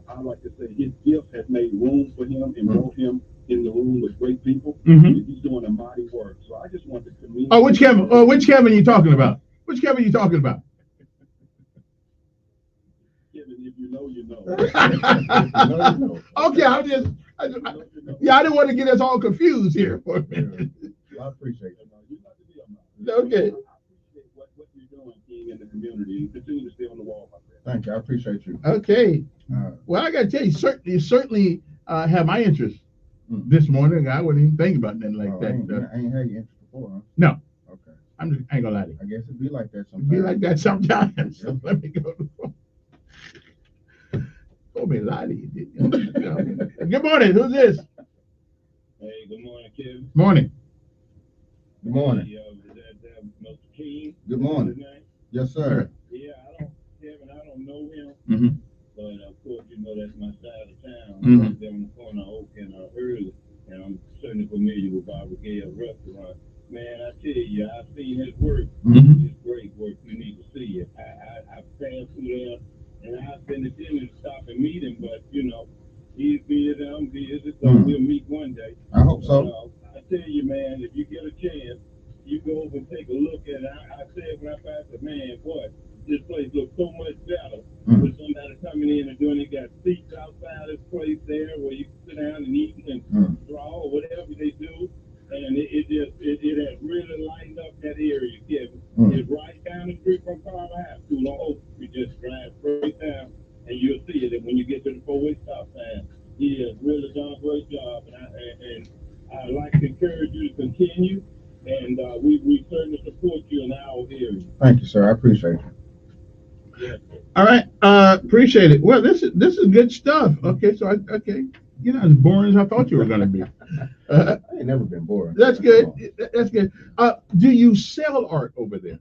I like to say his gift has made room for him and brought him in the room with great people. He's doing a mighty work. So I just want to commend. Oh, which Kevin? Oh, which Kevin are you talking about? Which Kevin are you talking about? Kevin, if you know, you know. Okay, I didn't want to get us all confused here for a minute. I appreciate it. Okay. I appreciate what you're doing, King, in the community, and continue to stay on the wall, my friend. Thank you. I appreciate you. Okay. Well, I got to tell you, you certainly have my interest this morning. I wouldn't even think about nothing like that. I ain't had your interest before, huh? No. Okay. I ain't gonna lie to you. I guess it'd be like that sometimes. It'd be like that sometimes. So let me go to the phone. Told me to lie to you, didn't you? Good morning. Who's this? Hey, good morning, Kevin. Morning. Good morning. Mr. King. Good morning. Yes, sir. Yeah, Kevin, I don't know him. Mm-hmm. But of course, that's my side of town. Mm-hmm. Right there on the corner of Oak and Early. And I'm certainly familiar with Barbara Gale Restaurant. Man, I tell you, I've seen his work. It's great work. You need to see it. I've passed through there, and I've been attempting to stop and meet him, but, he's busy, I'm busy, so we'll meet one day. I hope so. I tell you, man, if you get a chance, you go over and take a look at it. I said when I outside this place there where you can sit down and eat and draw or whatever they do. And it has really lightened up that area, Kevin. It's right down the street from Carver High School on Oak Street. Just drive straight down and you'll see it. And when you get to the four-way stop sign, he has really done a great job. And I'd like to encourage you to continue. And we certainly support you in our area. Thank you, sir. I appreciate it. Yes. All right, appreciate it. Well, this is good stuff. Okay, so you're not as boring as I thought you were going to be. I ain't never been bored. That's good. That's good. Do you sell art over there?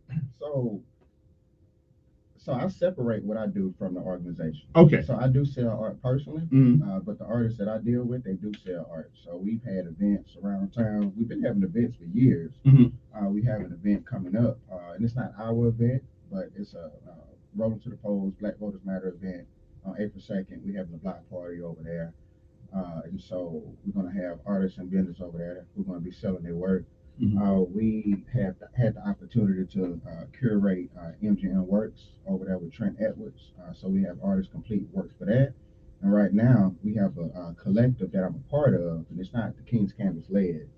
So I separate what I do from the organization. Okay. So I do sell art personally, but the artists that I deal with, they do sell art. So we've had events around town. We've been having events for years. We have an event coming up, and it's not our event, but it's a Rolling to the Polls Black Voters Matter event on April 2nd. We're having a block party over there. And so we're going to have artists and vendors over there who are going to be selling their work. We have had the opportunity to curate MGM Works over there with Trent Edwards. So we have artists complete works for that. And right now we have a collective that I'm a part of, and it's not the King's Canvas led,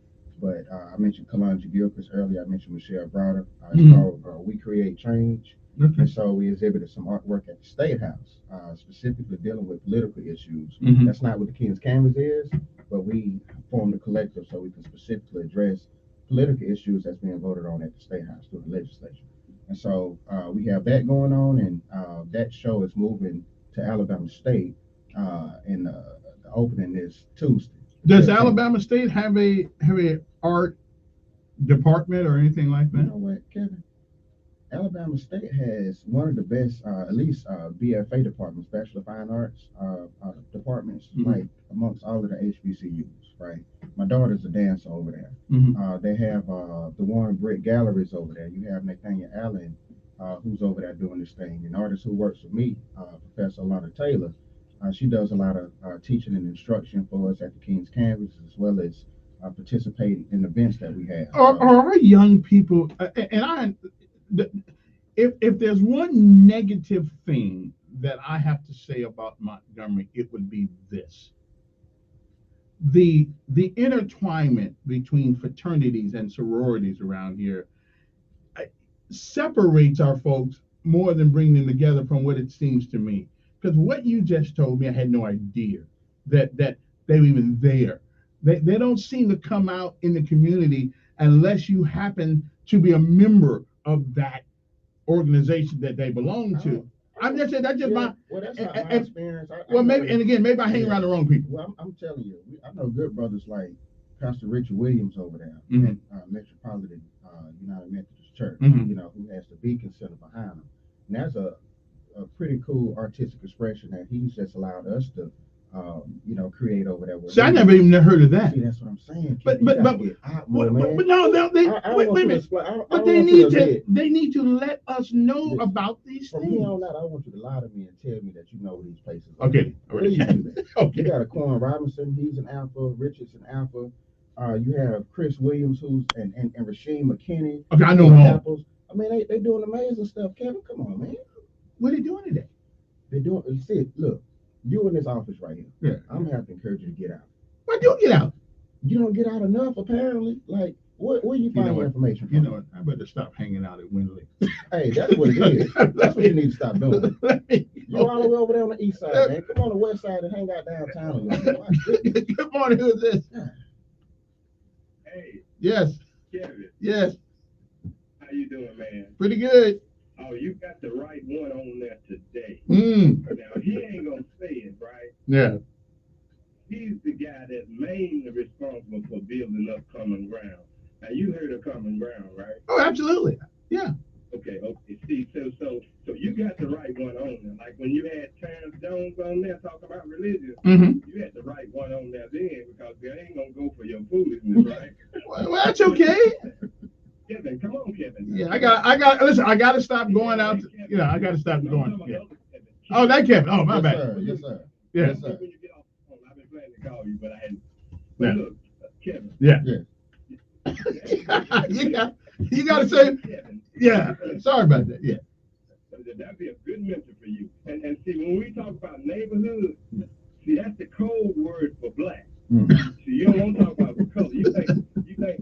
but I mentioned Kalonji Gilchrist earlier. I mentioned Michelle Browder. It's called We Create Change. And so we exhibited some artwork at the State House, specifically dealing with political issues. That's not what the King's Canvas is, but we formed a collective so we can specifically address political issues that's being voted on at the State House through the legislature. And so we have that going on, and that show is moving to Alabama State, and the opening is Tuesday. Does Alabama State have a art department or anything like that? You know what, Kevin? Alabama State has one of the best, at least BFA departments, Bachelor of Fine Arts departments, like amongst all of the HBCUs, right? My daughter's a dancer over there. They have the Warren Brick Galleries over there. You have Nathaniel Allen, who's over there doing this thing. An artist who works with me, Professor Alana Taylor, she does a lot of teaching and instruction for us at the King's Canvas, as well as participating in events that we have. Are our young people, if there's one negative thing that I have to say about Montgomery, it would be this. The intertwinement between fraternities and sororities around here separates our folks more than bringing them together, from what it seems to me. Because what you just told me, I had no idea that they were even there. They don't seem to come out in the community unless you happen to be a member of that organization that they belong to. I'm just saying that's just my. Well, that's not my experience. Maybe I hang around the wrong people. Well, I'm telling you, I know good brothers like Pastor Richard Williams over there at Metropolitan United Methodist Church, you know, who has the Beacon Center behind him. And that's a pretty cool artistic expression that he's just allowed us to, create over there. See, I never even heard of that. See, that's what I'm saying. But they need to let us know about these things. From here on out, I want you to lie to me and tell me that you know these places. Okay. Please do that. Okay. You got a Quan Robinson, he's an alpha. Richard's an alpha. You have Chris Williams, who's and Rasheem McKinney. Okay, I know them. I mean, they doing amazing stuff. Kevin, come on, man. What are they doing today? They're doing. See, look. You in this office right here. Yeah. I'm gonna have to encourage you to get out. Why do you get out? You don't get out enough, apparently. Like, where you find your information from? You know what? I better stop hanging out at Windley. Hey, that's what it is. That's what you need to stop doing. You're all the way over there on the east side, man. Come on the west side and hang out downtown. Good morning. Who is this? Hey. Yes. Kevin. Yes. How you doing, man? Pretty good. Oh, you got the right one on there today. Now, he ain't going to say it, right? Yeah. He's the guy that's mainly responsible for building up common ground. Now, you heard of common ground, right? Oh, absolutely. Yeah. Okay. See, so you got the right one on there. Like when you had Terrence Jones on there talking about religion, you had the right one on there then, because they ain't going to go for your foolishness, right? Well, that's okay. Kevin, come on, Kevin. Yeah, listen, I got to stop going out. I got to stop going. Yeah. Oh, that Kevin. Oh, my bad. Yes, sir. Yeah. Yes, sir. When you get off the phone, I've been planning to call you, but I hadn't. But look, Kevin. Yeah. Yeah. you got to say. Yeah. Sorry about that. Yeah. That'd be a good mentor for you. And see, when we talk about neighborhood, See, you don't want to talk about color. You think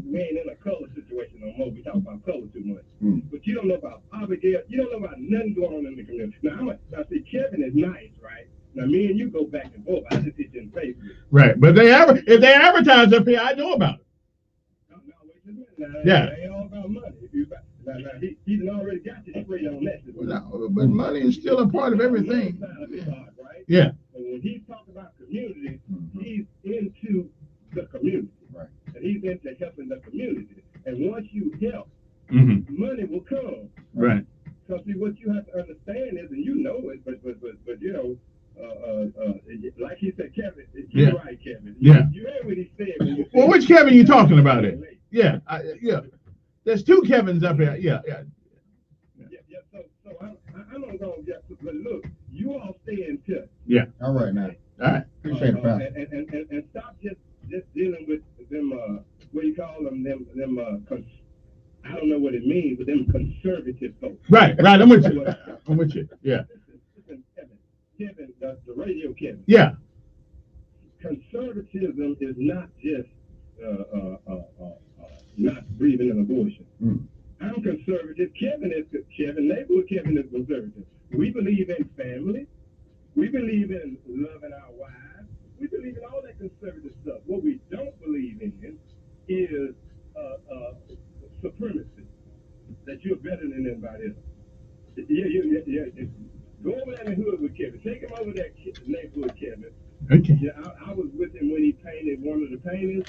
we ain't in a color situation no more. We talk about color too much. But you don't know about poverty. You don't know about nothing going on in the community. Now see, Kevin is nice, right? Now me and you go back and forth. I just hit you in the face with it. Right, but if they advertise up here, I know about it. Yeah. It ain't all about money. Now, he done already got you straight on that. No, but money is still a part of everything. Right? Yeah. And when he talks about community, he's into the community. Right. And he's into helping the community. And once you help, money will come. Right. So see, what you have to understand is, and you know it, but you know, like he said, Kevin, you're right, Kevin. You heard what he said. When you well, which Kevin you talking about it? Yeah, yeah. There's two Kevins up here. Yeah. So I'm not going to get, but look, you all stay in touch. Yeah. All right, now. All right. Appreciate it, Pastor. And stop just dealing with them, what do you call them, I don't know what it means, but them conservative folks. Right, I'm with you. I'm with you. Yeah. Listen, Kevin, the radio Kevin. Yeah. Conservatism is not just not breathing an abortion. I'm conservative. Neighborhood Kevin is conservative. We believe in family. We believe in loving our wives. We believe in all that conservative stuff. What we don't believe in is supremacy, that you're better than anybody else. Yeah. Go over there in the hood with Kevin. Take him over there, neighborhood Kevin. Okay. Yeah, I was with him when he painted one of the paintings.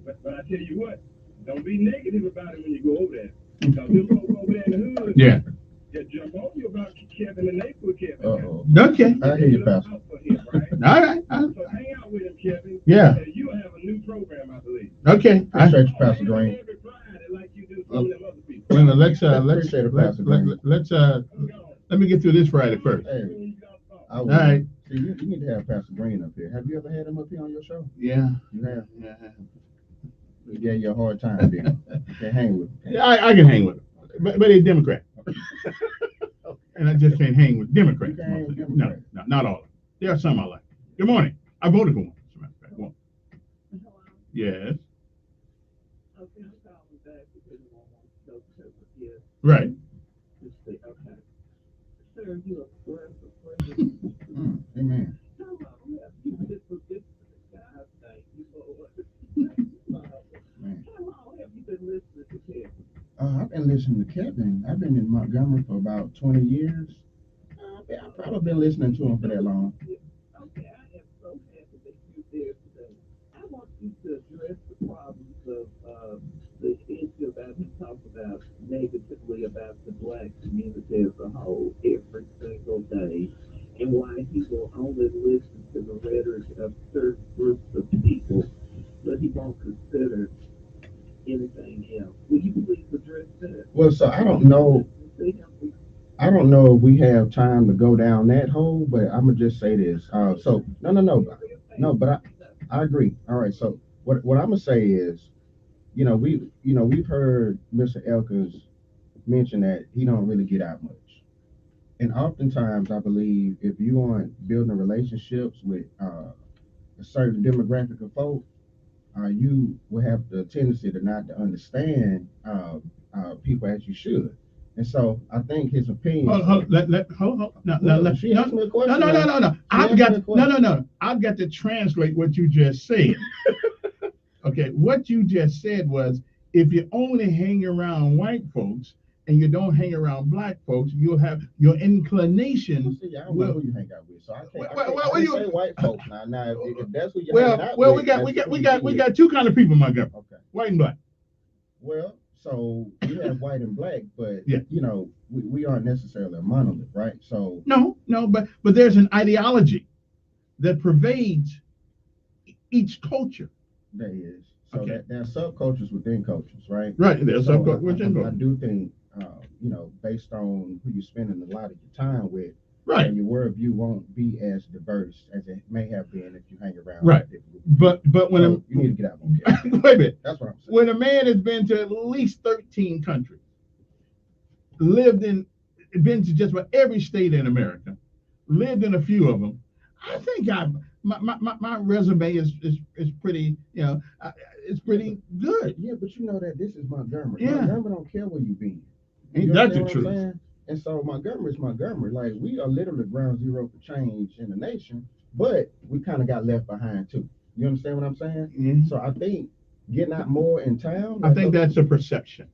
But I tell you what, don't be negative about it when you go over there. Because them folks over there in the hood, they jump on you about Kevin and neighborhood Kevin. Okay. I hear you, Pastor. All right. So hang out with him, Kevin. Yeah. And you'll have a new program, I believe. Okay. Appreciate you, Pastor Green. Every Friday, like you do some of them other people. Wait a minute, Appreciate it, Pastor Green. let me get through this Friday first. Hey, all right. See, you need to have Pastor Green up here. Have you ever had him up here on your show? Yeah. You have? Yeah. He gave you a hard time, then. You can't hang with him. Yeah, I can hang with him. But he's Democrat. And I just can't hang with Democrats. No, not all of them. There are some I like. Good morning. I voted for one. As a matter of fact. One. Yes. Right. Amen. I've been listening to Kevin. I've been in Montgomery for about 20 years. I've probably been listening to him for that long. Okay, I am so happy that you're there today. I want you to address the problems of the issue about he talked about negatively about the black community as a whole every single day, and why he will only listen to the rhetoric of certain groups of people, but he won't consider anything else. Will you please address that? Well, so I don't know if we have time to go down that hole, but I'm gonna just say this. No, but I agree. All right. So what I'm gonna say is, we've heard Mr. Elkins mention that he don't really get out much, and oftentimes I believe if you aren't building relationships with a certain demographic of folk, you will have the tendency to not to understand people as you should. And so I think his opinion. Hold. No. She asked me a question. No. I've got to translate what you just said. Okay, what you just said was, if you only hang around white folks and you don't hang around black folks, you'll have your inclination. See, I don't know who you hang out with, so I can't say white folks now. Now, if that's who you hang out with, we got two kind of people, my girl. Okay. White and black. Well, so we have white and black, but we aren't necessarily a monolith, right? So no, but there's an ideology that pervades each culture. There is. So there are subcultures within cultures, right? Right. There's subcultures within cultures. I do think, based on who you're spending a lot of your time with, right, and your worldview won't be as diverse as it may have been if you hang around. Right. But when you need to get out. Wait a minute. That's what I'm saying. When a man has been to at least 13 countries, been to just about every state in America, lived in a few of them, I think my resume is pretty, it's pretty good. Yeah, but you know that this is Montgomery. Yeah. Montgomery don't care where you been. Ain't You that understand the what I'm truth? saying? And so Montgomery is Montgomery. Like, we are literally ground zero for change in the nation, but we kind of got left behind too. You understand what I'm saying? Mhm. So I think getting out more in town. I think that's a perception.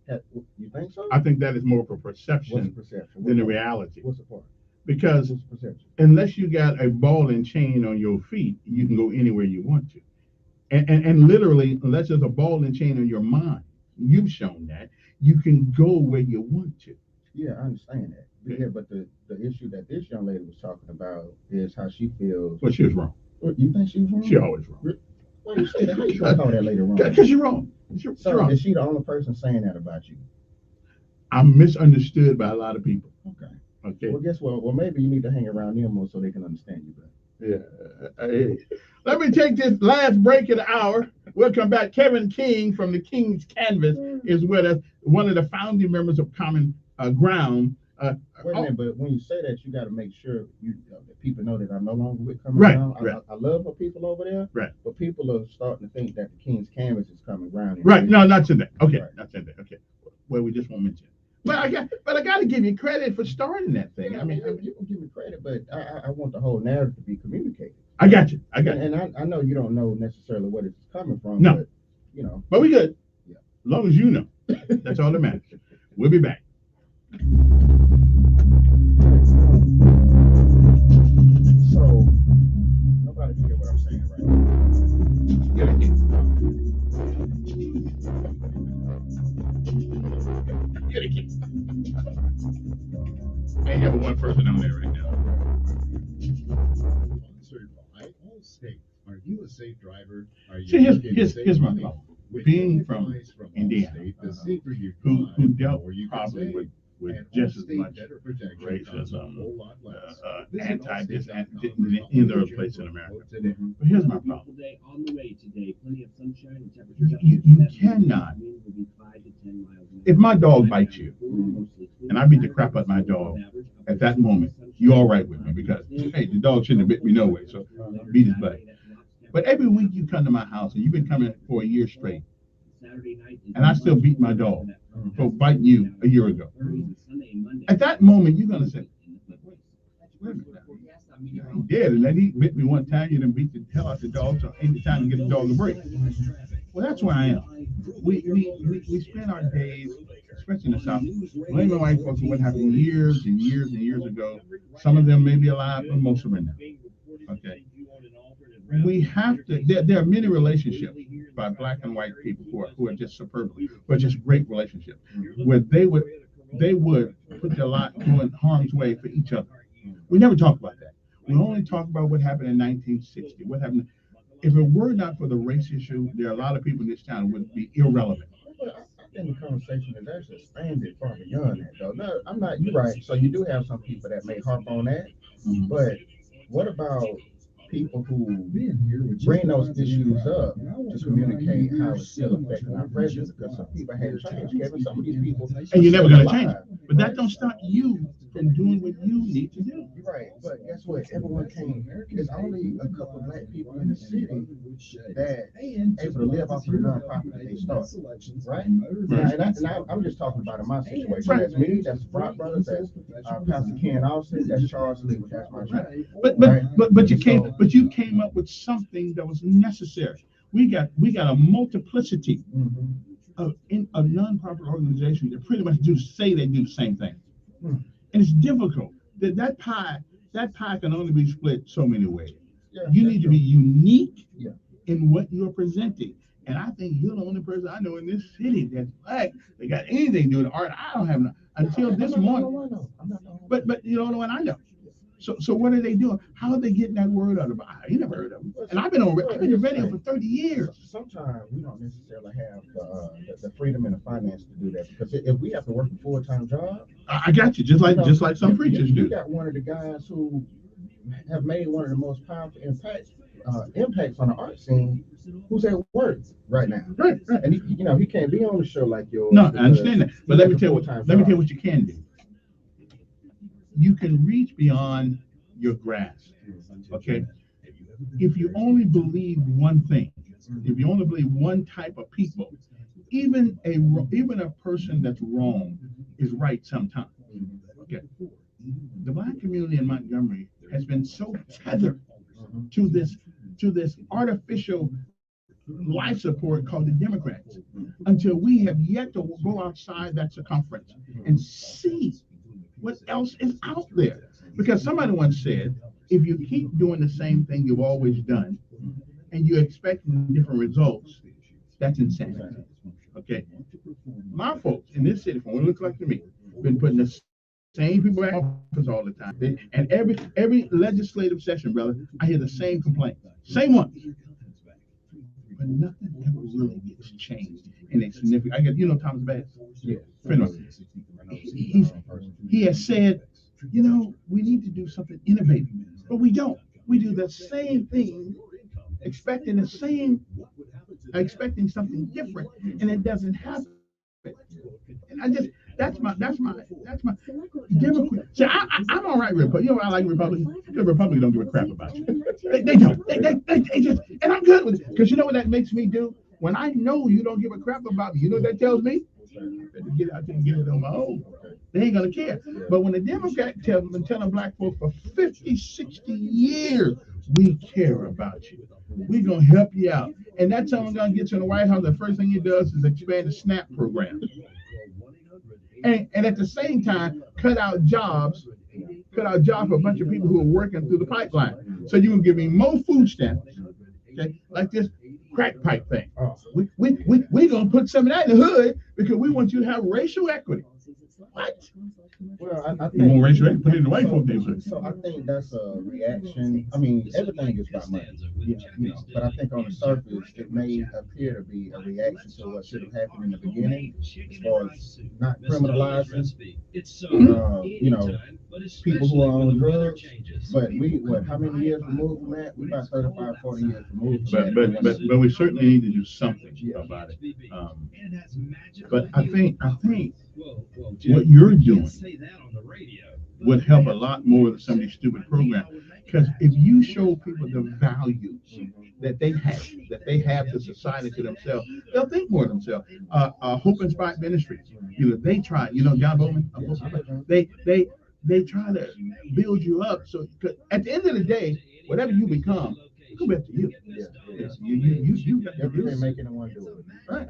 You think so? I think that is more of a What's perception the perception? than the reality. What's the part? Because What's the perception? unless you got a ball and chain on your feet, you can go anywhere you want to. And literally, unless there's a ball and chain on your mind, you've shown that you can go where you want to. Yeah, I understand that. Yeah, but the issue that this young lady was talking about is how she feels. But she was wrong. You think she was wrong? She always wrong. Why you say that? How you gonna call that lady wrong? Because you're wrong. You're So wrong. is she the only person saying that about you? I'm misunderstood by a lot of people. Okay. Okay. Well, guess what? Well, maybe you need to hang around them more so they can understand you better. Yeah. Hey. Let me take this last break of the hour. We'll come back. Kevin King from the King's Canvas is with us, one of the founding members of Common Ground. Wait a minute, but when you say that, you got to make sure that people know that I'm no longer with Common Right, Ground. right. I love my people over there, Right. but people are starting to think that the King's Canvas is Common Ground. Right. No, not today. Okay. Right. Not today. Okay. Well, we just won't mention it. But I got to give you credit for starting that thing. Yeah, you can give me credit, but I want the whole narrative to be communicated. I got you. I got you. And I know you don't know necessarily where it's coming from. No. But, you know. But we good. Yeah. As long as you know. That's all that matters. We'll be back. So nobody can hear what I'm saying, right? Get it. Get it. I have one person on there right now. Sponsored by Allstate. Are you a safe driver? Are you See, looking to here's save my money? problem. With Being your from advice from Indiana, Allstate, the safer you who drive, dealt the more you can probably save. with And just as Allstate much better protection costs a racism, whole lot less. Visit anti-this, Allstate.com than or any other your place in quote America. today. But here's my Beautiful problem. day on the way today. Plenty of sunshine and temperatures up You to 70. cannot. Wind will be 5 to 10 miles an hour. If my dog bites you, Mostly clear. and I beat the crap out of my dog, at that moment, you're all right with me because, hey, the dog shouldn't have bit me no way, so beat his butt. But every week you come to my house, and you've been coming for a year straight, and I still beat my dog for biting you a year ago. At that moment, you're going to say, wait a minute now. He did, and then he bit me one time, you done beat the hell out the dog, so ain't the time to get the dog a break. Well, that's where I am. We spend our days, especially in the South, blaming white folks for what happened years and years and years ago. Some of them may be alive, but most of them are not. Okay. We have to. There are many relationships by black and white people who are just superb, who are just great relationships, where they would put their life in harm's way for each other. We never talk about that. We only talk about what happened in 1960. What happened? If it were not for the race issue, there are a lot of people in this town who would be irrelevant. I think the conversation is actually expanded far beyond that, though. No, I'm not. You're right. So you do have some people that may harp on that, but what about people who bring those issues up to communicate how it's still affecting our president? Because some people have changed, Kevin. Some of these people, and you're never going to change it. But that don't stop you from doing what you need to do. You're right. But guess what? Everyone came. There's only a couple of black people in the city that able to live off of the nonprofit that they started. Right? Now, I'm just talking about in my situation. Right. That's me. That's Brock Brothers. That's Pastor Ken Austin. That's Charles Lee. That's my church. But you came up with something that was necessary. We got a multiplicity of nonprofit organizations that pretty much say they do the same thing, and it's difficult. That pie can only be split so many ways. Yeah, you need to be unique Yeah. in what you're presenting, and I think you're the only person I know in this city that's black that got anything to do with art. I don't have no, until this morning. But you don't know what I know. So what are they doing? How are they getting that word out of? I ain't never heard of them. And I've been on radio for 30 years. Sometimes we don't necessarily have the freedom and the finance to do that, because if we have to work a full-time job, I got you. Just like some preachers do. You got one of the guys who have made one of the most powerful impacts on the art scene, who's at work right now. Right. And he can't be on the show like yours. No, I understand that. But let me tell you what you can do. You can reach beyond your grasp, okay? if you only believe one thing, if you only believe one type of people, even a person that's wrong is right sometimes. Okay. The black community in Montgomery has been so tethered to this artificial life support called the Democrats until we have yet to go outside that circumference and see what else is out there. Because somebody once said, if you keep doing the same thing you've always done and you expect different results, that's insanity. Okay. My folks in this city, from what it looks like to me, been putting the same people back in office all the time. And every legislative session, brother, I hear the same complaint. Same one. But nothing ever really gets changed in a significant. I get, Thomas Bass. Yeah. He has said, we need to do something innovative, but we don't. We do the same thing, expecting something different, and it doesn't happen. And that's my Democrat. See, I'm all right with Republicans. I like Republicans because Republicans don't give a crap about you. They don't. They just, and I'm good with it because you know what that makes me do? When I know you don't give a crap about me, you know what that tells me? I better get out there and get it on my own. They ain't gonna care. But when the Democrat been telling black folks for 50, 60 years, we care about you. We're gonna help you out. And that time I'm gonna get you in the White House, the first thing he does is expand the SNAP program. And at the same time, cut out jobs for a bunch of people who are working through the pipeline. So you can give me more food stamps, okay, like this crack pipe thing. We're gonna put some of that in the hood because we want you to have racial equity. What? Well, I You think want racial equity, put it in the white folk neighborhood. so. I think that's a reaction. I mean, everything is about money, but I think on the surface it may appear to be a reaction to what should have happened in the beginning, as far as not criminalizing, people who are on drugs. But how many years removed from that? We're about 35, 40 years removed from that. But we certainly need to do something about it. But I think what you're doing would help a lot more than some of these stupid programs. Because if you show people the values that they have to society, to themselves, they'll think more of themselves. Hope Inspired Ministries, they try. John Bowman, they try to build you up. So at the end of the day, whatever you become, it comes back to you. You got to do making it one do it. Right.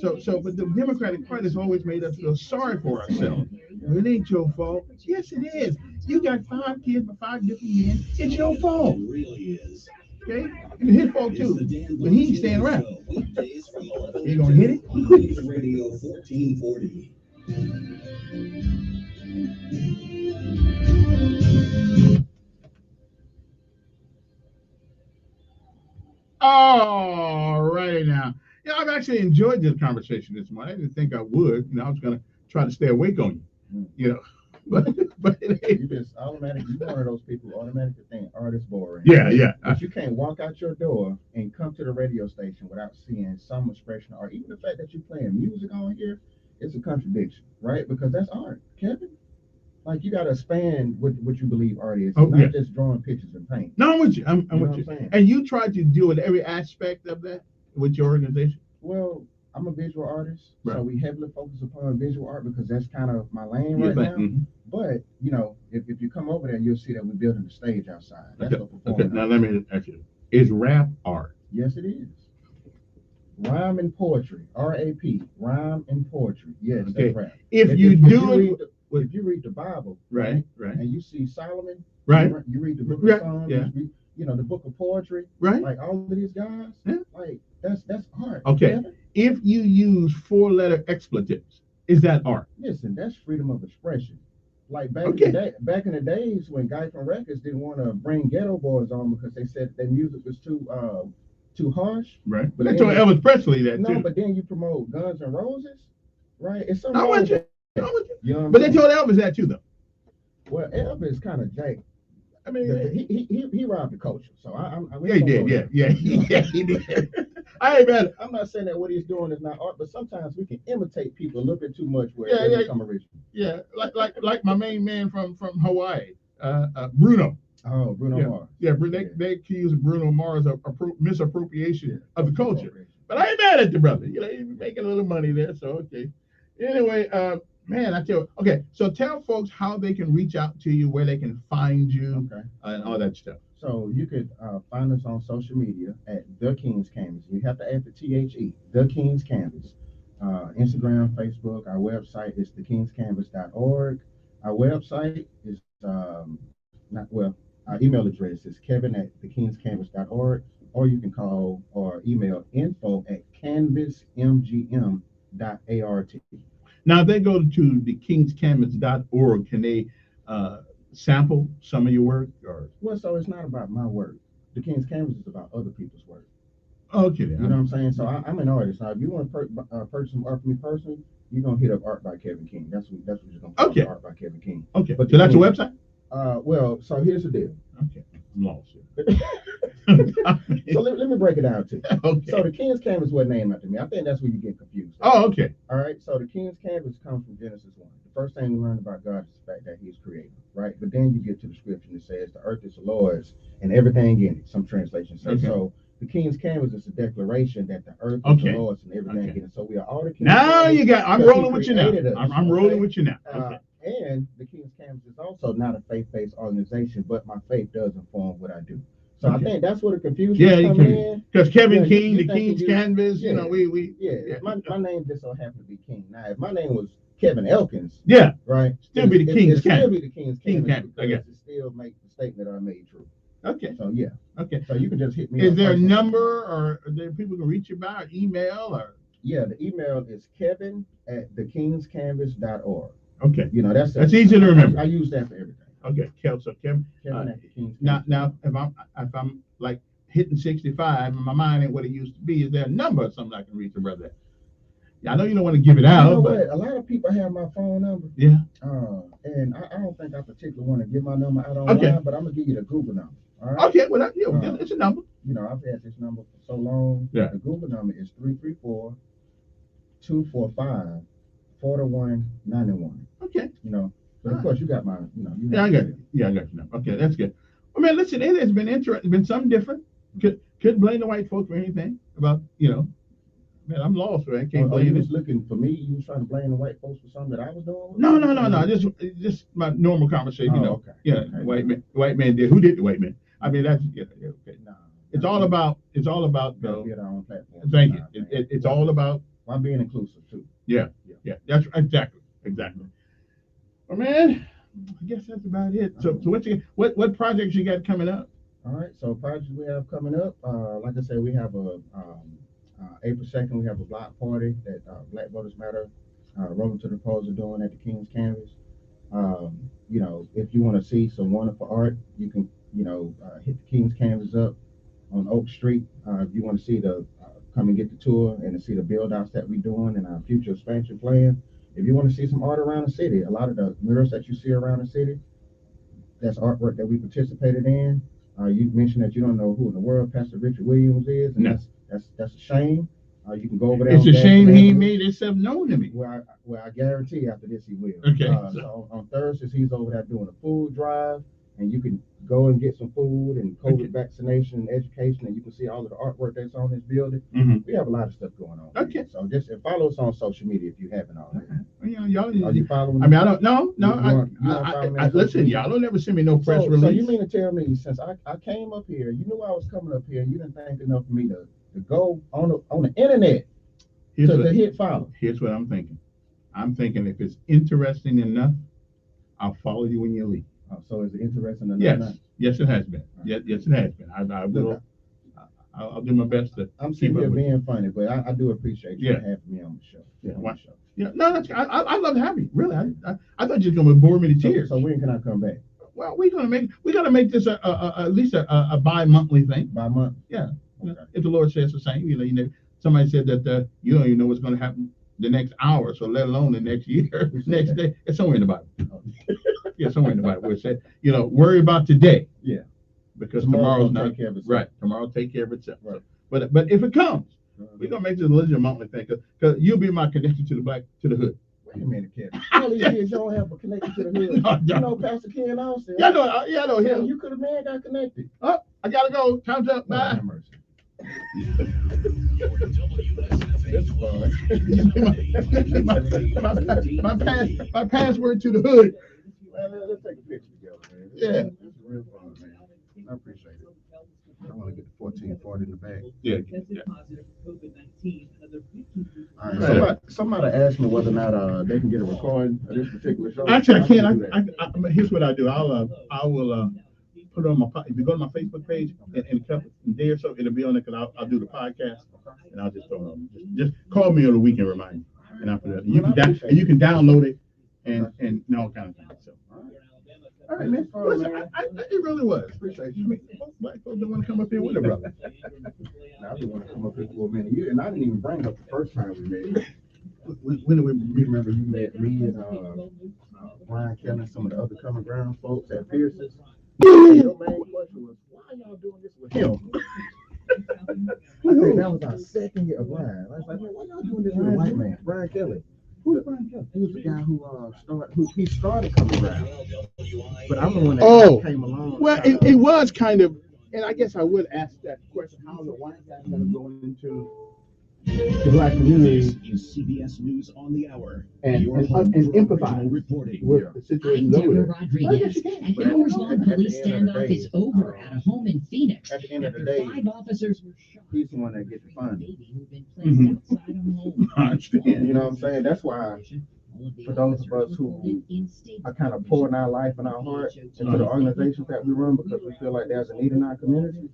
But the Democratic Party has always made us feel sorry for ourselves. It ain't your fault. Yes, it is. You got 5 kids by 5 different men. It's your fault. It really is. Okay? And it's his fault too. But he ain't staying around. You gonna hit it? News Radio 1440. All righty now. I've actually enjoyed this conversation this morning. I didn't think I would. I was going to try to stay awake on you. But you just automatically, you're one of those people who automatically think art is boring. Yeah. But you can't walk out your door and come to the radio station without seeing some expression of art. Even the fact that you're playing music on here, it's a contradiction, right? Because that's art, Kevin. Like, you got to expand what you believe art is, not just drawing pictures and paint. No, I'm with you. I'm with you. And you try to do it every aspect of that with your organization? Well, I'm a visual artist, so we heavily focus upon visual art because that's kind of my lane right now. But, if you come over there, you'll see that we're building a stage outside. That's okay. Now, let me ask you. Is rap art? Yes, it is. Rhyme and poetry. R-A-P. Rhyme and poetry. Yes, that's rap. If you read the Bible, right, and you see Solomon, you read the book of Psalms, you read, the book of poetry, like all of these guys, like that's art. Okay. If you use 4-letter expletives, is that art? Listen, that's freedom of expression. Like back in the days when Guy from Records didn't want to bring Ghetto Boys on because they said their music was too harsh. Right. But they told Elvis Presley that too. No, but then you promote Guns N' Roses, right? It's something. But they told Elvis that too, though. Well, Elvis kind of Jake. I mean, he robbed the culture. So he did. Yeah, he did. I'm not saying that what he's doing is not art, but sometimes we can imitate people a little bit too much where they become original. Yeah, like my main man from Hawaii, Bruno. Oh, Bruno yeah, Mars. Yeah, they accuse Bruno Mars of misappropriation of the culture. But I ain't mad at the brother. You know, he's making a little money there, so okay. Anyway, man, I tell you, okay, so tell folks how they can reach out to you, where they can find you, and all that stuff. So you could find us on social media at The King's Canvas. You have to add the THE, The King's Canvas. Instagram, Facebook. Our website is thekingscanvas.org. Our website is our email address is kevin@thekingscanvas.org, or you can call or email info@canvasmgm.art. Now, if they go to thekingscanvas.org, can they sample some of your work? Or Well, so it's not about my work. The King's Canvas is about other people's work. Okay, you know what I'm saying? So I'm an artist. Now, if you want to purchase some art from me personally, you're gonna hit up Art by Kevin King. That's what you're gonna call Art by Kevin King. Okay, But so that's your website? Well, so here's the deal. Okay, I'm lost here. So let me break it down to you. Okay. So the King's Canvas wasn't named after me. I think that's where you get confused. Oh, okay. All right. So the King's Canvas comes from Genesis 1. The first thing we learn about God is the fact that He's creator, right? But then you get to the scripture that says the earth is the Lord's and everything in it. Some translations say so. The King's Canvas is a declaration that the earth is the Lord's and everything in it. So we are all the King's Now Canvas. you got. I'm rolling with you now. I'm rolling with you now. Okay. And the King's Canvas is also not a faith-based organization, but my faith does inform what I do. So I think that's where the confusion comes in. Because Kevin King, the King's Canvas, you know, we my name just so happened to be King. Now, if my name was Kevin Elkins, right, still be the King's Canvas. Still be the King's Canvas. It still make the statement I made true. Okay. So yeah. Okay. So you can just hit me. Is there a number, or are there people can reach you by, or email, or? Yeah, the email is kevin@thekingscanvas.org. Okay. You know that's easy to remember. I use that for everything. Okay, so Kevin. Now, if I'm like hitting 65 and my mind ain't what it used to be, is there a number or something I can reach the brother at? Yeah, I know you don't want to give it out, but a lot of people have my phone number. Yeah. And I don't think I particularly want to give my number out online, but I'm gonna give you the Google number. All right. Okay, well, it's a number. You know, I've had this number for so long. Yeah. The Google number is 334-245-4191. Okay. You know, but of course you got my, you know. I got it. Yeah, I got your number. Okay, that's good. Well, man, listen, it has been interesting. Been something different. Couldn't blame the white folks for anything about, you know. Man, I'm lost, right? Can't blame you it. was looking for me. You was trying to blame the white folks for something that I was doing. No. Just my normal conversation. You know. Okay. Yeah. Okay. White man did. Who did the white man? I mean, that's okay. No. It's all about. It's all about. Be at our own platform. Thank you. It's all about. I'm being inclusive too. Yeah. That's exactly. Well, man, I guess that's about it. So what projects you got coming up? All right. So projects we have coming up. Like I said, we have a. April 2nd, we have a block party that Black Voters Matter, Rolling to the Polls are doing at the King's Canvas. You know, if you want to see some wonderful art, you can, you know, hit the King's Canvas up on Oak Street. If you want to see come and get the tour and to see the build outs that we're doing and our future expansion plan. If you want to see some art around the city, a lot of the murals that you see around the city, that's artwork that we participated in. You mentioned that you don't know who in the world Pastor Richard Williams is, and that's a shame. You can go over there. It's a shame he ain't made himself known to me. Well, I guarantee after this he will. Okay. So on Thursdays he's over there doing a food drive, and you can go and get some food and COVID vaccination and education, and you can see all of the artwork that's on this building. Mm-hmm. We have a lot of stuff going on. Okay. So just follow us on social media if you haven't already. Y'all, are you following? I mean, I don't. No. I Listen, y'all don't ever send me no press release. So you mean to tell me since I came up here, you knew I was coming up here, you didn't think enough for me to go on the internet to hit follow? Here's what I'm thinking. I'm thinking if it's interesting enough, I'll follow you when you leave. So is it interesting enough? Yes, it has been. Yes, it has been. I will. I'll do my best to. I'm sitting here being funny, but I do appreciate you having me on the show. Yeah, no, that's. I love having you. Really, I thought you were gonna bore me to tears. So when can I come back? Well, we gotta make this at least a bi-monthly thing. Bi-month. Yeah. Okay. If the Lord says the same, you know, somebody said that you don't even know what's going to happen the next hour, so let alone the next year, next day. It's somewhere in the Bible. Yeah, somewhere in the Bible where it said, you know, worry about today. Yeah. Because tomorrow's not right. Tomorrow will take care of itself. Right. But if it comes, we're gonna make this a legit monthly thing because you'll be my connection to the hood. Wait a minute, Kevin. All these years you don't have a connection to the hood. No, You know Pastor Ken Austin. Yeah, I know Yeah, him. you could have man got connected. Oh, I gotta go. Time's up. Bye. That's fun. my password to the hood. Well, let's take a picture together, man. Yeah. This is real fun, man. I appreciate it. I want to get the 1440 in the back. Yeah. All right. Somebody asked me whether or not they can get a recording of this particular show. Actually, I can. Here's what I do. I will put it on my. If you go to my Facebook page in a couple day or so, it'll be on there because I'll do the podcast and I'll just throw it on. Just call me on the weekend, remind me, and I'll put it up. You can download it and all kind of things. So. All right, man. Listen, it really was. Appreciate you. Most black folks don't want to come up here with it, brother. I just want to come up here for a minute. And I didn't even bring up the first time we met. When did we remember you met me and Brian Kelly and some of the other common ground folks at Pearson's? Your main question was, why are y'all doing this with him? I think that was our second year of Brian. I was like, man, why y'all doing this with a white man? Brian Kelly. Who's Brian Kelly? He was the guy who started coming around. But I'm the one that came along. Well, it was kind of, and I guess I would ask that question: how the white guy going to go into the black community is CBS News on the Hour and empathize with the situation over there? Rodriguez. An hours-long police standoff is over at a home in Phoenix. At the end of the after day, 5 officers were shot. He's the one that gets the funding. I understand. You know what I'm saying? That's why, for those of us who are kind of pouring our life and our heart into the organizations that we run because we feel like there's a need in our community,